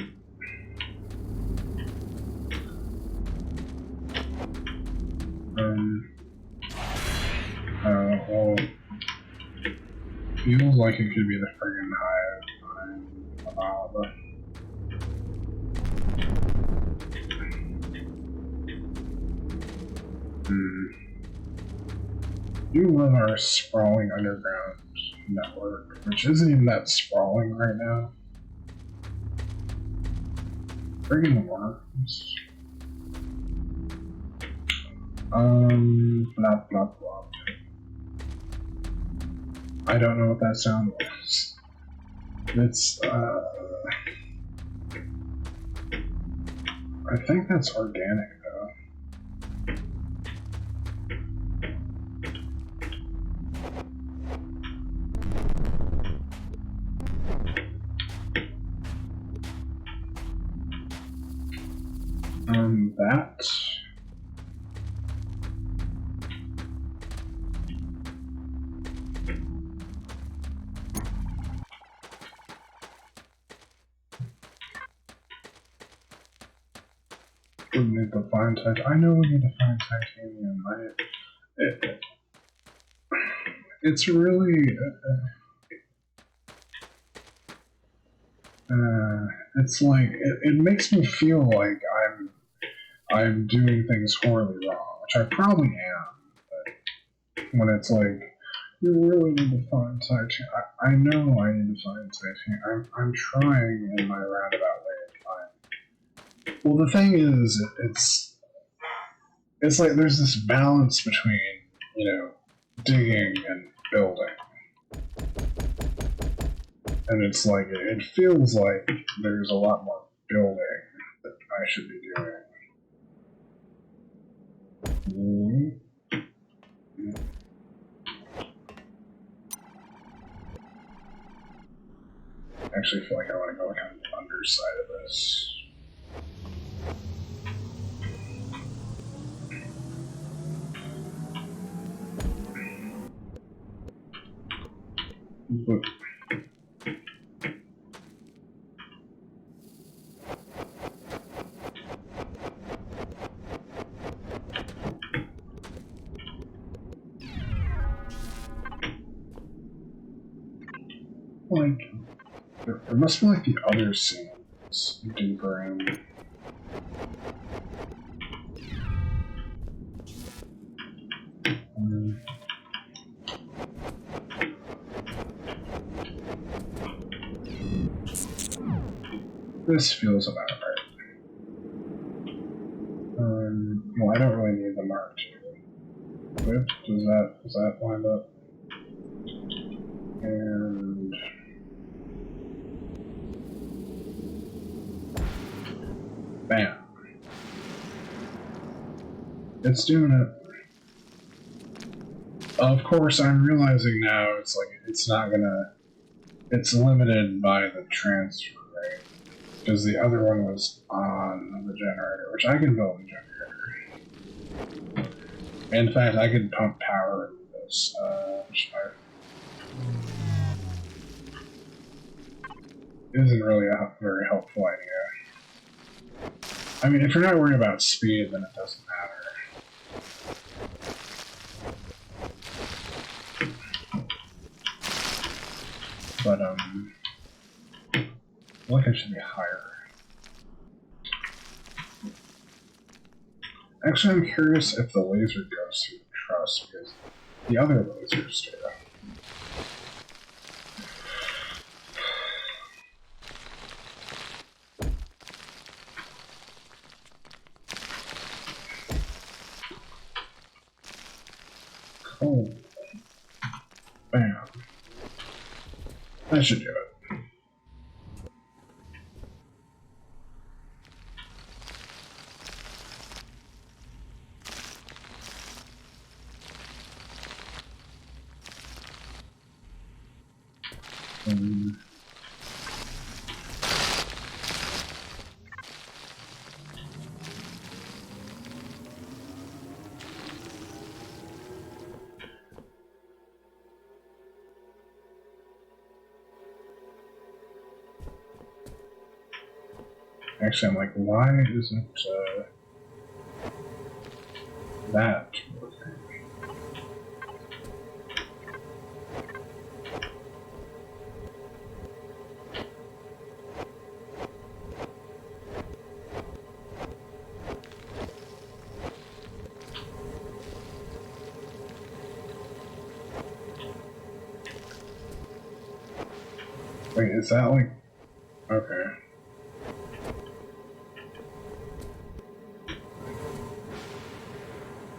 Well, feels like it could be the friggin' hive. You love our sprawling underground network, which isn't even that sprawling right now. Friggin' worms. Blah blah blah. I don't know what that sound was. It's, I think that's organic, though. That. We need to find titanium. I know we need to find titanium. It's really. It's like it makes me feel like I'm doing things horribly wrong, which I probably am. But when it's like you really need to find Titan, I know I need to find Titan. I'm trying in my roundabout way of finding. Well, the thing is, it's like there's this balance between digging and building, and it's like it feels like there's a lot more building that I should be doing. I actually feel like I want to go kind of the underside of this. But like, there must be like the other scenes deeper in. This feels about right. Well, I don't really need the Mark II. Whip, does that wind up? And bam. It's doing it. Of course, I'm realizing now it's like it's not gonna. It's limited by the transfer rate because the other one was on the generator, which I can build a generator. In fact, I could pump power into this, which isn't really a very helpful idea. I mean, if you're not worried about speed, then it doesn't matter. But, I feel like I should be higher. Actually, I'm curious if the laser goes through the truss, because the other lasers do. Oh. Bam. That should do it. Actually, I'm like, why isn't that working? Wait, is that like... Okay.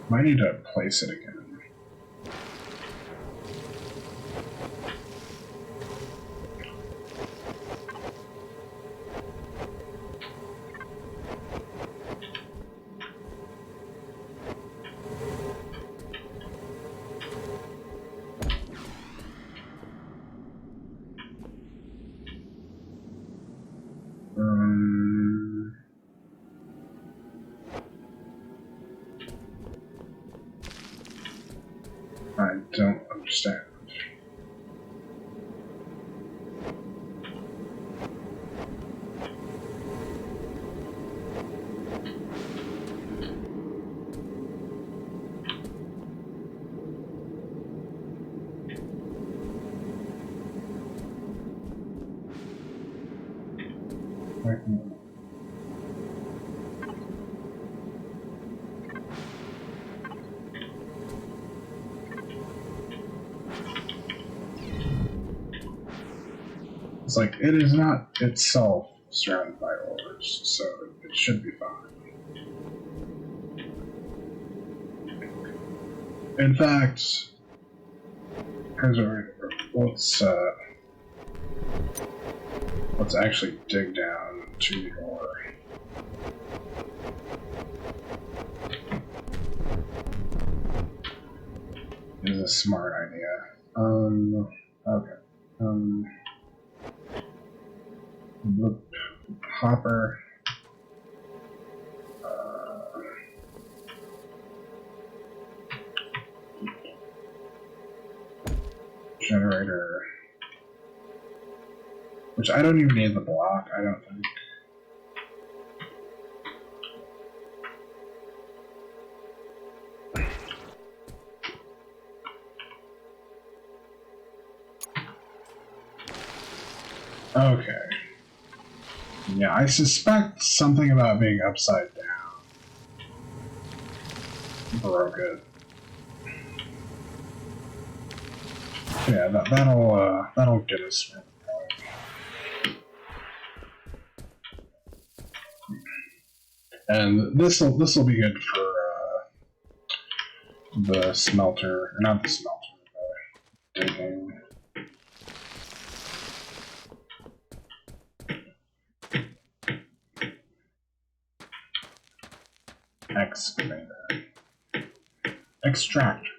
Might need to place it again. I don't understand. It's like, it is not itself surrounded by ores, so it should be fine. In fact, let's actually dig down to the ore. Is a smart idea. Okay. Bloop. Hopper. Generator. Which I don't even need the block, I don't think. Okay. Yeah, I suspect something about being upside down broke it. Yeah, that'll get us. And this'll be good for the smelter, or not the smelter, digging. Excavator. Extractor.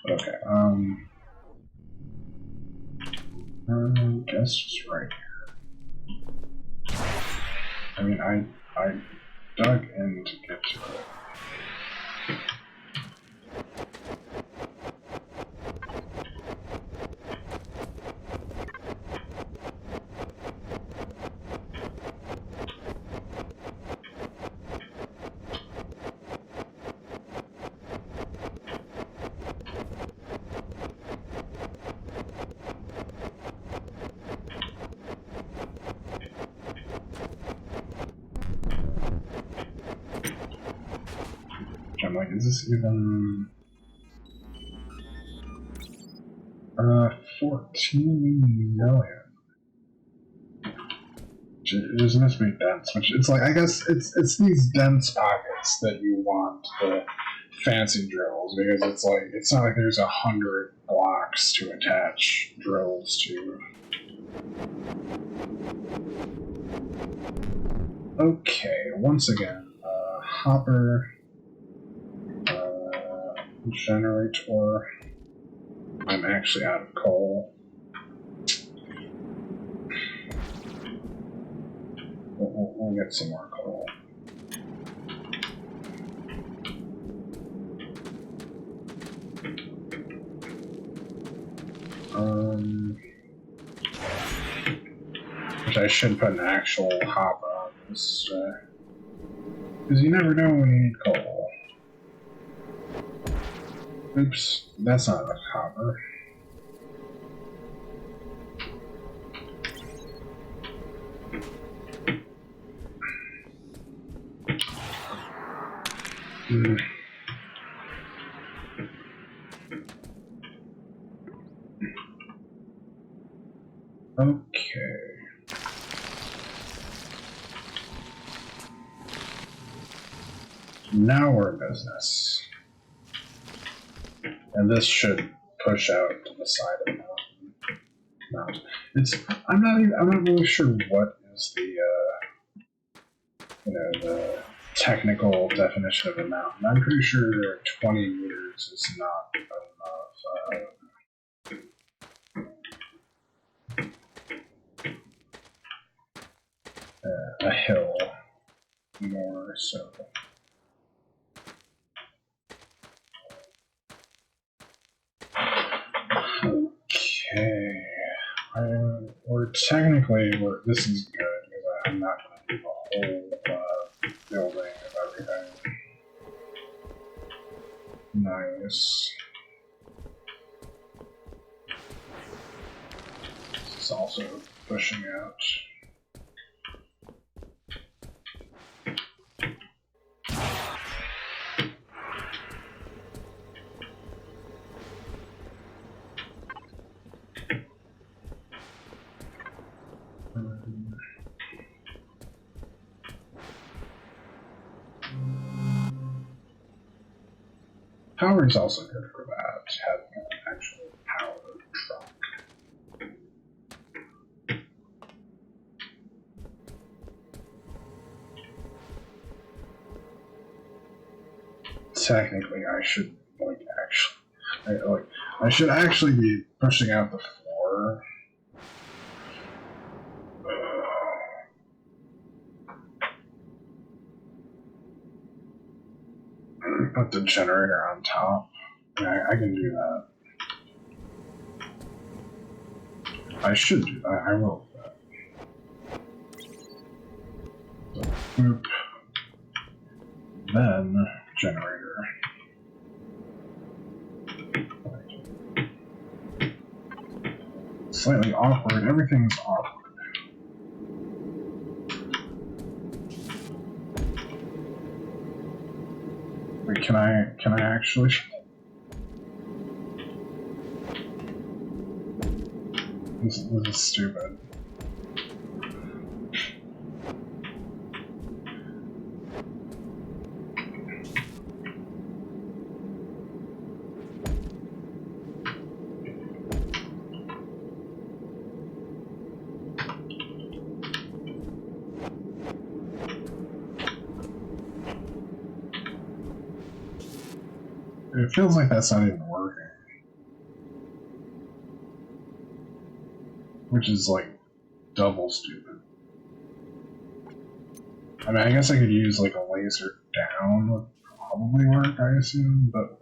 Okay, I guess just right here. I mean, I dug in to get to it. I'm like, is this even 14 million? It is supposed to be dense, which it's like, I guess it's these dense pockets that you want the fancy drills, because it's like, it's not like there's 100 blocks to attach drills to. Okay, once again, hopper, generator. I'm actually out of coal. We'll get some more coal. Which I should put an actual hopper on this, because you never know when you need coal. Oops, that's not a hopper. Okay. Now we're in business. And this should push out to the side of the mountain. I'm not really sure what is the the technical definition of a mountain. I'm pretty sure 20 meters is not enough. A hill, more so. Okay, this is good because I'm not going to do a whole building of everything. Nice. This is also pushing out. Power is also good for that, having an actual powered truck. Technically, I should I should actually be pushing out the floor. Put the generator on top. Yeah, I can do that. I should do that. I will do that. So, boop. Then generator. Slightly awkward. Everything's awkward. Wait, can I actually? This is stupid. It feels like that's not even working. Which is like double stupid. I mean, I guess I could use like a laser down would probably work, I assume, but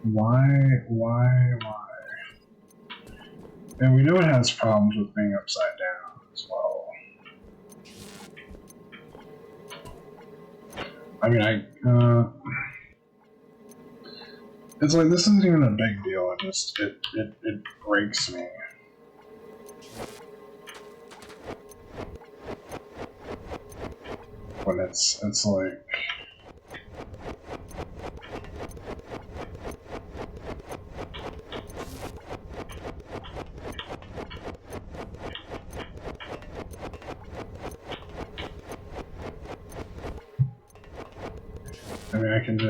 why? And we know it has problems with being upside down as well. I mean, it's like, this isn't even a big deal, it breaks me. When it's like... I mean, I can do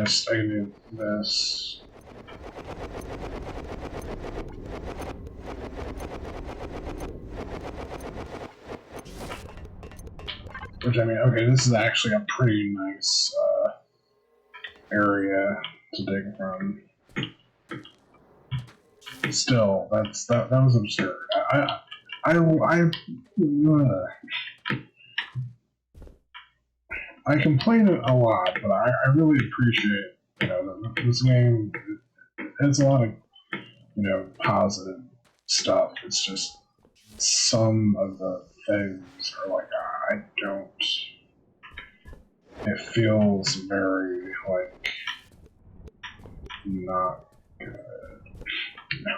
this. Which, I mean, okay, this is actually a pretty nice area to dig from. Still, that was absurd. I complain a lot, but I really appreciate, you know, this game. It's a lot of, you know, positive stuff. It's just some of the things are like, I don't. It feels very like not good. No.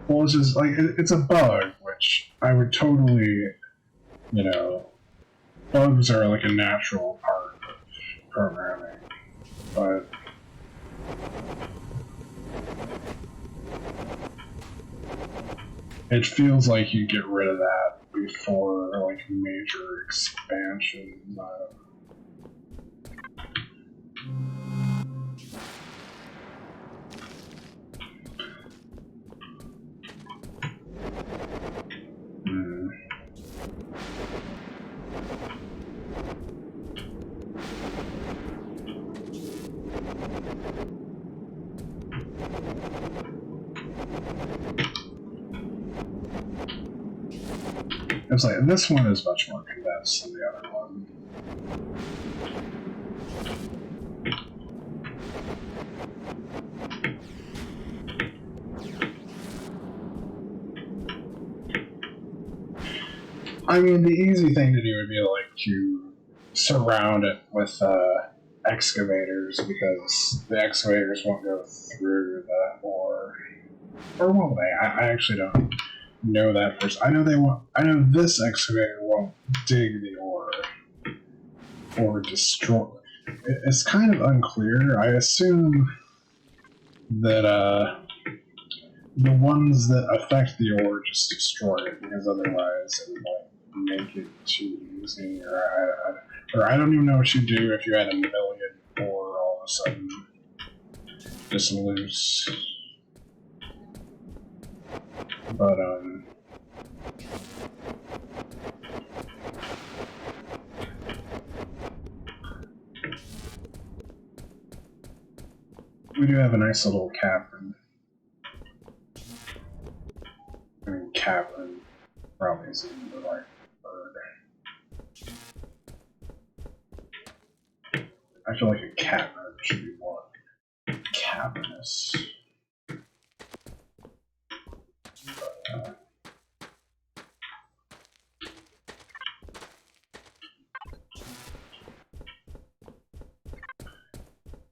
Well, it's just like it's a bug, which I would totally, you know, bugs are like a natural part of programming, but it feels like you get rid of that before like major expansions. It's like, this one is much more condensed than the other one. I mean, the easy thing to do would be like to surround it with excavators, because the excavators won't go through the ore. Or will they? I actually don't know that first. I know they won't. I know this excavator won't dig the ore or destroy. It's kind of unclear. I assume that the ones that affect the ore just destroy it, because otherwise it would like make it too easy. Or I don't even know what you'd do if you had a million ore all of a sudden just loose. But we do have a nice little cavern. I mean, cavern probably isn't the right word. I feel like a cavern should be more cavernous.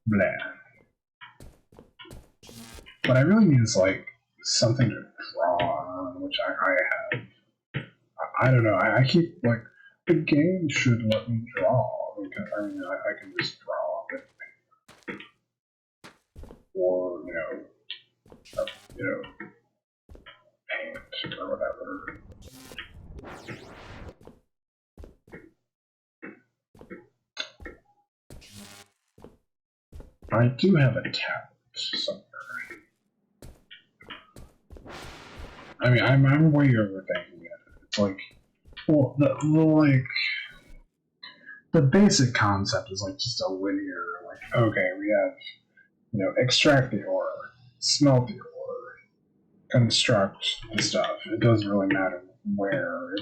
Blah. What I really need is like something to draw on, which I have. I don't know. I keep like the game should let me draw. Because, I mean, I can just draw with paper, or paint or whatever. I do have a tablet somewhere. I mean, I'm way overthinking it. It's like, well, the basic concept is like just a linear, like, okay, we have, extract the ore, smelt the ore, construct the stuff. It doesn't really matter where.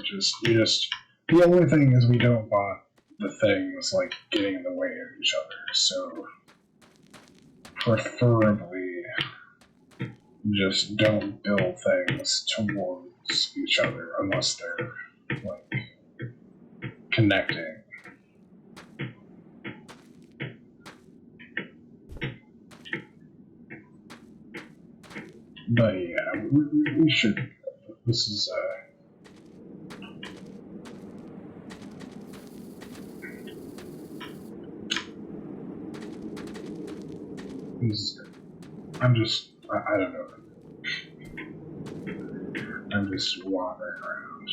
The only thing is we don't want the things like getting in the way of each other. So preferably just don't build things towards each other unless they're like connecting. But yeah, we should. This is I don't know. I'm just wandering around.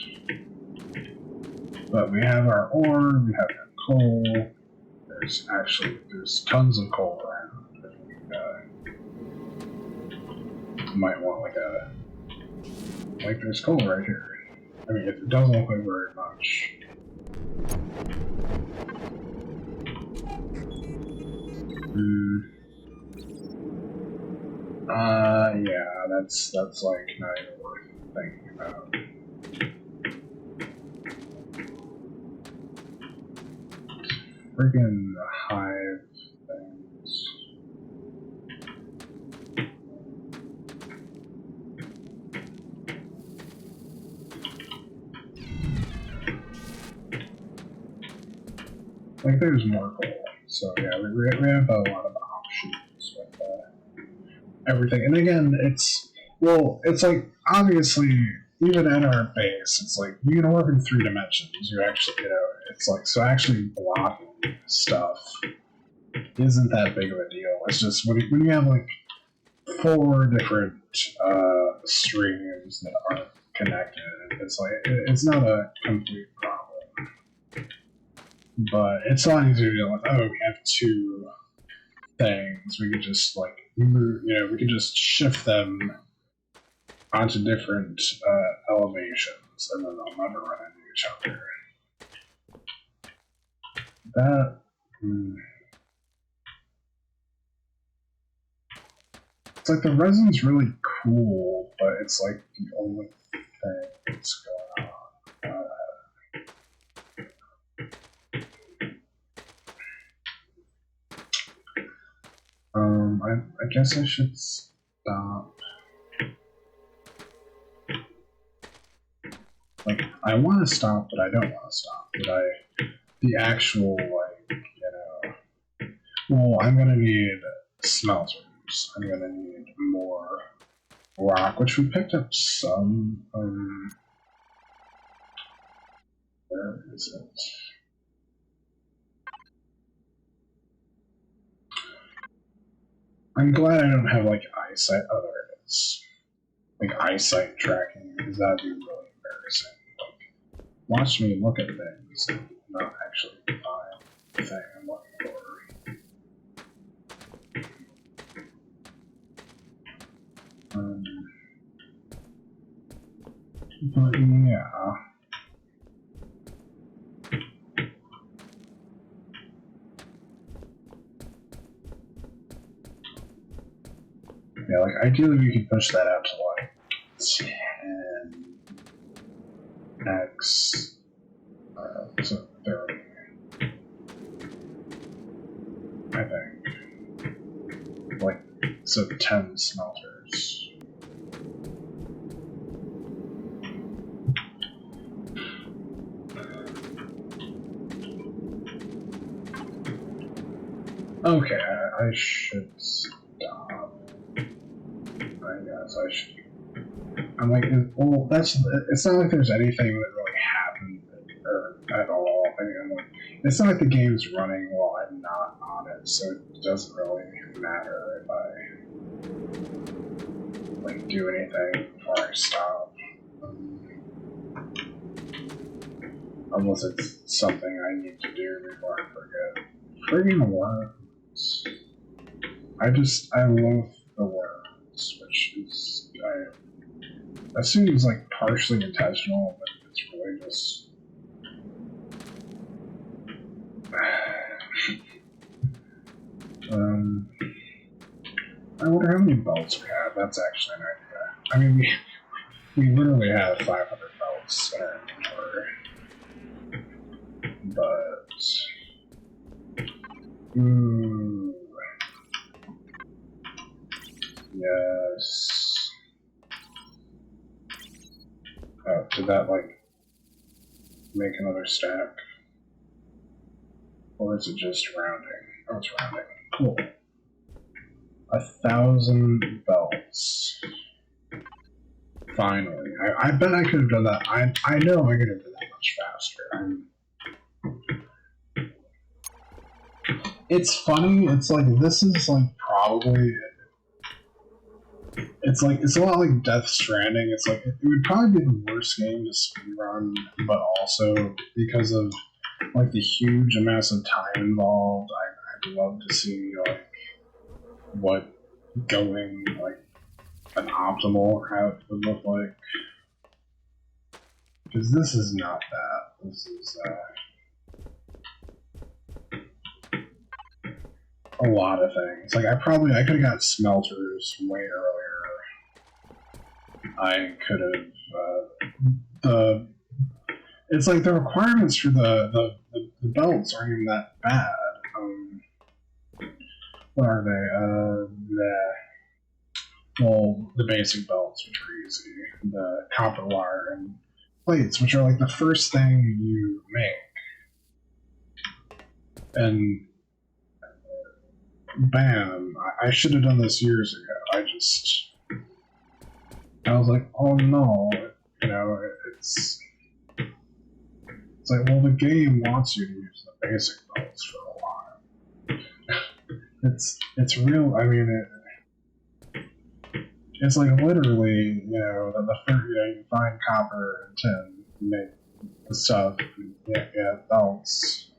But we have our ore, we have our coal. There's tons of coal around. Might want there's coal right here. I mean, it doesn't look like very much. Yeah, that's like not even worth thinking about. Freaking hive things. Like, there's more coal. So, yeah, we have a lot of options with everything. And again, it's like, obviously, even at our base, it's like, you can work in 3 dimensions. You actually, it's like, so actually blocking stuff isn't that big of a deal. It's just, when you have, like, 4 different streams that aren't connected, it's like, it's not a complete problem. But it's a lot easier to deal with, we have 2 things. We could just, like, move, we could just shift them onto different elevations, and then they'll never run into each other. That. It's like the resin's really cool, but it's like the only thing that's going on. I guess I should stop. Like, I want to stop, but I don't want to stop. The actual, like, well, I'm gonna need smelters. I'm gonna need more rock, which we picked up some. Where is it? I'm glad I don't have, like, eyesight. Oh, there it is. like eyesight tracking, because that'd be really embarrassing. Like, watch me look at things and not actually find the thing I'm looking for. But yeah. Yeah, like ideally we could push that out to like 10x. So 30. I think. Like, so 10 smelters. Okay, I should stop. I guess I should. I'm like, well, it's not like there's anything that really happened or at all. I mean, I'm like, it's not like the game's running while I'm not on it, so it doesn't really matter if I, like, do anything before I stop. Unless it's something I need to do before I forget. Friggin' worms. I love the worms, which is, I assume it's like partially intentional, but it's really just. I wonder how many belts we have. That's actually an idea. I mean, we literally have 500 belts in our inventory. But. Ooh. Yes. Oh, did that, like, make another stack? Or is it just rounding? Oh, it's rounding. Cool. 1,000 belts. Finally. I bet I could have done that. I know I could have done that much faster. It's funny. It's like, this is like probably. It's a lot like Death Stranding. It's like, it would probably be the worst game to speedrun, but also because of like the huge amounts of time involved, I'd love to see like what going like an optimal route would look like. Because this is not that. This is a lot of things. Like I could have got smelters way earlier. I could have it's like the requirements for the belts aren't even that bad. What are they? The basic belts, which are easy. The copper wire and plates, which are like the first thing you make. And bam, I should have done this years ago. I was like, oh no, you know, it's like, well, the game wants you to use the basic belts for a while. It's real. I mean, it's like literally, you know, the first, you know, you find copper and tin, you make the stuff, and yeah, belts.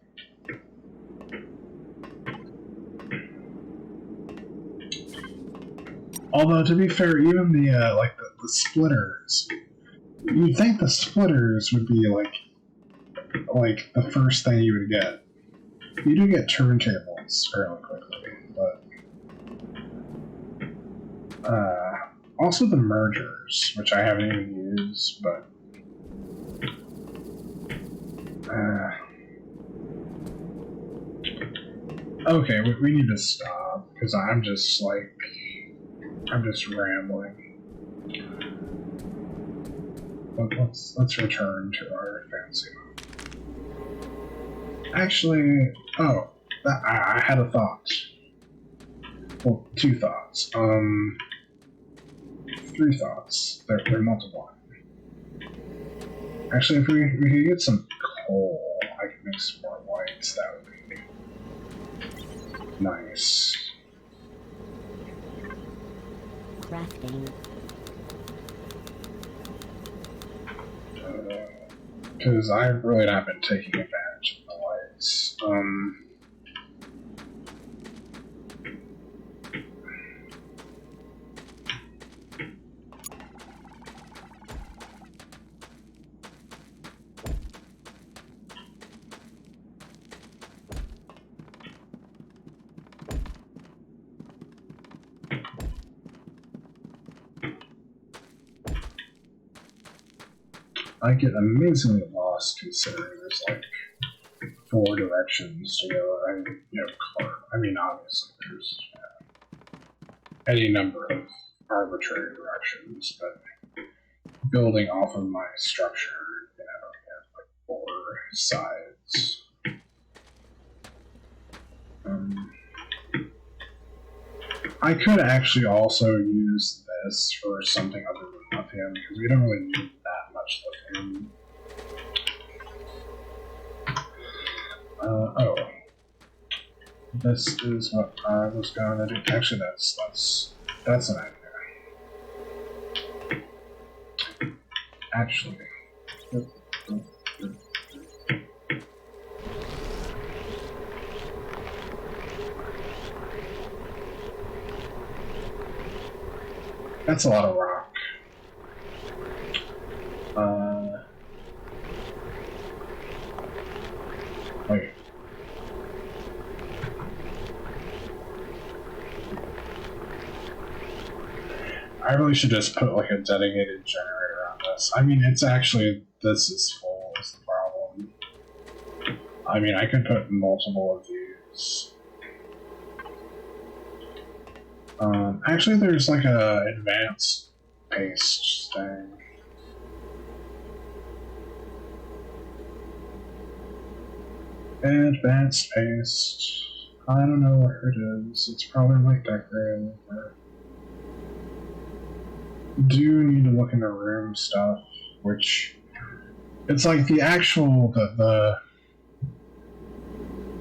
Although to be fair, even the the splitters, you'd think the splitters would be like the first thing you would get. You do get turntables fairly quickly, but also the mergers, which I haven't even used, but okay, we need to stop because I'm just rambling. Let's return to our fancy mode. Actually, I had a thought. Well, 2 thoughts. 3 thoughts. They're multiplying. Actually, if we could get some coal, I could make some more lights. That would be nice. Crafting. because I've really not been taking advantage of the lights. I get amazingly lost considering there's like 4 directions to go. I mean, obviously there's any number of arbitrary directions, but building off of my structure, you have like 4 sides. I could actually also use this for something other than lithium, because we don't really need that much lithium. Oh. This is what I was gonna do. Actually, that's an idea. Actually. That's a lot of rock. Wait. I really should just put like a dedicated generator on this. I mean, it's actually, this is full is the problem. I mean, I could put multiple of these. Actually, there's like a advanced paste thing. Advanced paste. I don't know where it is. It's probably like decorated. Do need to look into room stuff, which it's like the actual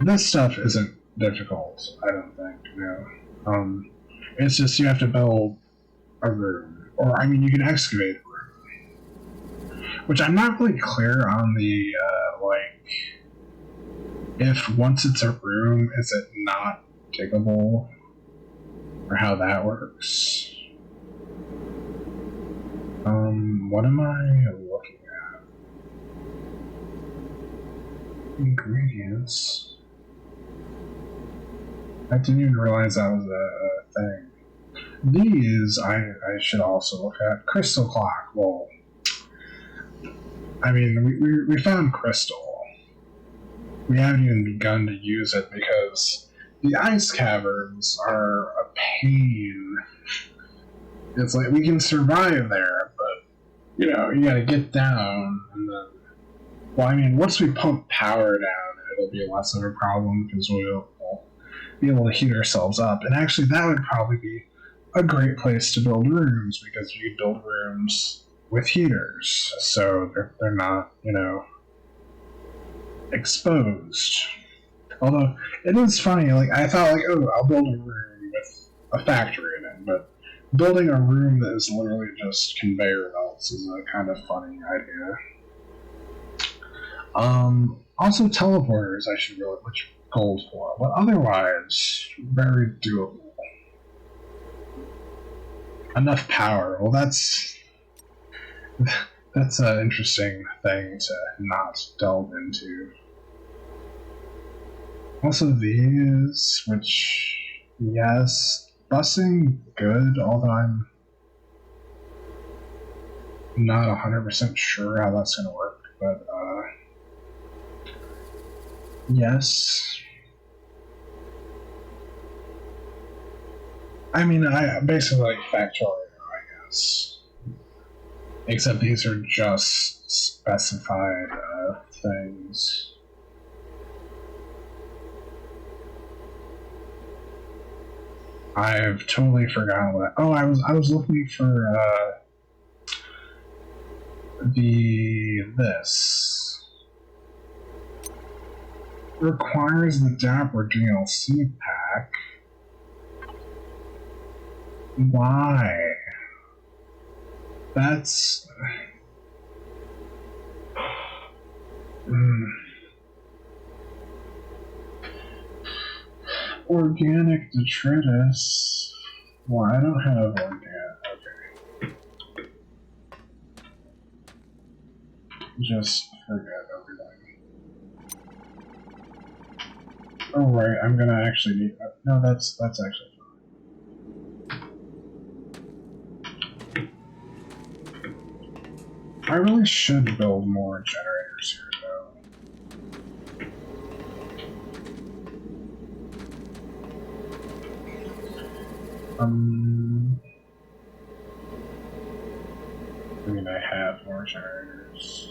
this stuff isn't difficult. I don't think. No. It's just you have to build a room, or I mean, you can excavate a room, which I'm not really clear on the like. If once it's a room, is it not diggable, or how that works? What am I looking at? Ingredients. I didn't even realize that was a thing. These I should also look at. Crystal clock. Well, I mean, we found crystal. We haven't even begun to use it because the ice caverns are a pain. It's like we can survive there, but you gotta get down, and then, well, I mean, once we pump power down, it'll be less of a problem because we'll be able to heat ourselves up. And actually, that would probably be a great place to build rooms because you build rooms with heaters, so they're not, exposed. Although it is funny, like I thought, like, oh, I'll build a room with a factory in it, but building a room that is literally just conveyor belts is a kind of funny idea. Also teleporters I should really put gold for, but otherwise, very doable. Enough power. Well, that's an interesting thing to not delve into. Also these, which, yes, busing good, although I'm not 100% sure how that's going to work, but, yes. I mean, I basically like Factorio, I guess. Except these are just specified things. I've totally forgotten what. Oh, I was looking for this requires the Dapper DLC pack. Why? That's Mm. Organic detritus. Well, I don't have organic. Okay. Just forget everything. Oh right, I'm gonna actually need. No, that's actually fine. I really should build more generators here, though. I mean, I have more generators.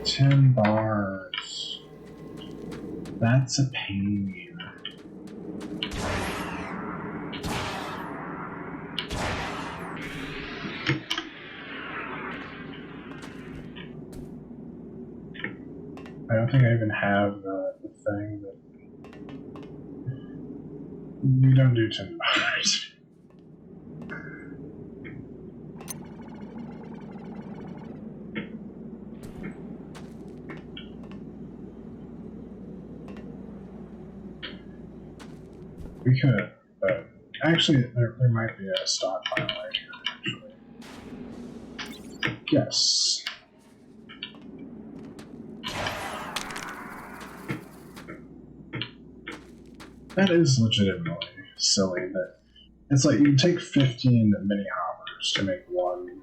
$10 bars. That's a pain. I don't think I even have the thing that... We don't do $10. We could, but actually, there might be a stockpile right here, actually. Yes. That is legitimately silly that it's like you take 15 mini hoppers to make one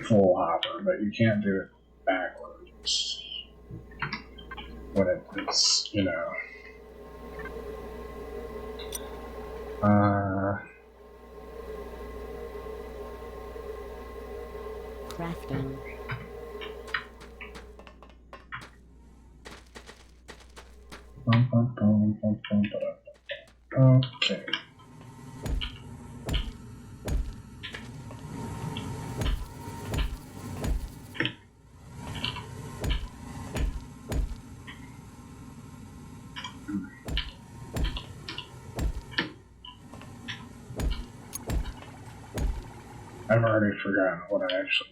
full hopper, but you can't do it backwards when it's, you know. Crafting. Okay. I've already forgotten what I actually...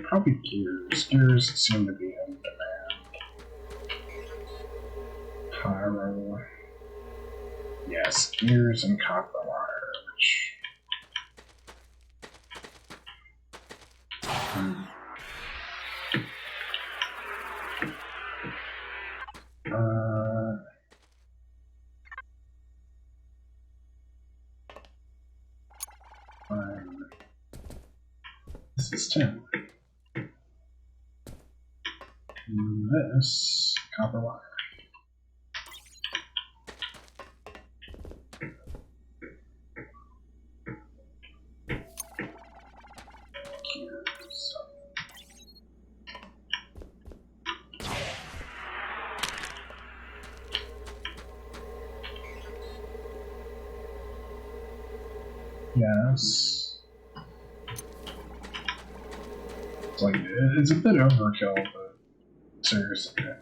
Probably gears. Gears seem to be in demand. Pyro. Yes, gears and copper wire. This is 10. This copper wire. Gears. Yes. It's like it's a bit overkill, but seriously, yeah.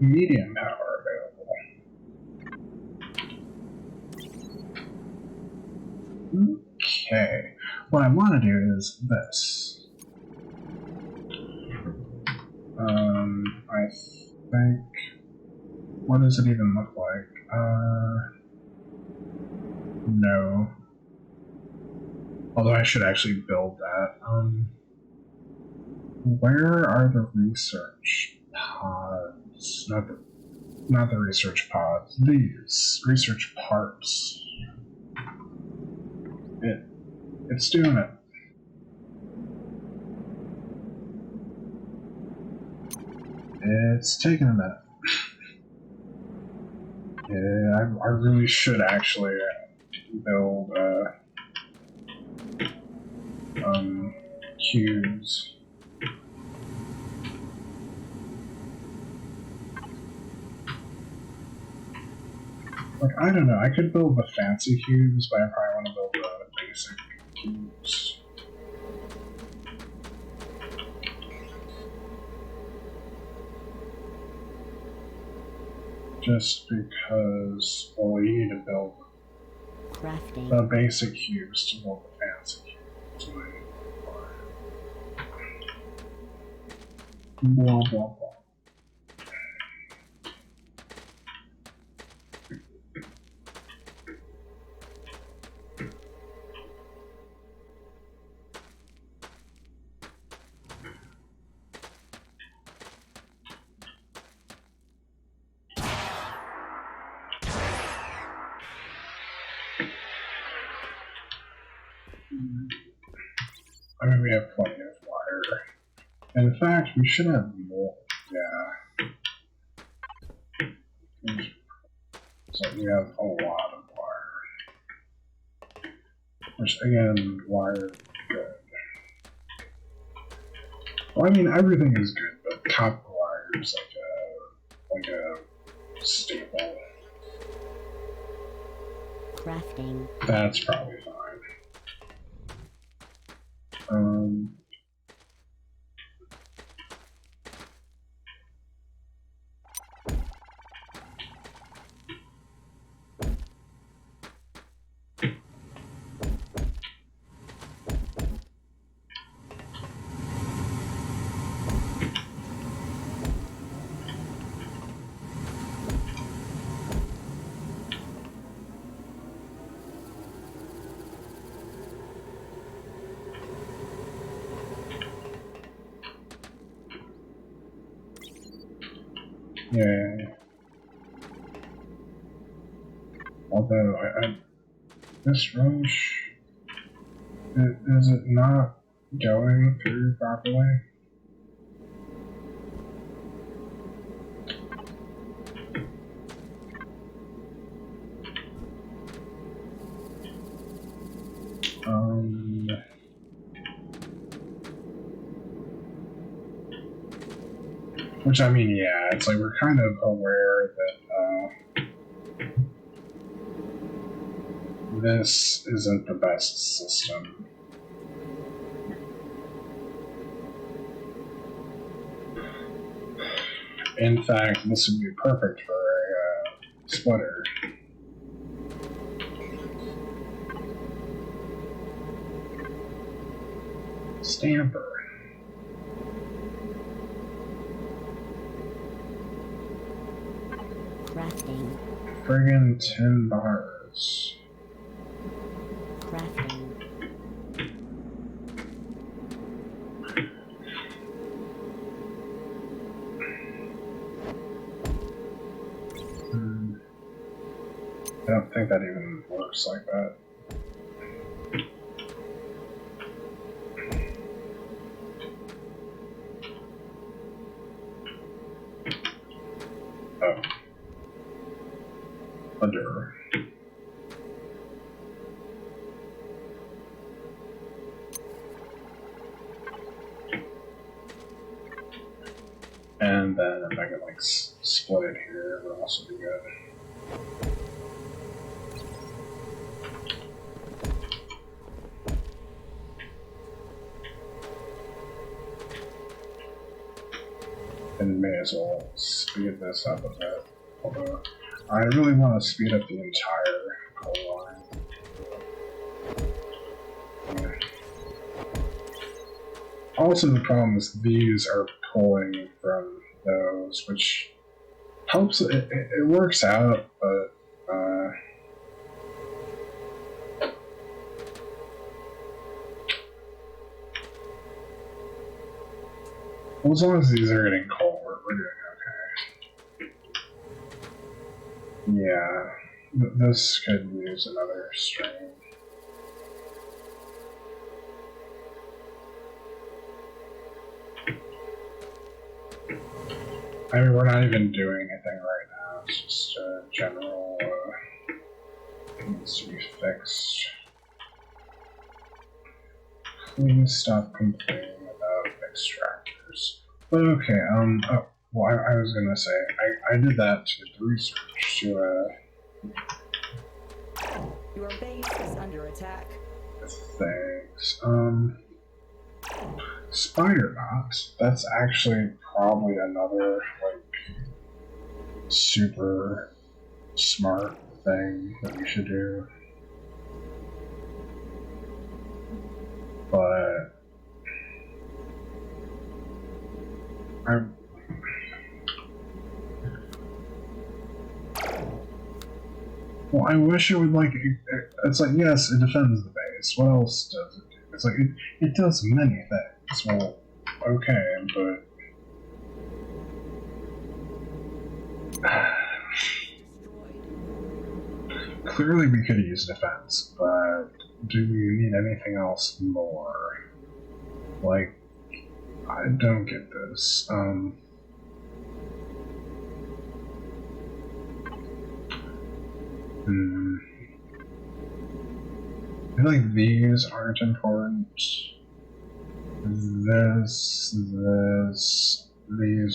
Medium power available. Okay. What I want to do is this. I think... What does it even look like? No. Although I should actually build that. Where are the research pods? Not the research pods. These research parts. It's doing it. It's taking a minute. Yeah, I really should actually build cubes. Like, I don't know, I could build the fancy cubes, but I probably want to build the basic cubes. Just because, well, you need to build Crafting. the basic cubes to build the fancy cubes. Blah, blah, blah. I mean, we have plenty of wire. In fact, we should have more. Yeah. So we have a lot of wire. Which, again, wire is good. Well, I mean, everything is good, but copper wire is like a staple. Crafting. That's probably fine. Yeah. Although, this rush, is it not going through properly? Which, I mean, yeah, it's like we're kind of aware that, this isn't the best system. In fact, this would be perfect for a splitter. Stamper. Crafting. Friggin' 10 bars. Crafting. I don't think that even works like that. Oh. Under. And then if I can like split it here, it would also be good. And may as well speed this up a bit. Although I really want to speed up the entire coal line. Yeah. Also, the problem is these are pulling from those, which helps. It works out, but well, as long as these are getting coal, we're doing okay. Yeah, this could use another strain. I mean, we're not even doing anything right now. It's just a general needs to be fixed. Please stop complaining about extractors. But okay, oh, well, I was gonna say, I did that to the research to, Your base is under attack. things. Spider box. That's actually probably another like super smart thing that we should do. But I wish it would like. It's like yes, it defends the base. What else does it do? It's like it does many things. Well, okay, but clearly we could use defense. But do we need anything else more? Like, I don't get this. I feel like these aren't important. These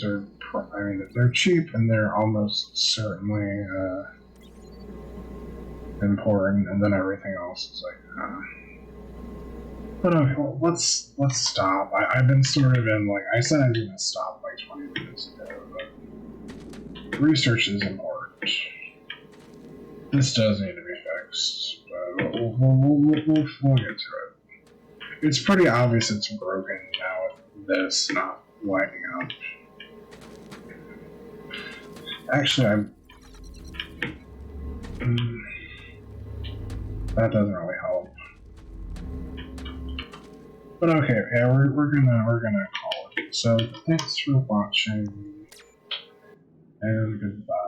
are, I mean, they're cheap and they're almost certainly important, and then everything else is like, But okay, well, let's stop. I've been sort of in, like, I said I was going to stop like 20 minutes ago, but research is important. This does need to be fixed, but we'll get to it. It's pretty obvious it's broken now with this not lighting up. Actually, that doesn't really help. But okay, yeah, we're gonna call it. So thanks for watching, and goodbye.